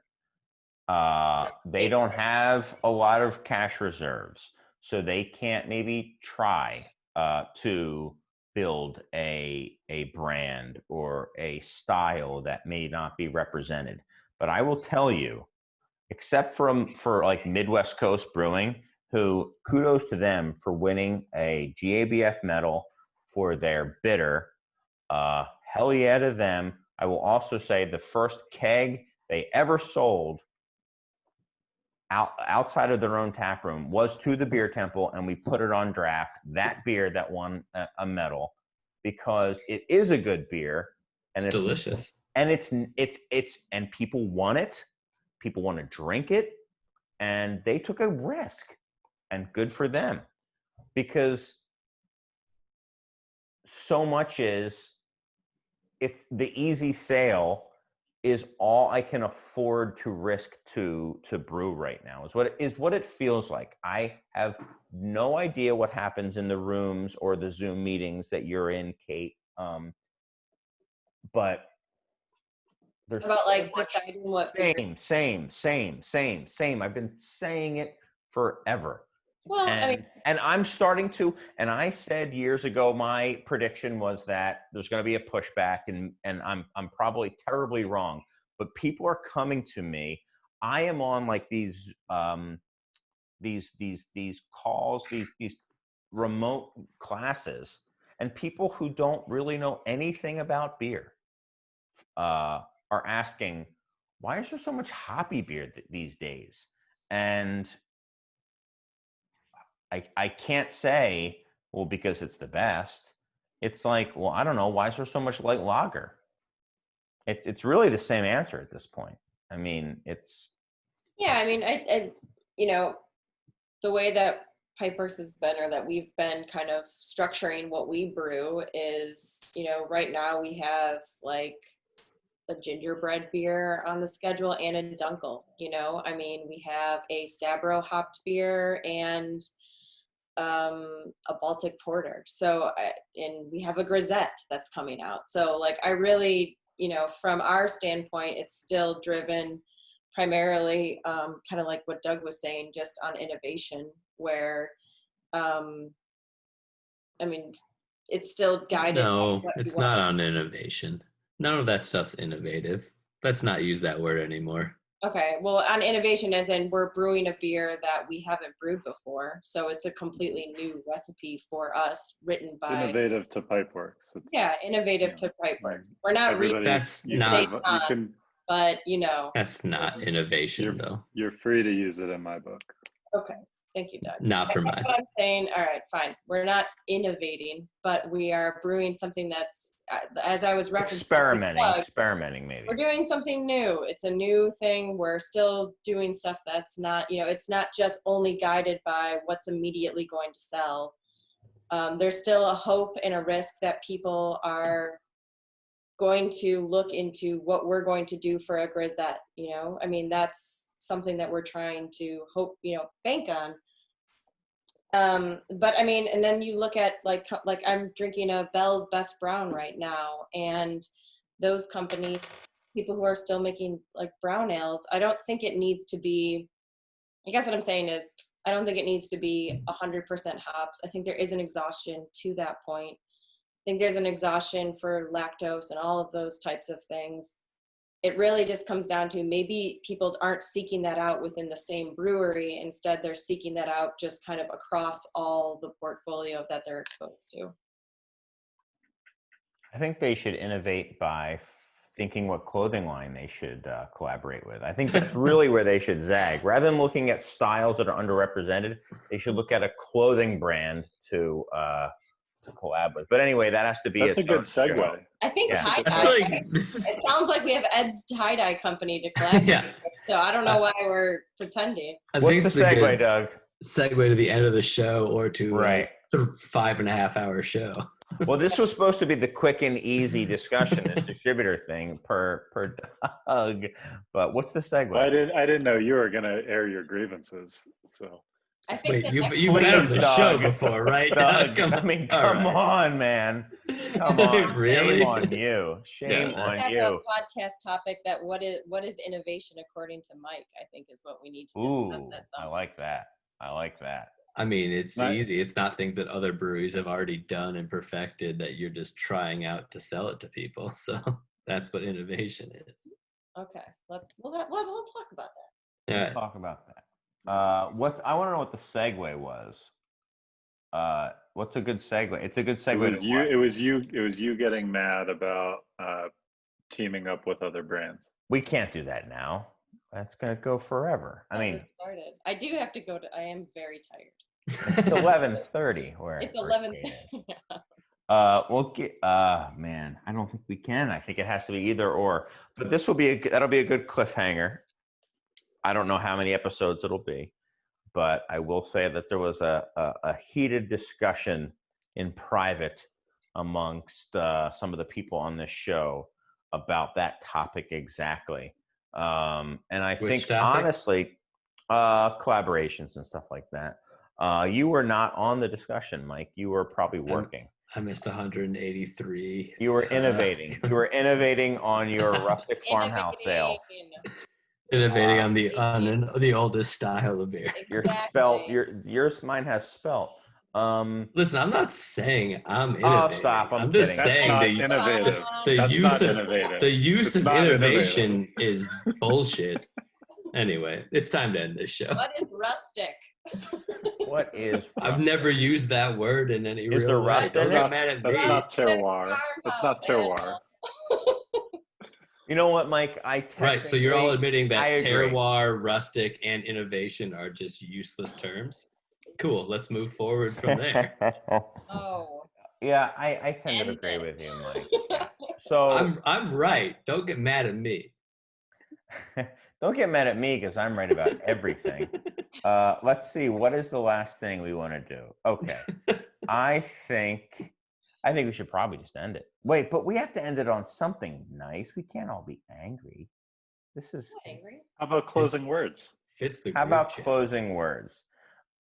S1: They don't have a lot of cash reserves, so they can't maybe try to build a brand or a style that may not be represented. But I will tell you, except for like Midwest Coast Brewing, who, kudos to them for winning a GABF medal for their bitter. Hell yeah to them. I will also say the first keg they ever sold outside of their own tap room was to the Beer Temple, and we put it on draft, that beer that won a medal, because it is a good beer, and it's
S3: delicious,
S1: and it's and people want it, people want to drink it, and they took a risk, and good for them, because so much is, it's the easy sale is all I can afford to risk to brew right now, is what it feels like. I have no idea what happens in the rooms or the Zoom meetings that you're in, Kate. But there's
S2: about like deciding what
S1: same. I've been saying it forever.
S2: Well,
S1: and I'm starting to, and I said years ago, my prediction was that there's going to be a pushback, and I'm probably terribly wrong, but people are coming to me. I am on like these calls, these remote classes, and people who don't really know anything about beer are asking, why is there so much hoppy beer these days? And I can't say, well, because it's the best. It's like, well, I don't know. Why is there so much light lager? It's really the same answer at this point. I mean, it's.
S2: Yeah, I mean, I you know, the way that Pipeworks has been, or that we've been kind of structuring what we brew is, right now we have like a gingerbread beer on the schedule and a dunkel. We have a Sabro hopped beer and a Baltic porter. So, and we have a grisette that's coming out. So like, I really, from our standpoint, it's still driven primarily, kind of like what Doug was saying, just on innovation, where, it's still guided.
S3: No, it's not on innovation. None of that stuff's innovative. Let's not use that word anymore.
S2: Okay, well, on innovation, as in we're brewing a beer that we haven't brewed before, so it's a completely new recipe for us, written by.
S5: It's innovative to Pipeworks.
S2: Innovative to Pipeworks. We're not.
S3: That's not.
S2: But
S3: That's not innovation, though.
S5: You're free to use it in my book.
S2: Okay, thank you, Doug.
S3: Not for mine.
S2: What I'm saying. All right, fine. We're not innovating, but we are brewing something that's, as I was referencing,
S1: experimenting maybe.
S2: We're doing something new. It's a new thing. We're still doing stuff that's not, it's not just only guided by what's immediately going to sell. There's still a hope and a risk that people are going to look into what we're going to do for a grisette. That's something that we're trying to hope, bank on. But and then you look at like I'm drinking a Bell's Best Brown right now, and those companies, people who are still making like brown ales, I don't think it needs to be, I guess what I'm saying is, I don't think it needs to be 100% hops. I think there is an exhaustion to that point. I think there's an exhaustion for lactose and all of those types of things. It really just comes down to maybe people aren't seeking that out within the same brewery. Instead, they're seeking that out just kind of across all the portfolio that they're exposed to.
S1: I think they should innovate by thinking what clothing line they should collaborate with. I think that's really where they should zag. Rather than looking at styles that are underrepresented, they should look at a clothing brand to collab with. But anyway, that has to be.
S5: That's a good segue.
S1: Show.
S2: I think tie-dye.
S3: Like
S2: It sounds like we have Ed's tie-dye company to collaborate with, so I don't know why we're pretending.
S1: What's the segue, Doug?
S3: Segue to the end of the show or to
S1: right.
S3: The 5.5-hour show.
S1: Well, this was supposed to be the quick and easy discussion, this distributor thing per Doug. But what's the segue?
S5: Well, I didn't know you were going to air your grievances. So
S2: I think
S3: you've been on the show before, right, Doug?
S1: Come on, man. Come on.
S3: Really?
S1: Shame on you. Shame on
S2: that's
S1: you.
S2: a podcast topic that what is innovation according to Mike, I think is what we need to discuss.
S1: I like that.
S3: It's easy. It's not things that other breweries have already done and perfected that you're just trying out to sell it to people. So that's what innovation is.
S2: Okay, we'll talk about that.
S3: Yeah.
S1: We'll talk about that. I want to know what the segue was. What's a good segue? It's a good segue.
S5: It was you getting mad about teaming up with other brands.
S1: We can't do that now. That's gonna go forever.
S2: Started. I do have to go I am very tired.
S1: It's 11:30.
S2: It's 11:30.
S1: Man, I don't think we can. I think it has to be either or. But that'll be a good cliffhanger. I don't know how many episodes it'll be, but I will say that there was a heated discussion in private amongst some of the people on this show about that topic exactly. And I think honestly, collaborations and stuff like that. You were not on the discussion, Mike. You were probably working.
S3: I missed 183.
S1: You were innovating. You were innovating on your rustic farmhouse sale.
S3: Innovating on the oldest style of beer.
S2: Exactly.
S1: Mine has spelt.
S3: Listen, I'm not saying I'm innovating.
S1: Oh, stop! I'm
S3: just
S1: kidding.
S3: saying
S5: innovative.
S3: The use of innovation is bullshit. Anyway, it's time to end this show.
S2: What is rustic?
S1: What is?
S3: I've never used that word in any
S1: real
S3: real
S1: way.
S3: That's not mad at me.
S5: That's not terroir. That's not terroir.
S1: You know what, Mike?
S3: Right, so you're all admitting that
S1: agree.
S3: terroir, rustic, and innovation are just useless terms? Cool, let's move forward from there.
S2: Oh.
S1: Yeah, I tend to agree with you, Mike. So
S3: I'm right. Don't get mad at me.
S1: Don't get mad at me because I'm right about everything. Let's see. What is the last thing we want to do? Okay. I think we should probably just end it. Wait, but we have to end it on something nice. We can't all be angry. This is
S2: Angry.
S5: How about closing words?
S3: Fits the
S1: How
S3: group
S1: about
S3: chat.
S1: closing words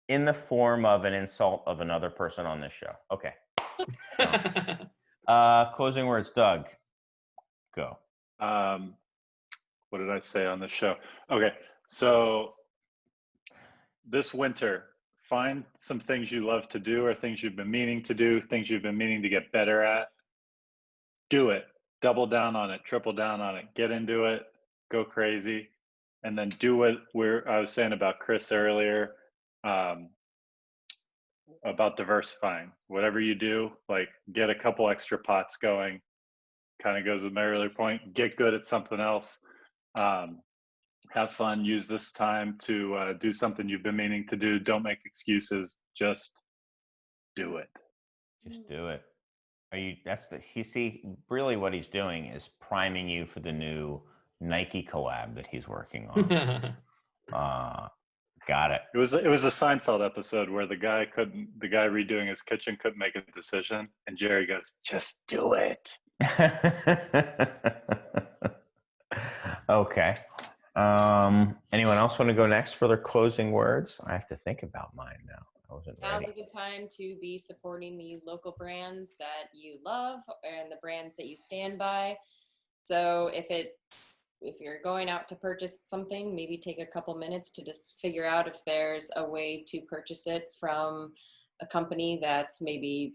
S1: in the form of an insult of another person on this show? Okay. Closing words, Doug. Go.
S5: What did I say on the show? Okay, so this winter, find some things you love to do or things you've been meaning to do, things you've been meaning to get better at. Do it. Double down on it, triple down on it, get into it, go crazy, and then do what I was saying about Chris earlier, about diversifying. Whatever you do, like get a couple extra pots going. Kind of goes with my earlier point. Get good at something else. Have fun. Use this time to do something you've been meaning to do. Don't make excuses. Just do it.
S1: Just do it. You see, really what he's doing is priming you for the new Nike collab that he's working on. Got it.
S5: It was a Seinfeld episode where the guy redoing his kitchen couldn't make a decision, and Jerry goes, "Just do it."
S1: Okay. Anyone else want to go next for their closing words? I have to think about mine now. I wasn't
S2: Now's
S1: ready.
S2: a good time to be supporting the local brands that you love and the brands that you stand by. So if you're going out to purchase something, maybe take a couple minutes to just figure out if there's a way to purchase it from a company that's maybe,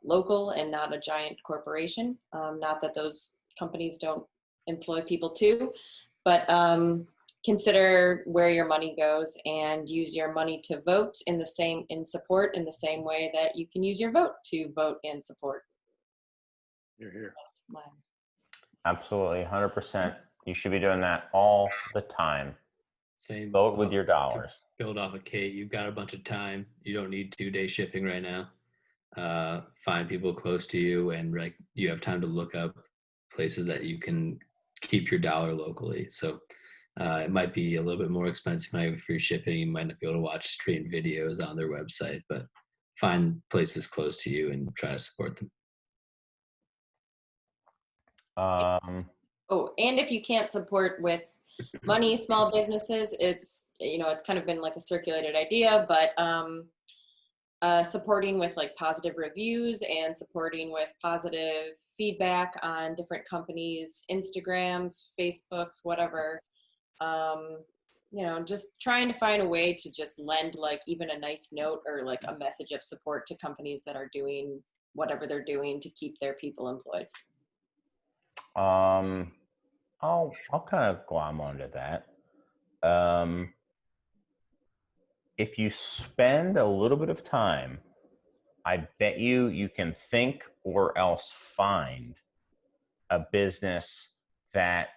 S2: local and not a giant corporation. Not that those companies don't employ people too, but consider where your money goes and use your money to vote in support in the same way that you can use your vote to vote in support.
S5: You're here.
S2: That's mine.
S1: Absolutely, 100%. You should be doing that all the time.
S3: Same.
S1: Vote with your dollars.
S3: Build off of Kate. You've got a bunch of time. You don't need 2-day shipping right now. Find people close to you, and you have time to look up places that you can keep your dollar locally. So it might be a little bit more expensive. You might have free shipping. You might not be able to watch stream videos on their website, but find places close to you and try to support them.
S2: And if you can't support with money, small businesses, it's kind of been like a circulated idea, but supporting with like positive reviews and supporting with positive feedback on different companies, Instagrams, Facebooks, whatever. Just trying to find a way to just lend like even a nice note or like a message of support to companies that are doing whatever they're doing to keep their people employed.
S1: I'll kind of glom onto that. If you spend a little bit of time, I bet you can think or else find a business that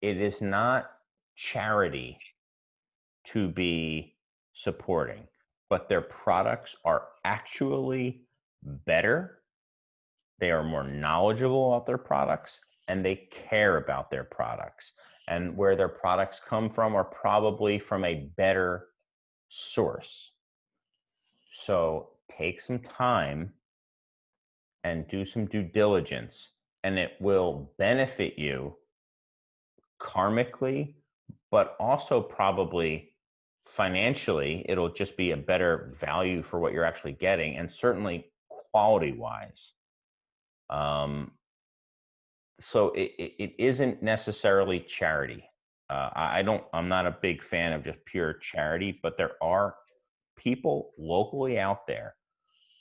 S1: it is not charity to be supporting, but their products are actually better. They are more knowledgeable about their products, and they care about their products. And where their products come from are probably from a better source. So take some time and do some due diligence, and it will benefit you karmically, but also probably financially. It'll just be a better value for what you're actually getting, and certainly quality wise. So it isn't necessarily charity. I'm not a big fan of just pure charity, but there are people locally out there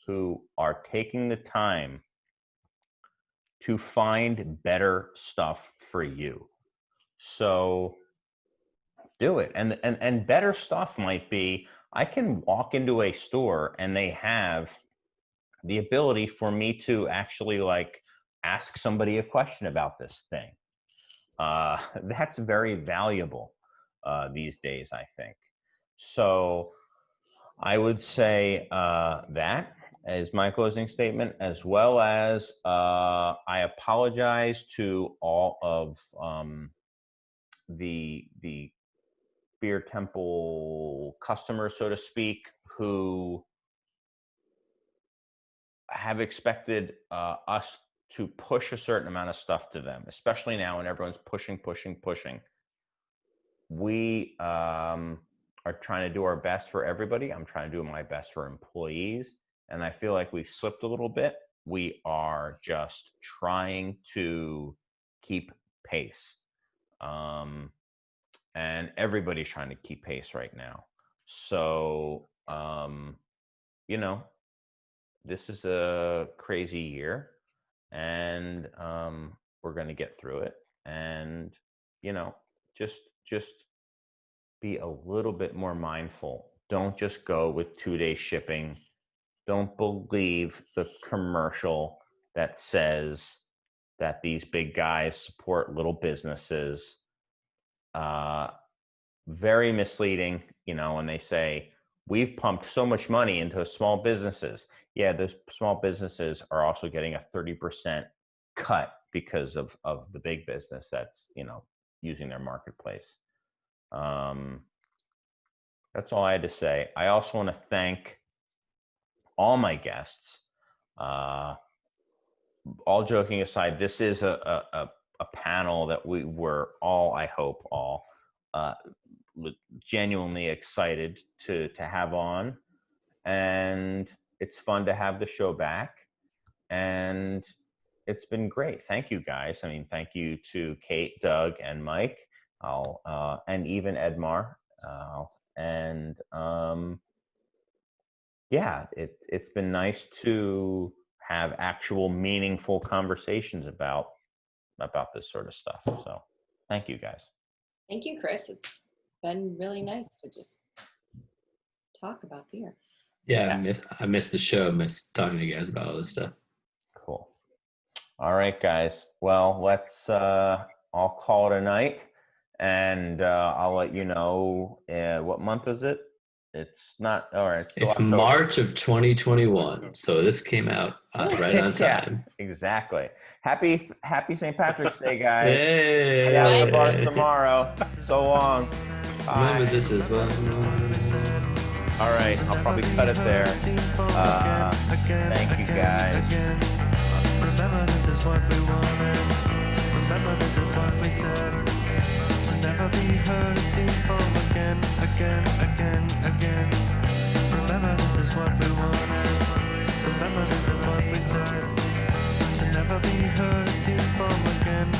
S1: who are taking the time to find better stuff for you. So do it. And better stuff might be, I can walk into a store and they have the ability for me to actually like ask somebody a question about this thing. That's very valuable these days, I think. So I would say that is my closing statement, as well as I apologize to all of the beer temple customers, so to speak, who have expected us to push a certain amount of stuff to them, especially now when everyone's pushing. We are trying to do our best for everybody. I'm trying to do my best for employees. And I feel like we've slipped a little bit. We are just trying to keep pace. And everybody's trying to keep pace right now. So, you know, this is a crazy year, and we're going to get through it. And, you know, just be a little bit more mindful. Don't just go with 2-day shipping. Don't believe the commercial that says that these big guys support little businesses. Very misleading, you know, when they say, we've pumped so much money into small businesses. Yeah, those small businesses are also getting a 30% cut because of the big business that's, you know, using their marketplace. That's all I had to say. I also want to thank all my guests. All joking aside, this is a panel that we were all, I hope, all genuinely excited to have on, and it's fun to have the show back, and it's been great. Thank you guys. I mean, thank you to Kate, Doug, and Mike, and even Edmar, and yeah, it's been nice to have actual meaningful conversations about this sort of stuff. So thank you guys.
S2: Thank you, Chris. It's been really nice to just talk about beer.
S3: Yeah, I missed the show. I missed talking to you guys about all this stuff.
S1: Cool. All right, guys. Well, let's I'll call it a night, and I'll let you know what month is it. It's not all right.
S3: It's March of 2021, so this came out right on time.
S1: Yeah, exactly. Happy St. Patrick's Day, guys.
S3: Hey.
S1: Head out to the bars tomorrow. So long. Bye.
S3: Remember this as well.
S1: All right, I'll probably cut it there. Thank you, guys.
S6: Remember this is what we wanted. Remember this is what we said. To never be heard or seen from again. Remember this is what we wanted. Remember this is what we said. To never be heard or seen from again.